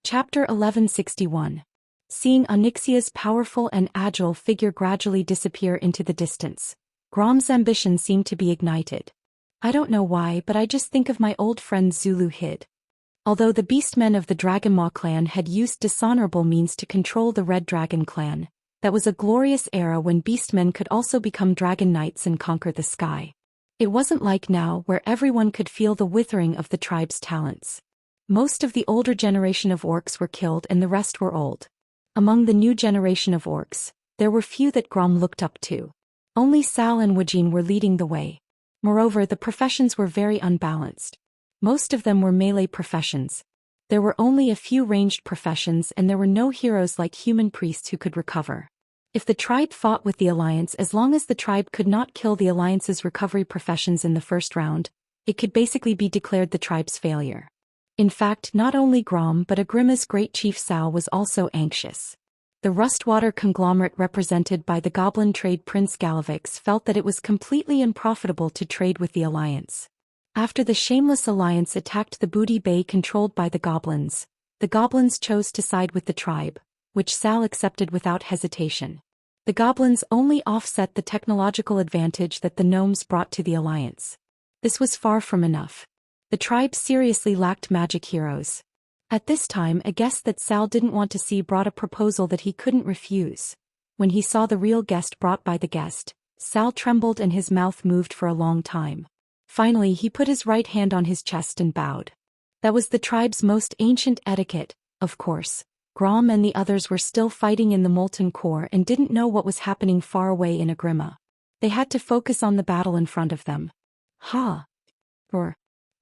Speaker 1: Chapter 1161. Seeing Onyxia's powerful and agile figure gradually disappear into the distance, Grom's ambition seemed to be ignited. I don't know why, but I just think of my old friend Zulu Hid. Although the beastmen of the Dragonmaw clan had used dishonorable means to control the Red Dragon clan, That was a glorious era when beastmen could also become dragon knights and conquer the sky. It wasn't like now where everyone could feel the withering of the tribe's talents. Most of the older generation of orcs were killed and the rest were old. Among the new generation of orcs, there were few that Grom looked up to. Only Sal and Wajin were leading the way. Moreover, the professions were very unbalanced. Most of them were melee professions. There were only a few ranged professions and there were no heroes like human priests who could recover. If the tribe fought with the Alliance, as long as the tribe could not kill the Alliance's recovery professions in the first round, it could basically be declared the tribe's failure. In fact, not only Grom but Agrima's great chief Sal was also anxious. The Rustwater conglomerate represented by the goblin trade prince Galavix felt that it was completely unprofitable to trade with the Alliance. After the Shameless Alliance attacked the Booty Bay controlled by the goblins chose to side with the tribe, which Sal accepted without hesitation. The goblins only offset the technological advantage that the gnomes brought to the Alliance. This was far from enough. The tribe seriously lacked magic heroes. At this time, a guest that Sal didn't want to see brought a proposal that he couldn't refuse. When he saw the real guest brought by the guest, Sal trembled and his mouth moved for a long time. Finally, he put his right hand on his chest and bowed. That was the tribe's most ancient etiquette, of course. Grom and the others were still fighting in the molten core and didn't know what was happening far away in Agrima. They had to focus on the battle in front of them.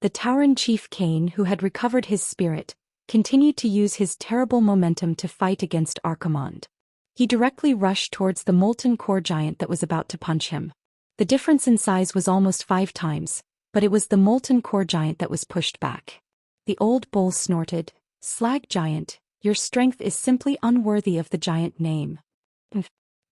Speaker 1: The Tauran chief Cain, who had recovered his spirit, continued to use his terrible momentum to fight against Archimonde. He directly rushed towards the molten core giant that was about to punch him. The difference in size was almost 5 times, but it was the molten core giant that was pushed back. The old bull snorted, "Slag giant, your strength is simply unworthy of the giant name."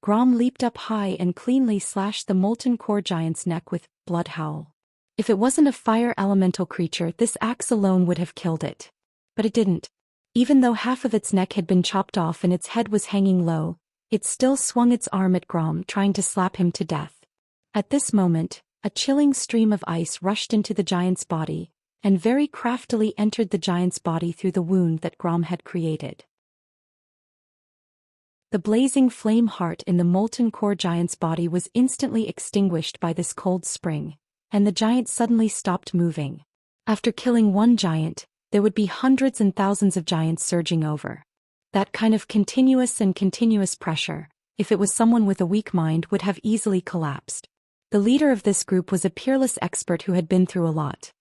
Speaker 1: Grom leaped up high and cleanly slashed the molten core giant's neck with blood howl. If it wasn't a fire elemental creature, this axe alone would have killed it. But it didn't. Even though half of its neck had been chopped off and its head was hanging low, it still swung its arm at Grom, trying to slap him to death. At this moment, a chilling stream of ice rushed into the giant's body, and very craftily entered the giant's body through the wound that Grom had created. The blazing flame heart in the molten core giant's body was instantly extinguished by this cold spring, and the giant suddenly stopped moving. After killing one giant, there would be hundreds and thousands of giants surging over. That kind of continuous pressure, if it was someone with a weak mind, would have easily collapsed. The leader of this group was a peerless expert who had been through a lot.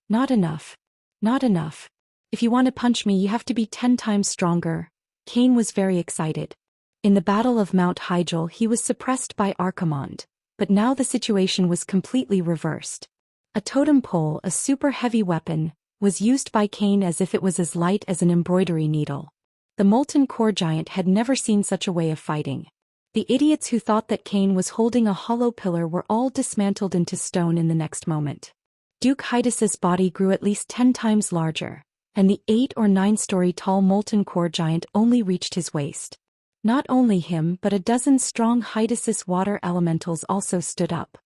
Speaker 1: Not enough. Not enough. If you want to punch me, you have to be 10 times stronger. Cain was very excited. In the Battle of Mount Hyjal, he was suppressed by Archimonde, but now the situation was completely reversed. A totem pole, a super heavy weapon, was used by Cain as if it was as light as an embroidery needle. The molten core giant had never seen such a way of fighting. The idiots who thought that Cain was holding a hollow pillar were all dismantled into stone in the next moment. Duke Hydas's body grew at least 10 times larger, and the 8 or 9-story tall molten core giant only reached his waist. Not only him but a dozen strong Hydasis water elementals also stood up.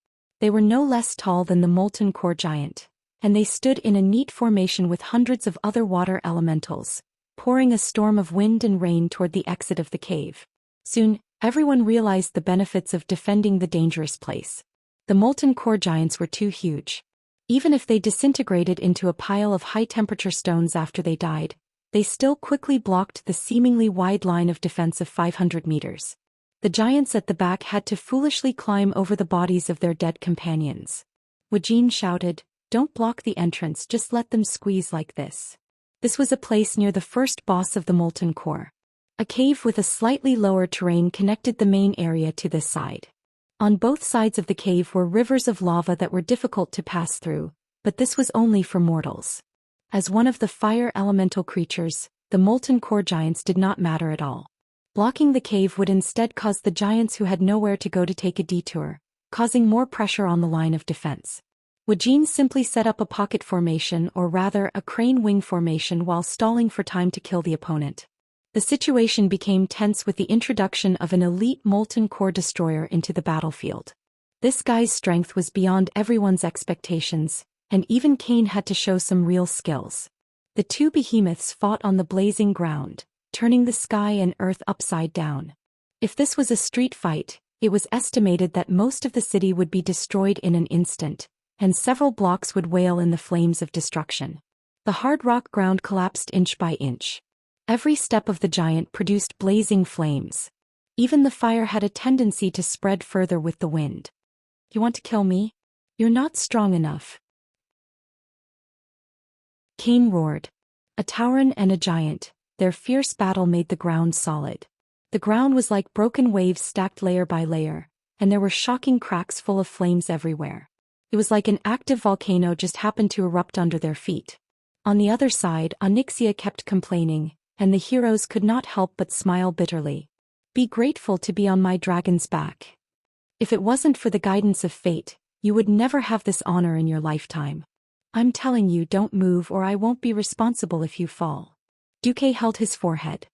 Speaker 1: They were no less tall than the molten core giant, and they stood in a neat formation with hundreds of other water elementals, pouring a storm of wind and rain toward the exit of the cave. Soon, everyone realized the benefits of defending the dangerous place. The molten core giants were too huge. Even if they disintegrated into a pile of high-temperature stones after they died, they still quickly blocked the seemingly wide line of defense of 500 meters. The giants at the back had to foolishly climb over the bodies of their dead companions. Wajin shouted, "Don't block the entrance, just let them squeeze like this." This was a place near the first boss of the molten core. A cave with a slightly lower terrain connected the main area to this side. On both sides of the cave were rivers of lava that were difficult to pass through, but this was only for mortals. As one of the fire elemental creatures, the molten core giants did not matter at all. Blocking the cave would instead cause the giants who had nowhere to go to take a detour, causing more pressure on the line of defense. Wajin simply set up a pocket formation, or rather a crane wing formation, while stalling for time to kill the opponent. The situation became tense with the introduction of an elite molten core destroyer into the battlefield. This guy's strength was beyond everyone's expectations, and even Cain had to show some real skills. The two behemoths fought on the blazing ground, turning the sky and earth upside down. If this was a street fight, it was estimated that most of the city would be destroyed in an instant, and several blocks would wail in the flames of destruction. The hard rock ground collapsed inch by inch. Every step of the giant produced blazing flames. Even the fire had a tendency to spread further with the wind. You want to kill me? You're not strong enough. Cain roared. A tauren and a giant, their fierce battle made the ground solid. The ground was like broken waves stacked layer by layer, and there were shocking cracks full of flames everywhere. It was like an active volcano just happened to erupt under their feet. On the other side, Xianxia kept complaining, and the heroes could not help but smile bitterly. Be grateful to be on my dragon's back. If it wasn't for the guidance of fate, you would never have this honor in your lifetime. I'm telling you, don't move or I won't be responsible if you fall. Duque held his forehead.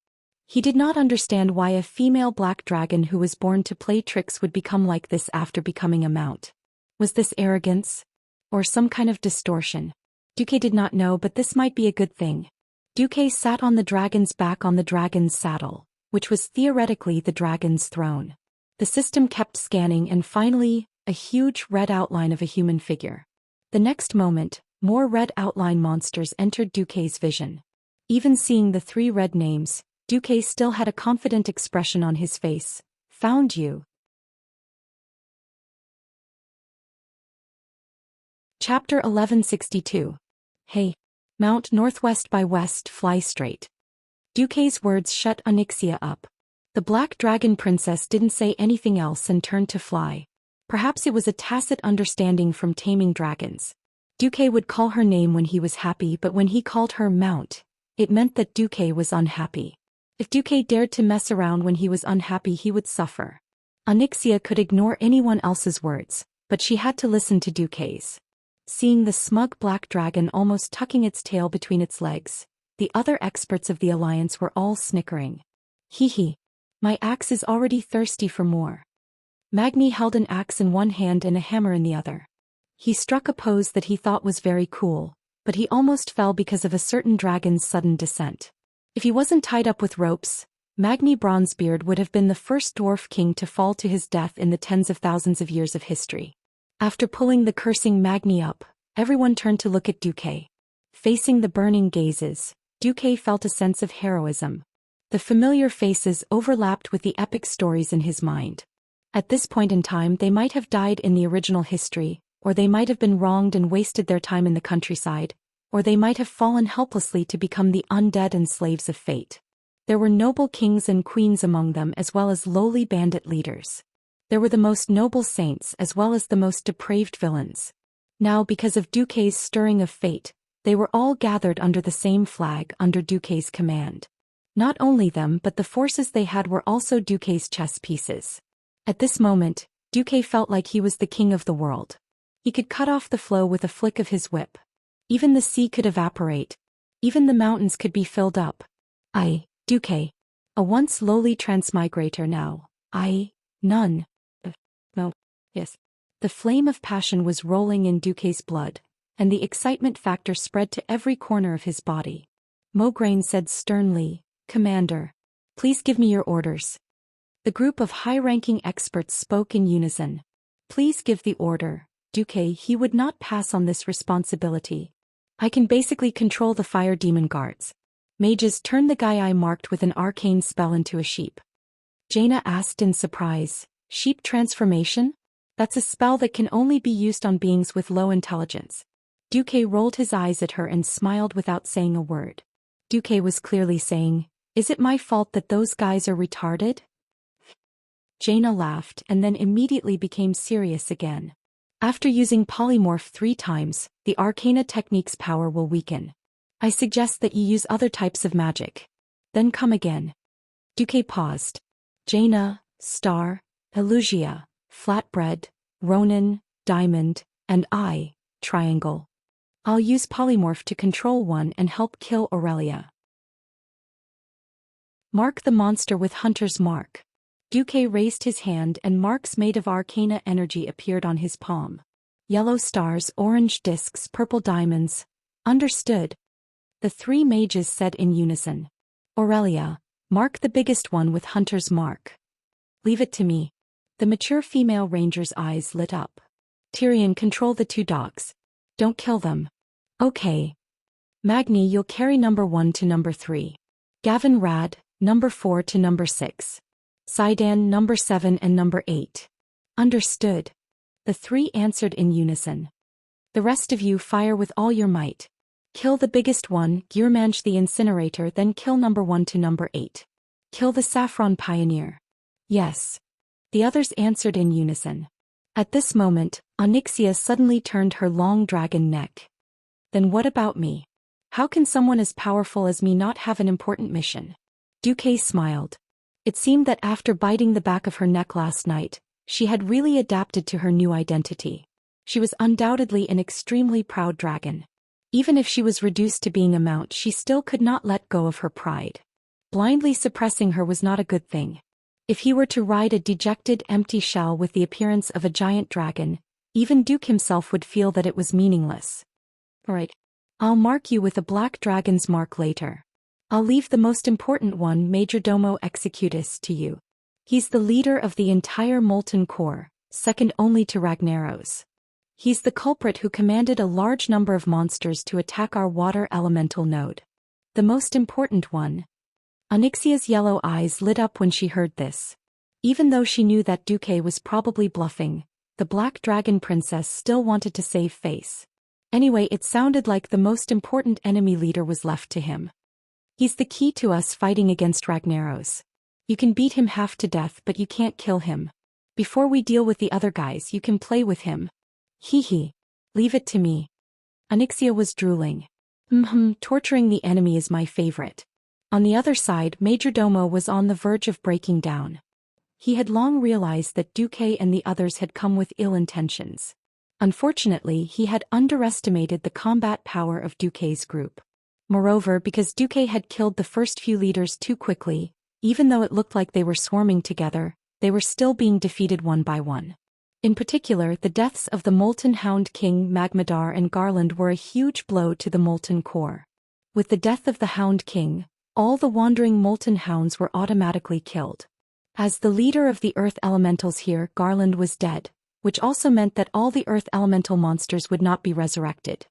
Speaker 1: He did not understand why a female black dragon who was born to play tricks would become like this after becoming a mount. Was this arrogance? Or some kind of distortion? Duque did not know, but this might be a good thing. Duque sat on the dragon's back on the dragon's saddle, which was theoretically the dragon's throne. The system kept scanning and finally, a huge red outline of a human figure. The next moment, more red outline monsters entered Duque's vision. Even seeing the 3 red names, Duque still had a confident expression on his face. Found you. Chapter 1162. Hey. Mount northwest by west, fly straight. Duque's words shut Xianxia up. The black dragon princess didn't say anything else and turned to fly. Perhaps it was a tacit understanding from taming dragons. Duque would call her name when he was happy, but when he called her Mount, it meant that Duque was unhappy. If Duque dared to mess around when he was unhappy, he would suffer. Xianxia could ignore anyone else's words, but she had to listen to Duque's. Seeing the smug black dragon almost tucking its tail between its legs, the other experts of the alliance were all snickering. Hee. My axe is already thirsty for more. Magni held an axe in one hand and a hammer in the other. He struck a pose that he thought was very cool, but he almost fell because of a certain dragon's sudden descent. If he wasn't tied up with ropes, Magni Bronzebeard would have been the first dwarf king to fall to his death in the tens of thousands of years of history. After pulling the cursing Magni up, everyone turned to look at Duque. Facing the burning gazes, Duque felt a sense of heroism. The familiar faces overlapped with the epic stories in his mind. At this point in time, they might have died in the original history, or they might have been wronged and wasted their time in the countryside, or they might have fallen helplessly to become the undead and slaves of fate. There were noble kings and queens among them as well as lowly bandit leaders. There were the most noble saints as well as the most depraved villains. Now, because of Duque's stirring of fate, they were all gathered under the same flag under Duque's command. Not only them, but the forces they had were also Duque's chess pieces. At this moment, Duque felt like he was the king of the world. He could cut off the flow with a flick of his whip. Even the sea could evaporate. Even the mountains could be filled up. Duque. A once lowly transmigrator now. None. No. Yes. The flame of passion was rolling in Duque's blood, and the excitement factor spread to every corner of his body. Mograine said sternly, Commander, please give me your orders. The group of high-ranking experts spoke in unison. Please give the order, Duque. He would not pass on this responsibility. I can basically control the fire demon guards. Mages, turn the guy I marked with an arcane spell into a sheep. Jaina asked in surprise, sheep transformation? That's a spell that can only be used on beings with low intelligence. Duque rolled his eyes at her and smiled without saying a word. Duque was clearly saying, is it my fault that those guys are retarded? Jaina laughed and then immediately became serious again. After using polymorph 3 times, the arcana technique's power will weaken. I suggest that you use other types of magic. Then come again. Duque paused. Jaina, Star, Elugia, Flatbread, Ronin, Diamond, and I, Triangle. I'll use polymorph to control one and help kill Aurelia. Mark the monster with Hunter's Mark. Duque raised his hand and marks made of arcana energy appeared on his palm. Yellow stars, orange discs, purple diamonds. Understood. The 3 mages said in unison. Aurelia, mark the biggest one with Hunter's Mark. Leave it to me. The mature female ranger's eyes lit up. Tyrion, control the two dogs. Don't kill them. Okay. Magni, you'll carry number 1 to number 3. Gavin, Rad, number 4 to number 6. Sidan, number 7 and number 8. Understood. The 3 answered in unison. The rest of you fire with all your might. Kill the biggest one, Gearmange the incinerator, then kill number 1 to number 8. Kill the saffron pioneer. Yes. The others answered in unison. At this moment, Onyxia suddenly turned her long dragon neck. Then what about me? How can someone as powerful as me not have an important mission? Duque smiled. It seemed that after biting the back of her neck last night, she had really adapted to her new identity. She was undoubtedly an extremely proud dragon. Even if she was reduced to being a mount, she still could not let go of her pride. Blindly suppressing her was not a good thing. If he were to ride a dejected, empty shell with the appearance of a giant dragon, even Duke himself would feel that it was meaningless. Alright. I'll mark you with a black dragon's mark later. I'll leave the most important one, Majordomo Executus, to you. He's the leader of the entire Molten Core, second only to Ragnaros. He's the culprit who commanded a large number of monsters to attack our water elemental node. The most important one. Onyxia's yellow eyes lit up when she heard this. Even though she knew that Duque was probably bluffing, the Black Dragon Princess still wanted to save face. Anyway, it sounded like the most important enemy leader was left to him. He's the key to us fighting against Ragnaros. You can beat him half to death, but you can't kill him. Before we deal with the other guys, you can play with him. Hee. Leave it to me. Onyxia was drooling. Torturing the enemy is my favorite. On the other side, Majordomo was on the verge of breaking down. He had long realized that Duque and the others had come with ill intentions. Unfortunately, he had underestimated the combat power of Duque's group. Moreover, because Duque had killed the first few leaders too quickly, even though it looked like they were swarming together, they were still being defeated one by one. In particular, the deaths of the Molten Hound King Magmadar and Garland were a huge blow to the Molten Core. With the death of the Hound King, all the wandering Molten Hounds were automatically killed. As the leader of the Earth Elementals here, Garland was dead, which also meant that all the Earth Elemental monsters would not be resurrected.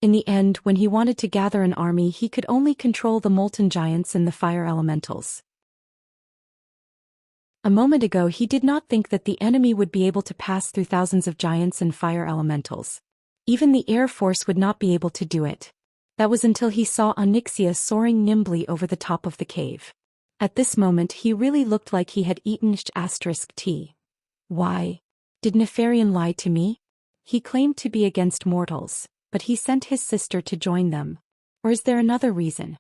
Speaker 1: In the end, when he wanted to gather an army, he could only control the Molten Giants and the Fire Elementals. A moment ago he did not think that the enemy would be able to pass through thousands of giants and fire elementals. Even the Air Force would not be able to do it. That was until he saw Onyxia soaring nimbly over the top of the cave. At this moment he really looked like he had eaten *T. Why? Did Nefarian lie to me? He claimed to be against mortals, but he sent his sister to join them. Or is there another reason?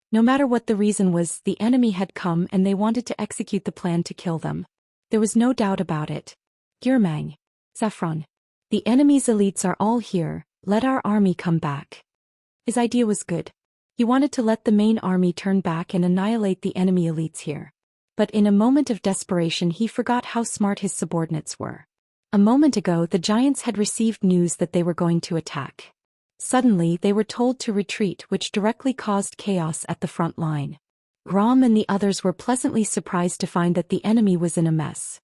Speaker 1: No matter what the reason was, the enemy had come and they wanted to execute the plan to kill them. There was no doubt about it. Gearmang. Saffron. The enemy's elites are all here, let our army come back. His idea was good. He wanted to let the main army turn back and annihilate the enemy elites here. But in a moment of desperation he forgot how smart his subordinates were. A moment ago the giants had received news that they were going to attack. Suddenly they were told to retreat, which directly caused chaos at the front line. Grom and the others were pleasantly surprised to find that the enemy was in a mess.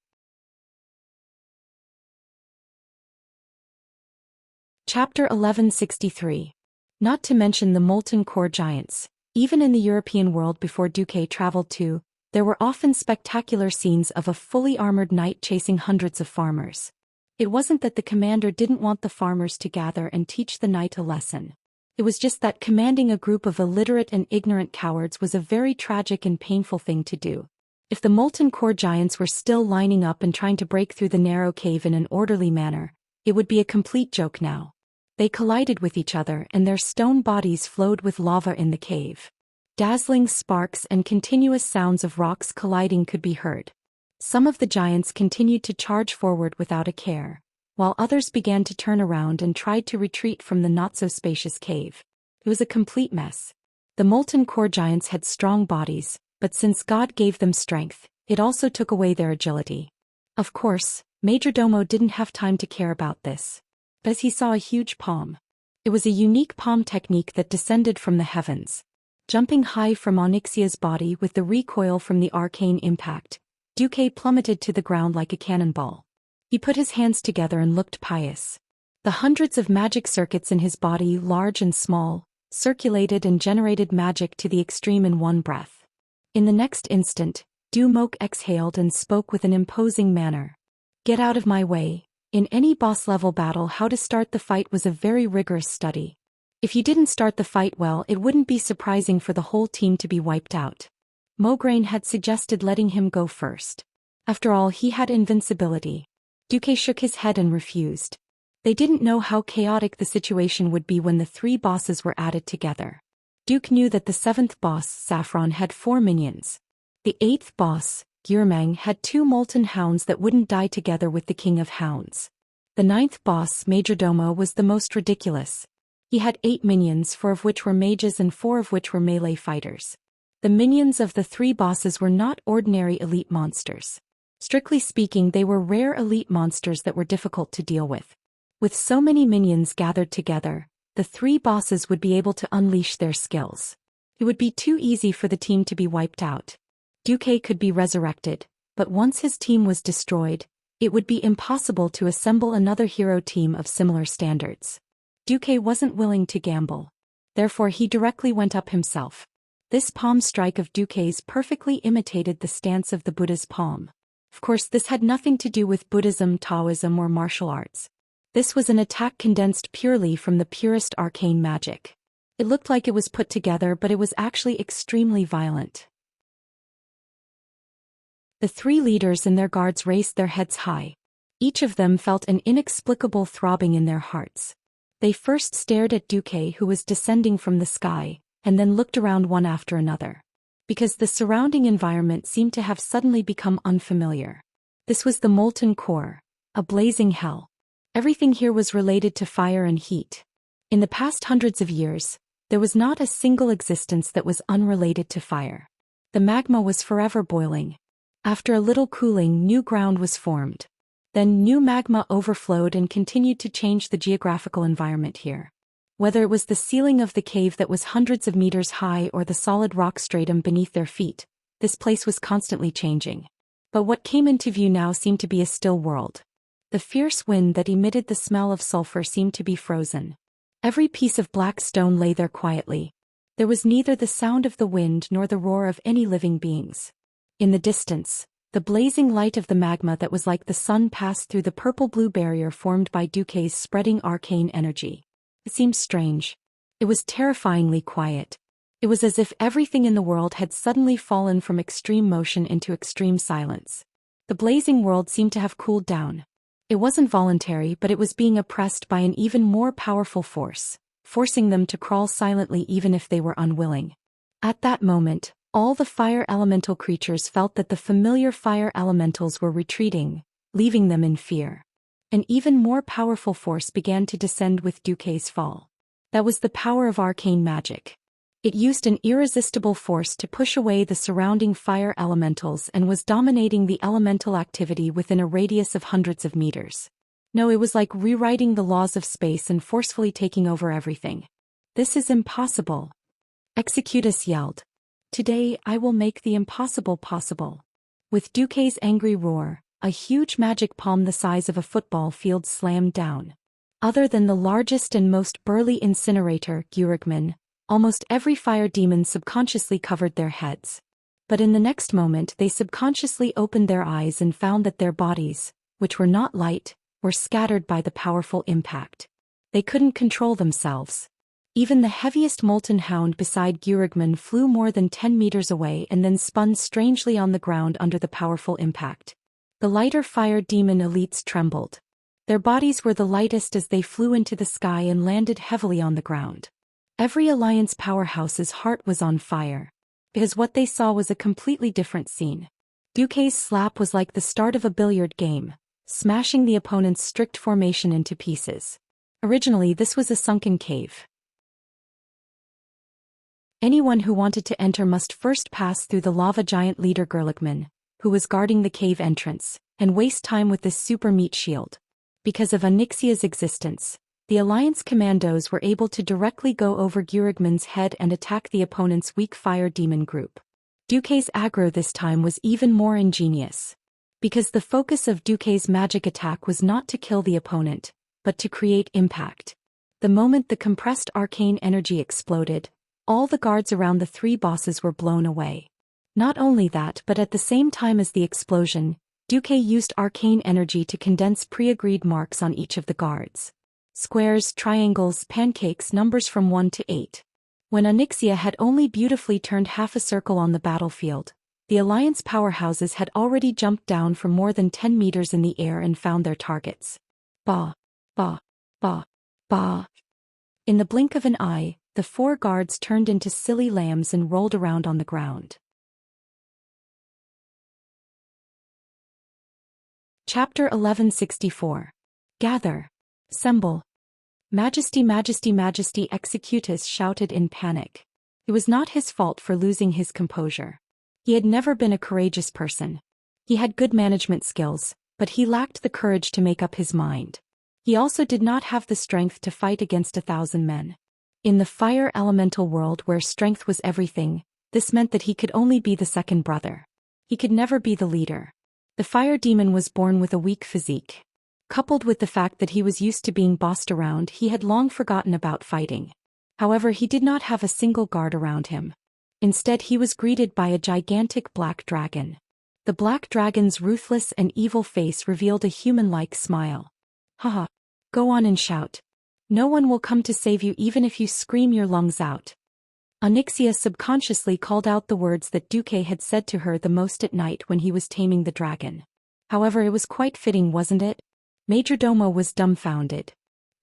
Speaker 1: Chapter 1163. Not to mention the Molten Core giants. Even in the European world before Duque traveled to, there were often spectacular scenes of a fully armored knight chasing hundreds of farmers. It wasn't that the commander didn't want the farmers to gather and teach the knight a lesson. It was just that commanding a group of illiterate and ignorant cowards was a very tragic and painful thing to do. If the Molten Core giants were still lining up and trying to break through the narrow cave in an orderly manner, it would be a complete joke now. They collided with each other and their stone bodies flowed with lava in the cave. Dazzling sparks and continuous sounds of rocks colliding could be heard. Some of the giants continued to charge forward without a care, while others began to turn around and tried to retreat from the not-so-spacious cave. It was a complete mess. The Molten Core giants had strong bodies, but since God gave them strength, it also took away their agility. Of course, Majordomo didn't have time to care about this. As he saw a huge palm. It was a unique palm technique that descended from the heavens. Jumping high from Onyxia's body with the recoil from the arcane impact, Duque plummeted to the ground like a cannonball. He put his hands together and looked pious. The hundreds of magic circuits in his body, large and small, circulated and generated magic to the extreme in one breath. In the next instant, Du Moque exhaled and spoke with an imposing manner. Get out of my way. In any boss-level battle, how to start the fight was a very rigorous study. If you didn't start the fight well, it wouldn't be surprising for the whole team to be wiped out. Mograine had suggested letting him go first. After all, he had invincibility. Duque shook his head and refused. They didn't know how chaotic the situation would be when the three bosses were added together. Duke knew that the seventh boss, Saffron, had 4 minions. The eighth boss, Gyurmang, had 2 molten hounds that wouldn't die together with the king of hounds. The ninth boss, Majordomo, was the most ridiculous. He had 8 minions, 4 of which were mages and 4 of which were melee fighters. The minions of the 3 bosses were not ordinary elite monsters. Strictly speaking, they were rare elite monsters that were difficult to deal with. With so many minions gathered together, the 3 bosses would be able to unleash their skills. It would be too easy for the team to be wiped out. Duque could be resurrected, but once his team was destroyed, it would be impossible to assemble another hero team of similar standards. Duque wasn't willing to gamble. Therefore he directly went up himself. This palm strike of Duque's perfectly imitated the stance of the Buddha's palm. Of course, this had nothing to do with Buddhism, Taoism, or martial arts. This was an attack condensed purely from the purest arcane magic. It looked like it was put together, but it was actually extremely violent. The 3 leaders and their guards raised their heads high. Each of them felt an inexplicable throbbing in their hearts. They first stared at Duque, who was descending from the sky, and then looked around one after another. Because the surrounding environment seemed to have suddenly become unfamiliar. This was the molten core, a blazing hell. Everything here was related to fire and heat. In the past hundreds of years, there was not a single existence that was unrelated to fire. The magma was forever boiling. After a little cooling, new ground was formed. Then new magma overflowed and continued to change the geographical environment here. Whether it was the ceiling of the cave that was hundreds of meters high or the solid rock stratum beneath their feet, this place was constantly changing. But what came into view now seemed to be a still world. The fierce wind that emitted the smell of sulfur seemed to be frozen. Every piece of black stone lay there quietly. There was neither the sound of the wind nor the roar of any living beings. In the distance, the blazing light of the magma that was like the sun passed through the purple-blue barrier formed by Duque's spreading arcane energy. It seemed strange. It was terrifyingly quiet. It was as if everything in the world had suddenly fallen from extreme motion into extreme silence. The blazing world seemed to have cooled down. It wasn't voluntary, but it was being oppressed by an even more powerful force, forcing them to crawl silently even if they were unwilling. At that moment, all the fire elemental creatures felt that the familiar fire elementals were retreating, leaving them in fear. An even more powerful force began to descend with Duque's fall. That was the power of arcane magic. It used an irresistible force to push away the surrounding fire elementals and was dominating the elemental activity within a radius of hundreds of meters. No, it was like rewriting the laws of space and forcefully taking over everything. This is impossible. Executus yelled. Today I will make the impossible possible. With Duque's angry roar, a huge magic palm the size of a football field slammed down. Other than the largest and most burly incinerator, Gyurigman, almost every fire demon subconsciously covered their heads. But in the next moment they subconsciously opened their eyes and found that their bodies, which were not light, were scattered by the powerful impact. They couldn't control themselves. Even the heaviest molten hound beside Gyurigman flew more than 10 meters away and then spun strangely on the ground under the powerful impact. The lighter fire demon elites trembled. Their bodies were the lightest as they flew into the sky and landed heavily on the ground. Every Alliance powerhouse's heart was on fire, because what they saw was a completely different scene. Duque's slap was like the start of a billiard game, smashing the opponent's strict formation into pieces. Originally, this was a sunken cave. Anyone who wanted to enter must first pass through the lava giant leader Gerlichman, who was guarding the cave entrance, and waste time with this super meat shield. Because of Onyxia's existence, the Alliance commandos were able to directly go over Gyurigman's head and attack the opponent's weak fire demon group. Duque's aggro this time was even more ingenious. Because the focus of Duque's magic attack was not to kill the opponent, but to create impact. The moment the compressed arcane energy exploded, all the guards around the three bosses were blown away. Not only that, but at the same time as the explosion, Duque used arcane energy to condense pre-agreed marks on each of the guards. Squares, triangles, pancakes, numbers from 1 to 8. When Xianxia had only beautifully turned half a circle on the battlefield, the Alliance powerhouses had already jumped down from more than 10 meters in the air and found their targets. Ba, ba, ba, ba. In the blink of an eye, the 4 guards turned into silly lambs and rolled around on the ground. Chapter 1164. Gather. Assemble. Majesty, Majesty, Majesty, Executus shouted in panic. It was not his fault for losing his composure. He had never been a courageous person. He had good management skills, but he lacked the courage to make up his mind. He also did not have the strength to fight against 1,000 men. In the fire elemental world where strength was everything, this meant that he could only be the second brother. He could never be the leader. The fire demon was born with a weak physique. Coupled with the fact that he was used to being bossed around, he had long forgotten about fighting. However, he did not have a single guard around him. Instead, he was greeted by a gigantic black dragon. The black dragon's ruthless and evil face revealed a human-like smile. Haha. Go on and shout. No one will come to save you even if you scream your lungs out. Xianxia subconsciously called out the words that Duque had said to her the most at night when he was taming the dragon. However, it was quite fitting, wasn't it? Majordomo was dumbfounded.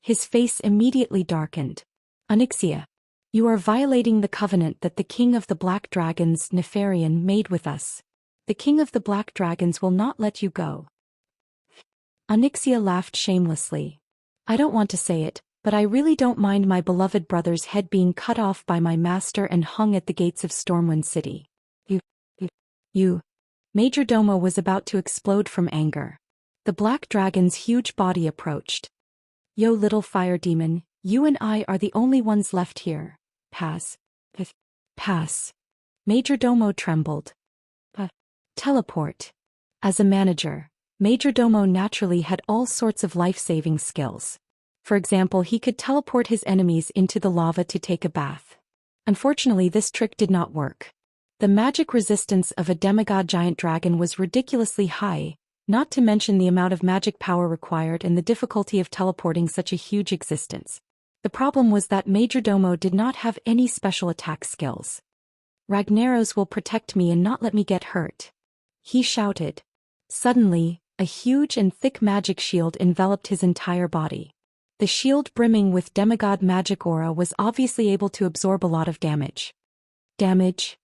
Speaker 1: His face immediately darkened. Xianxia, you are violating the covenant that the king of the Black Dragons, Nefarian, made with us. The king of the Black Dragons will not let you go. Xianxia laughed shamelessly. I don't want to say it, but I really don't mind my beloved brother's head being cut off by my master and hung at the gates of Stormwind City. You. Majordomo was about to explode from anger. The black dragon's huge body approached. Yo, little fire demon, you and I are the only ones left here. Pass. Pass. Majordomo trembled. Teleport. As a manager, Majordomo naturally had all sorts of life-saving skills. For example, he could teleport his enemies into the lava to take a bath. Unfortunately, this trick did not work. The magic resistance of a demigod giant dragon was ridiculously high, not to mention the amount of magic power required and the difficulty of teleporting such a huge existence. The problem was that Majordomo did not have any special attack skills. Ragnaros will protect me and not let me get hurt. He shouted. Suddenly, a huge and thick magic shield enveloped his entire body. The shield, brimming with demigod magic aura, was obviously able to absorb a lot of damage. Damage?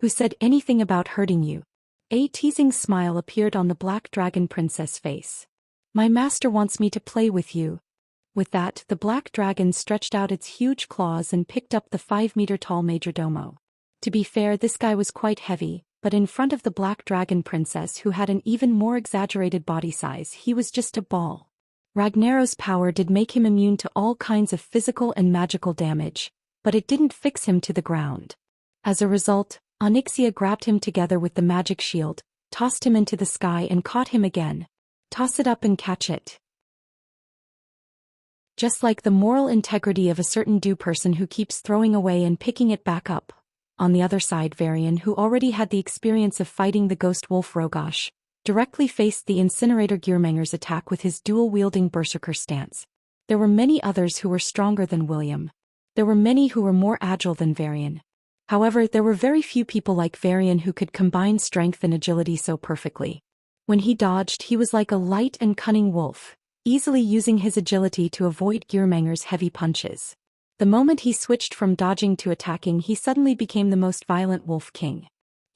Speaker 1: Who said anything about hurting you? A teasing smile appeared on the Black Dragon Princess' face. My master wants me to play with you. With that, the Black Dragon stretched out its huge claws and picked up the 5-meter-tall Majordomo. To be fair, this guy was quite heavy, but in front of the Black Dragon Princess, who had an even more exaggerated body size, he was just a ball. Ragnaros' power did make him immune to all kinds of physical and magical damage, but it didn't fix him to the ground. As a result, Xianxia grabbed him together with the magic shield, tossed him into the sky and caught him again. Toss it up and catch it. Just like the moral integrity of a certain do person who keeps throwing away and picking it back up. On the other side, Varian, who already had the experience of fighting the ghost wolf Rogosh, directly faced the incinerator Gearmanger's attack with his dual-wielding berserker stance. There were many others who were stronger than William. There were many who were more agile than Varian. However, there were very few people like Varian who could combine strength and agility so perfectly. When he dodged, he was like a light and cunning wolf, easily using his agility to avoid Gearmanger's heavy punches. The moment he switched from dodging to attacking, he suddenly became the most violent wolf king.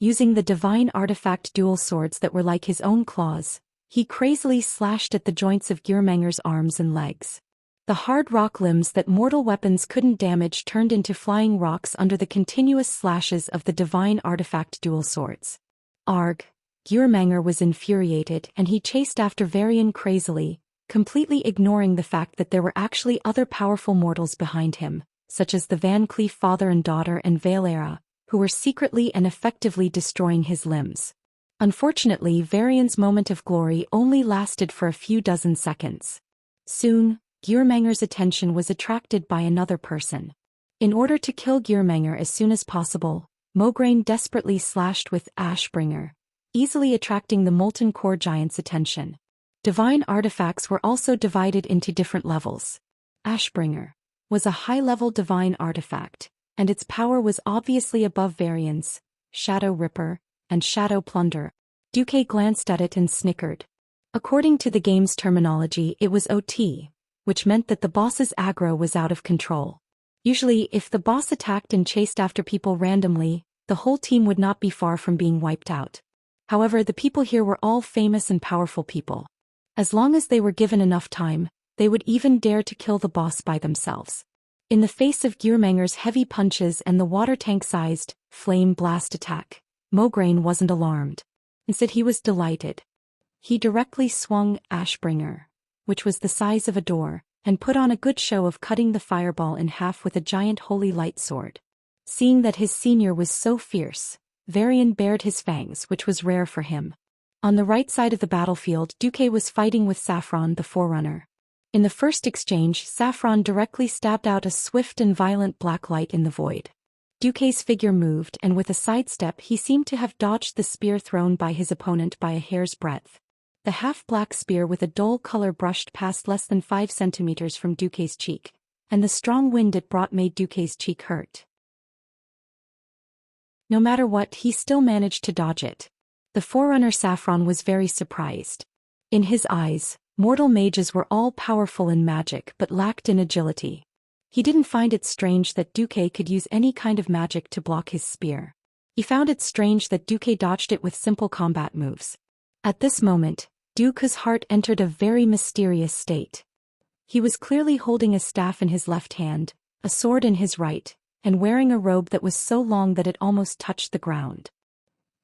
Speaker 1: Using the divine artifact dual swords that were like his own claws, he crazily slashed at the joints of Gearmanger's arms and legs. The hard rock limbs that mortal weapons couldn't damage turned into flying rocks under the continuous slashes of the divine artifact dual swords. Arg! Gearmanger was infuriated and he chased after Varian crazily, completely ignoring the fact that there were actually other powerful mortals behind him, such as the Van Cleef father and daughter and Valera, who were secretly and effectively destroying his limbs. Unfortunately, Varian's moment of glory only lasted for a few dozen seconds. Soon, Gearmanger's attention was attracted by another person. In order to kill Gearmanger as soon as possible, Mograine desperately slashed with Ashbringer, easily attracting the Molten Core Giant's attention. Divine artifacts were also divided into different levels. Ashbringer was a high-level divine artifact, and its power was obviously above Varian's, Shadow Ripper, and Shadow Plunder. Duque glanced at it and snickered. According to the game's terminology, it was OT, which meant that the boss's aggro was out of control. Usually, if the boss attacked and chased after people randomly, the whole team would not be far from being wiped out. However, the people here were all famous and powerful people. As long as they were given enough time, they would even dare to kill the boss by themselves. In the face of Gearmanger's heavy punches and the water tank-sized, flame blast attack, Mograine wasn't alarmed. Instead, he was delighted. He directly swung Ashbringer, which was the size of a door, and put on a good show of cutting the fireball in half with a giant holy light sword. Seeing that his senior was so fierce, Varian bared his fangs, which was rare for him. On the right side of the battlefield, Duque was fighting with Saffron the Forerunner. In the first exchange, Saffron directly stabbed out a swift and violent black light in the void. Duque's figure moved, and with a sidestep he seemed to have dodged the spear thrown by his opponent by a hair's breadth. The half-black spear with a dull color brushed past less than 5 centimeters from Duque's cheek, and the strong wind it brought made Duque's cheek hurt. No matter what, he still managed to dodge it. The Forerunner Saffron was very surprised. In his eyes, mortal mages were all powerful in magic but lacked in agility. He didn't find it strange that Duque could use any kind of magic to block his spear. He found it strange that Duque dodged it with simple combat moves. At this moment, Duque's heart entered a very mysterious state. He was clearly holding a staff in his left hand, a sword in his right, and wearing a robe that was so long that it almost touched the ground.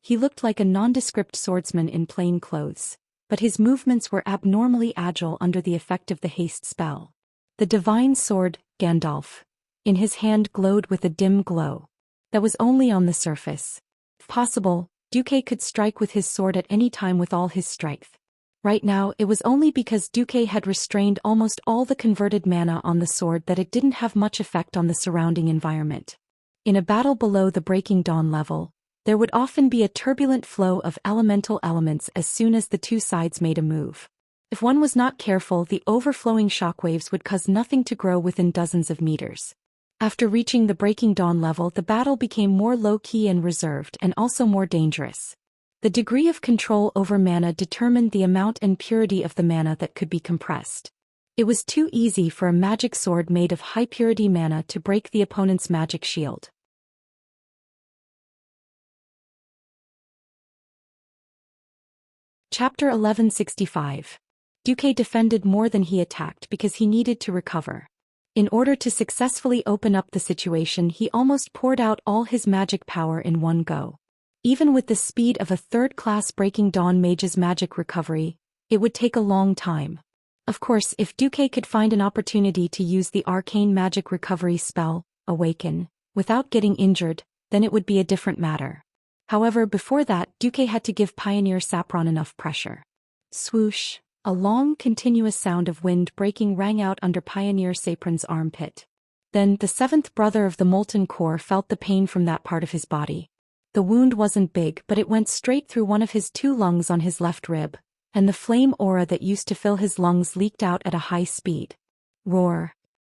Speaker 1: He looked like a nondescript swordsman in plain clothes, but his movements were abnormally agile under the effect of the haste spell. The divine sword, Gandalf, in his hand glowed with a dim glow. That was only on the surface. If possible, Duque could strike with his sword at any time with all his strength. Right now, it was only because Duque had restrained almost all the converted mana on the sword that it didn't have much effect on the surrounding environment. In a battle below the Breaking Dawn level, there would often be a turbulent flow of elemental elements as soon as the two sides made a move. If one was not careful, the overflowing shockwaves would cause nothing to grow within dozens of meters. After reaching the Breaking Dawn level, the battle became more low-key and reserved and also more dangerous. The degree of control over mana determined the amount and purity of the mana that could be compressed. It was too easy for a magic sword made of high-purity mana to break the opponent's magic shield. Chapter 1165. Duque defended more than he attacked because he needed to recover. In order to successfully open up the situation, he almost poured out all his magic power in one go. Even with the speed of a third-class Breaking Dawn mage's magic recovery, it would take a long time. Of course, if Duque could find an opportunity to use the arcane magic recovery spell, Awaken, without getting injured, then it would be a different matter. However, before that, Duque had to give Pioneer Saffron enough pressure. Swoosh, a long, continuous sound of wind breaking rang out under Pioneer Saffron's armpit. Then, the seventh brother of the Molten Core felt the pain from that part of his body. The wound wasn't big, but it went straight through one of his 2 lungs on his left rib, and the flame aura that used to fill his lungs leaked out at a high speed. Roar.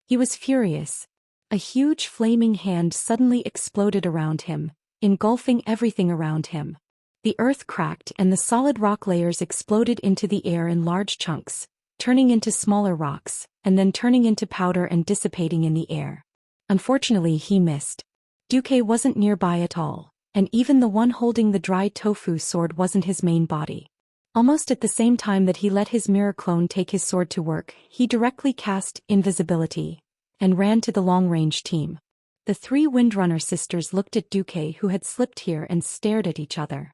Speaker 1: He was furious. A huge flaming hand suddenly exploded around him, engulfing everything around him. The earth cracked and the solid rock layers exploded into the air in large chunks, turning into smaller rocks, and then turning into powder and dissipating in the air. Unfortunately, he missed. Duque wasn't nearby at all, and even the one holding the dry tofu sword wasn't his main body. Almost at the same time that he let his mirror clone take his sword to work, he directly cast invisibility and ran to the long-range team. The 3 Windrunner sisters looked at Duque, who had slipped here, and stared at each other.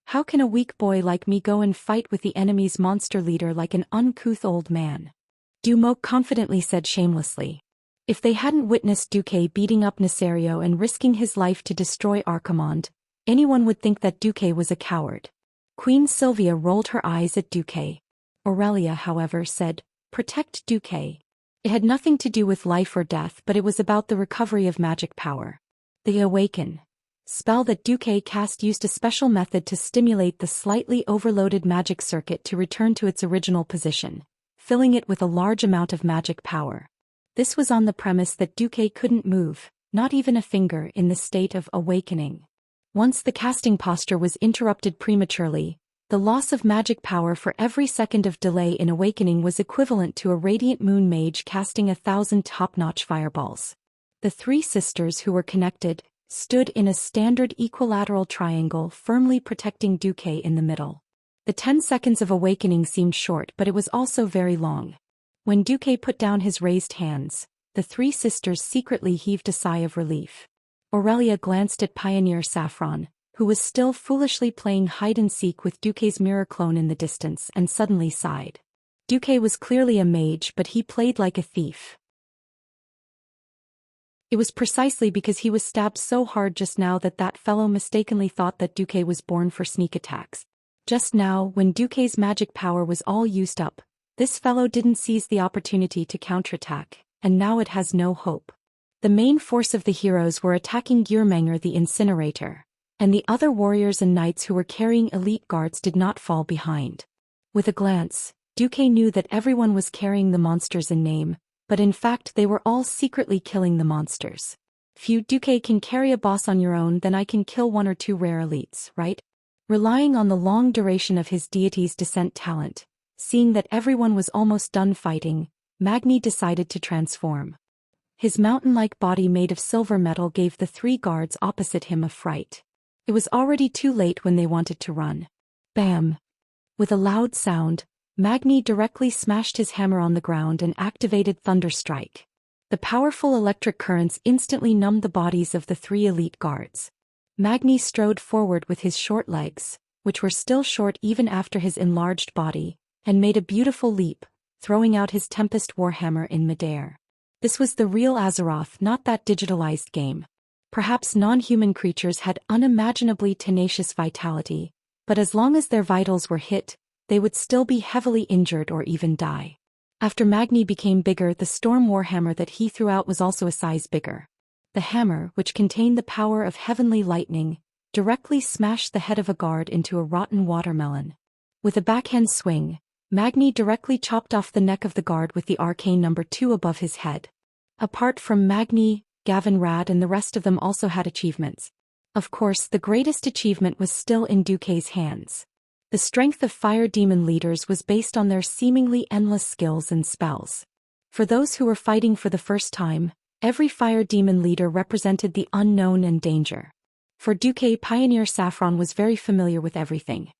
Speaker 1: How can a weak boy like me go and fight with the enemy's monster leader like an uncouth old man? Dumok confidently said shamelessly. If they hadn't witnessed Duque beating up Nesario and risking his life to destroy Archimonde, anyone would think that Duque was a coward. Queen Sylvia rolled her eyes at Duque. Aurelia, however, said, "Protect Duque." It had nothing to do with life or death, but it was about the recovery of magic power. The Awaken spell that Duque cast used a special method to stimulate the slightly overloaded magic circuit to return to its original position, filling it with a large amount of magic power. This was on the premise that Duque couldn't move, not even a finger, in the state of awakening. Once the casting posture was interrupted prematurely, the loss of magic power for every second of delay in awakening was equivalent to a radiant moon mage casting 1,000 top-notch fireballs. The three sisters who were connected stood in a standard equilateral triangle, firmly protecting Duque in the middle. The 10 seconds of awakening seemed short, but it was also very long. When Duque put down his raised hands, the three sisters secretly heaved a sigh of relief. Aurelia glanced at Pioneer Saffron, who was still foolishly playing hide-and-seek with Duque's mirror clone in the distance, and suddenly sighed. Duque was clearly a mage, but he played like a thief. It was precisely because he was stabbed so hard just now that fellow mistakenly thought that Duque was born for sneak attacks. Just now, when Duque's magic power was all used up, this fellow didn't seize the opportunity to counterattack, and now it has no hope. The main force of the heroes were attacking Gearmanger the Incinerator, and the other warriors and knights who were carrying elite guards did not fall behind. With a glance, Duque knew that everyone was carrying the monsters in name, but in fact they were all secretly killing the monsters. If you, Duque, can carry a boss on your own, then I can kill 1 or 2 rare elites, right? Relying on the long duration of his deity's descent talent, seeing that everyone was almost done fighting, Magni decided to transform. His mountain-like body made of silver metal gave the 3 guards opposite him a fright. It was already too late when they wanted to run. Bam! With a loud sound, Magni directly smashed his hammer on the ground and activated Thunderstrike. The powerful electric currents instantly numbed the bodies of the 3 elite guards. Magni strode forward with his short legs, which were still short even after his enlarged body, and made a beautiful leap, throwing out his Tempest Warhammer in midair. This was the real Azeroth, not that digitalized game. Perhaps non-human creatures had unimaginably tenacious vitality, but as long as their vitals were hit, they would still be heavily injured or even die. After Magni became bigger, the Storm Warhammer that he threw out was also a size bigger. The hammer, which contained the power of heavenly lightning, directly smashed the head of a guard into a rotten watermelon. With a backhand swing, Magni directly chopped off the neck of the guard with the arcane number 2 above his head. Apart from Magni, Gavin Rad and the rest of them also had achievements. Of course, the greatest achievement was still in Duque's hands. The strength of fire demon leaders was based on their seemingly endless skills and spells. For those who were fighting for the first time, every fire demon leader represented the unknown and danger. For Duque, Pioneer Saffron was very familiar with everything.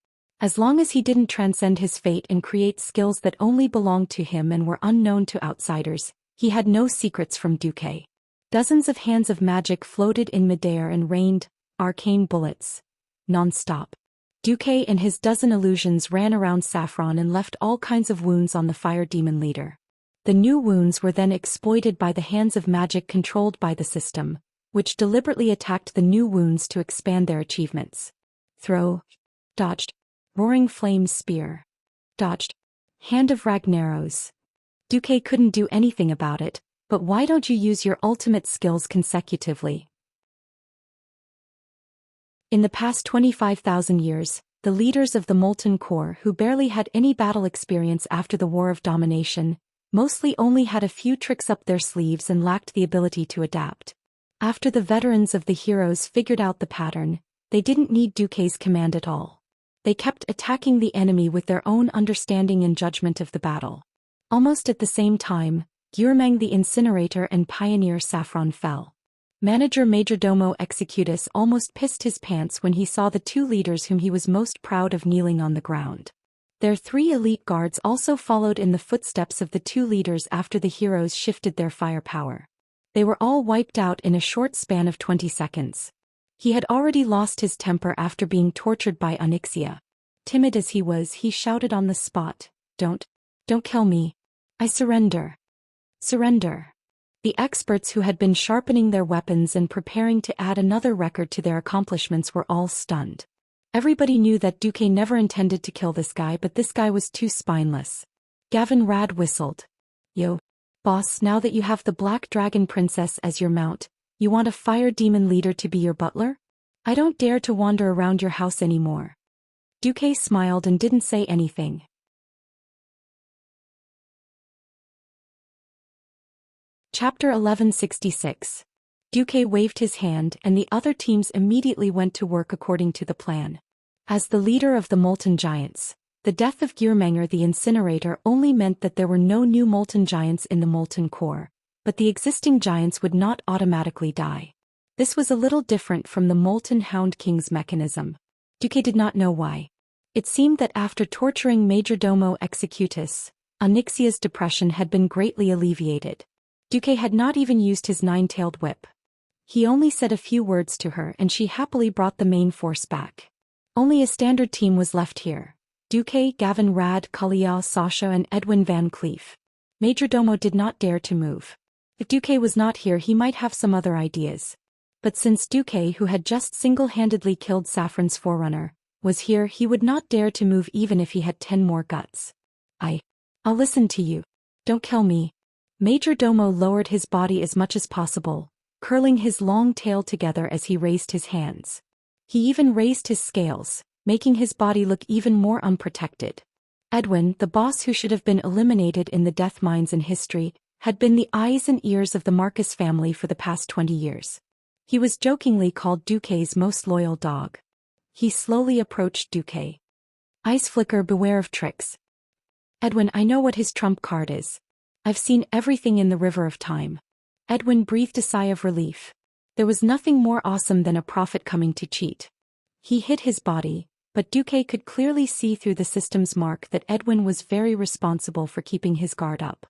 Speaker 1: As long as he didn't transcend his fate and create skills that only belonged to him and were unknown to outsiders, he had no secrets from Duque. Dozens of hands of magic floated in midair and rained arcane bullets non-stop. Duque and his dozen illusions ran around Saffron and left all kinds of wounds on the fire demon leader. The new wounds were then exploited by the hands of magic controlled by the system, which deliberately attacked the new wounds to expand their achievements. Throw. Dodged. Roaring Flame Spear. Dodged. Hand of Ragnaros. Duque couldn't do anything about it, but why don't you use your ultimate skills consecutively? In the past 25,000 years, the leaders of the Molten Core, who barely had any battle experience after the War of Domination, mostly only had a few tricks up their sleeves and lacked the ability to adapt. After the veterans of the heroes figured out the pattern, they didn't need Duque's command at all. They kept attacking the enemy with their own understanding and judgment of the battle. Almost at the same time, Gearmang the Incinerator and Pioneer Saffron fell. Manager Majordomo Executus almost pissed his pants when he saw the 2 leaders whom he was most proud of kneeling on the ground. Their 3 elite guards also followed in the footsteps of the 2 leaders after the heroes shifted their firepower. They were all wiped out in a short span of 20 seconds. He had already lost his temper after being tortured by Onyxia. Timid as he was, he shouted on the spot, Don't kill me. I surrender. Surrender. The experts who had been sharpening their weapons and preparing to add another record to their accomplishments were all stunned. Everybody knew that Duque never intended to kill this guy, but this guy was too spineless. Gavin Rad whistled. Yo, boss, now that you have the Black Dragon Princess as your mount, you want a fire demon leader to be your butler? I don't dare to wander around your house anymore. Duque smiled and didn't say anything. Chapter 1166. Duque waved his hand and the other teams immediately went to work according to the plan. As the leader of the Molten Giants, the death of Gearmanger the Incinerator only meant that there were no new Molten Giants in the Molten Core, but the existing giants would not automatically die. This was a little different from the Molten Hound King's mechanism. Duque did not know why. It seemed that after torturing Majordomo Executus, Onyxia's depression had been greatly alleviated. Duque had not even used his nine-tailed whip. He only said a few words to her and she happily brought the main force back. Only a standard team was left here. Duque, Gavin Rad, Kalial, Sasha and Edwin Van Cleef. Majordomo did not dare to move. If Duque was not here he might have some other ideas. But since Duque, who had just single-handedly killed Saffron's forerunner, was here, he would not dare to move even if he had 10 more guts. I'll listen to you. Don't kill me. Majordomo lowered his body as much as possible, curling his long tail together as he raised his hands. He even raised his scales, making his body look even more unprotected. Edwin, the boss who should have been eliminated in the death mines in history, had been the eyes and ears of the Marcus family for the past 20 years. He was jokingly called Duque's most loyal dog. He slowly approached Duque. Eyes flicker, beware of tricks. Edwin, I know what his trump card is. I've seen everything in the River of Time. Edwin breathed a sigh of relief. There was nothing more awesome than a prophet coming to cheat. He hid his body, but Duque could clearly see through the system's mark that Edwin was very responsible for keeping his guard up.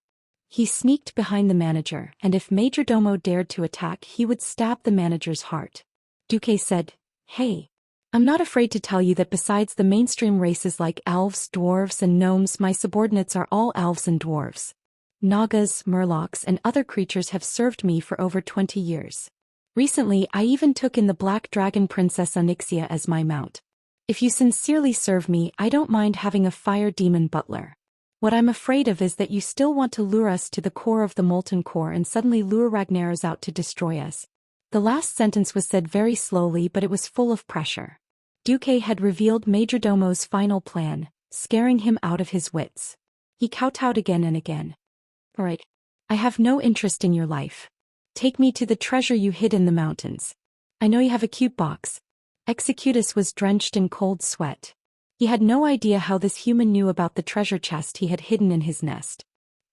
Speaker 1: He sneaked behind the manager, and if Majordomo dared to attack he would stab the manager's heart. Duque said, Hey. I'm not afraid to tell you that besides the mainstream races like elves, dwarves and gnomes, my subordinates are all elves and dwarves. Nagas, murlocs and other creatures have served me for over 20 years. Recently I even took in the Black Dragon Princess Onyxia as my mount. If you sincerely serve me, I don't mind having a fire demon butler. What I'm afraid of is that you still want to lure us to the core of the Molten Core and suddenly lure Ragnaros out to destroy us. The last sentence was said very slowly, but it was full of pressure. Duque had revealed Majordomo's final plan, scaring him out of his wits. He kowtowed again and again. All right. I have no interest in your life. Take me to the treasure you hid in the mountains. I know you have a cute box. Executus was drenched in cold sweat. He had no idea how this human knew about the treasure chest he had hidden in his nest.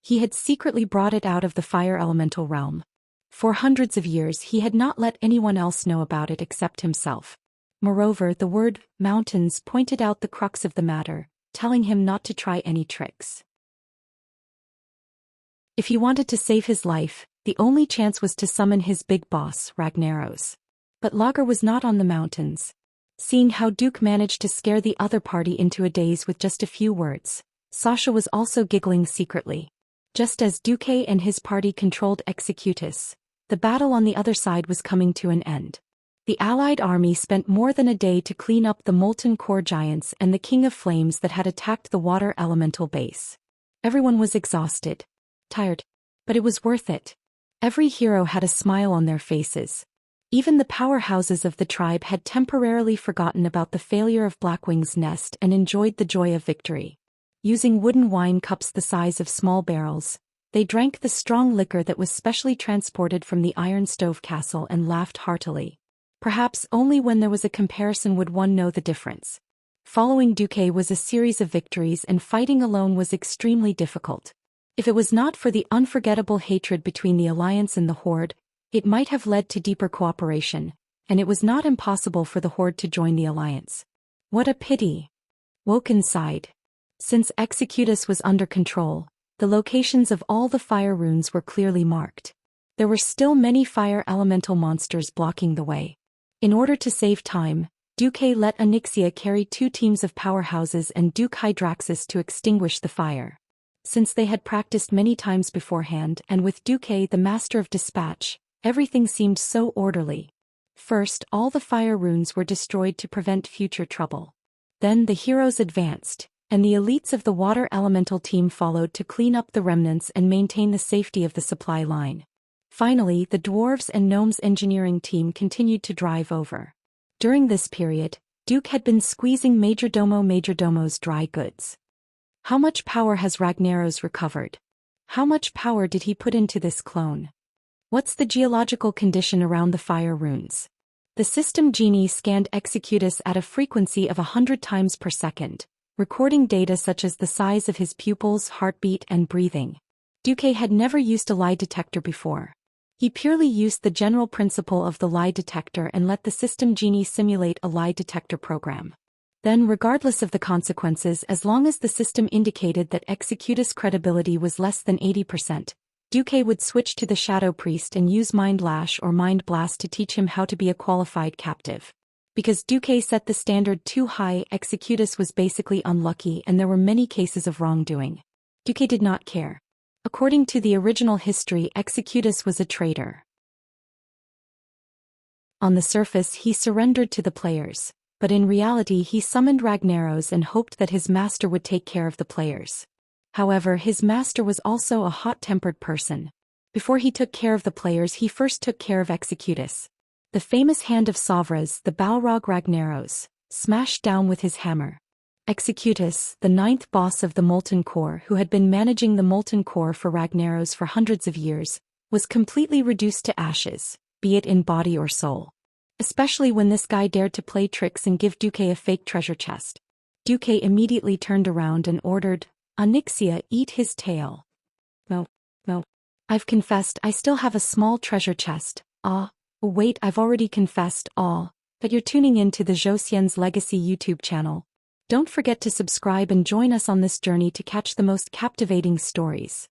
Speaker 1: He had secretly brought it out of the fire elemental realm. For hundreds of years he had not let anyone else know about it except himself. Moreover, the word mountains pointed out the crux of the matter, telling him not to try any tricks. If he wanted to save his life, the only chance was to summon his big boss, Ragnaros. But Lager was not on the mountains. Seeing how Duke managed to scare the other party into a daze with just a few words, Sasha was also giggling secretly. Just as Duque and his party controlled Executus, the battle on the other side was coming to an end. The Allied army spent more than a day to clean up the Molten Core giants and the King of Flames that had attacked the water elemental base. Everyone was exhausted, tired, but it was worth it. Every hero had a smile on their faces. Even the powerhouses of the tribe had temporarily forgotten about the failure of Blackwing's nest and enjoyed the joy of victory. Using wooden wine cups the size of small barrels, they drank the strong liquor that was specially transported from the Iron Stove Castle and laughed heartily. Perhaps only when there was a comparison would one know the difference. Following Duque was a series of victories, and fighting alone was extremely difficult. If it was not for the unforgettable hatred between the Alliance and the Horde, it might have led to deeper cooperation, and it was not impossible for the Horde to join the Alliance. What a pity! Woken sighed. Since Executus was under control, the locations of all the fire runes were clearly marked. There were still many fire elemental monsters blocking the way. In order to save time, Duque let Onyxia carry 2 teams of powerhouses and Duke Hydraxis to extinguish the fire. Since they had practiced many times beforehand and with Duque the master of dispatch, everything seemed so orderly. First, all the fire runes were destroyed to prevent future trouble. Then the heroes advanced, and the elites of the water elemental team followed to clean up the remnants and maintain the safety of the supply line. Finally, the dwarves and gnomes engineering team continued to drive over. During this period, Duke had been squeezing Majordomo's dry goods. How much power has Ragnaros recovered? How much power did he put into this clone? What's the geological condition around the fire runes? The system genie scanned Executus at a frequency of 100 times per second, recording data such as the size of his pupils, heartbeat, and breathing. Duque had never used a lie detector before. He purely used the general principle of the lie detector and let the system genie simulate a lie detector program. Then, regardless of the consequences, as long as the system indicated that Executus' credibility was less than 80%, Duque would switch to the Shadow Priest and use Mind Lash or Mind Blast to teach him how to be a qualified captive. Because Duque set the standard too high, Executus was basically unlucky and there were many cases of wrongdoing. Duque did not care. According to the original history, Executus was a traitor. On the surface, he surrendered to the players, but in reality he summoned Ragnaros and hoped that his master would take care of the players. However, his master was also a hot-tempered person. Before he took care of the players, he first took care of Executus. The famous hand of Savras, the Balrog Ragnaros, smashed down with his hammer. Executus, the ninth boss of the Molten Core who had been managing the Molten Core for Ragnaros for hundreds of years, was completely reduced to ashes, be it in body or soul. Especially when this guy dared to play tricks and give Duque a fake treasure chest. Duque immediately turned around and ordered, "Onyxia, eat his tail." No. I've confessed, I still have a small treasure chest. Wait, I've already confessed, but you're tuning in to the Zhou Xian's Legacy YouTube channel. Don't forget to subscribe and join us on this journey to catch the most captivating stories.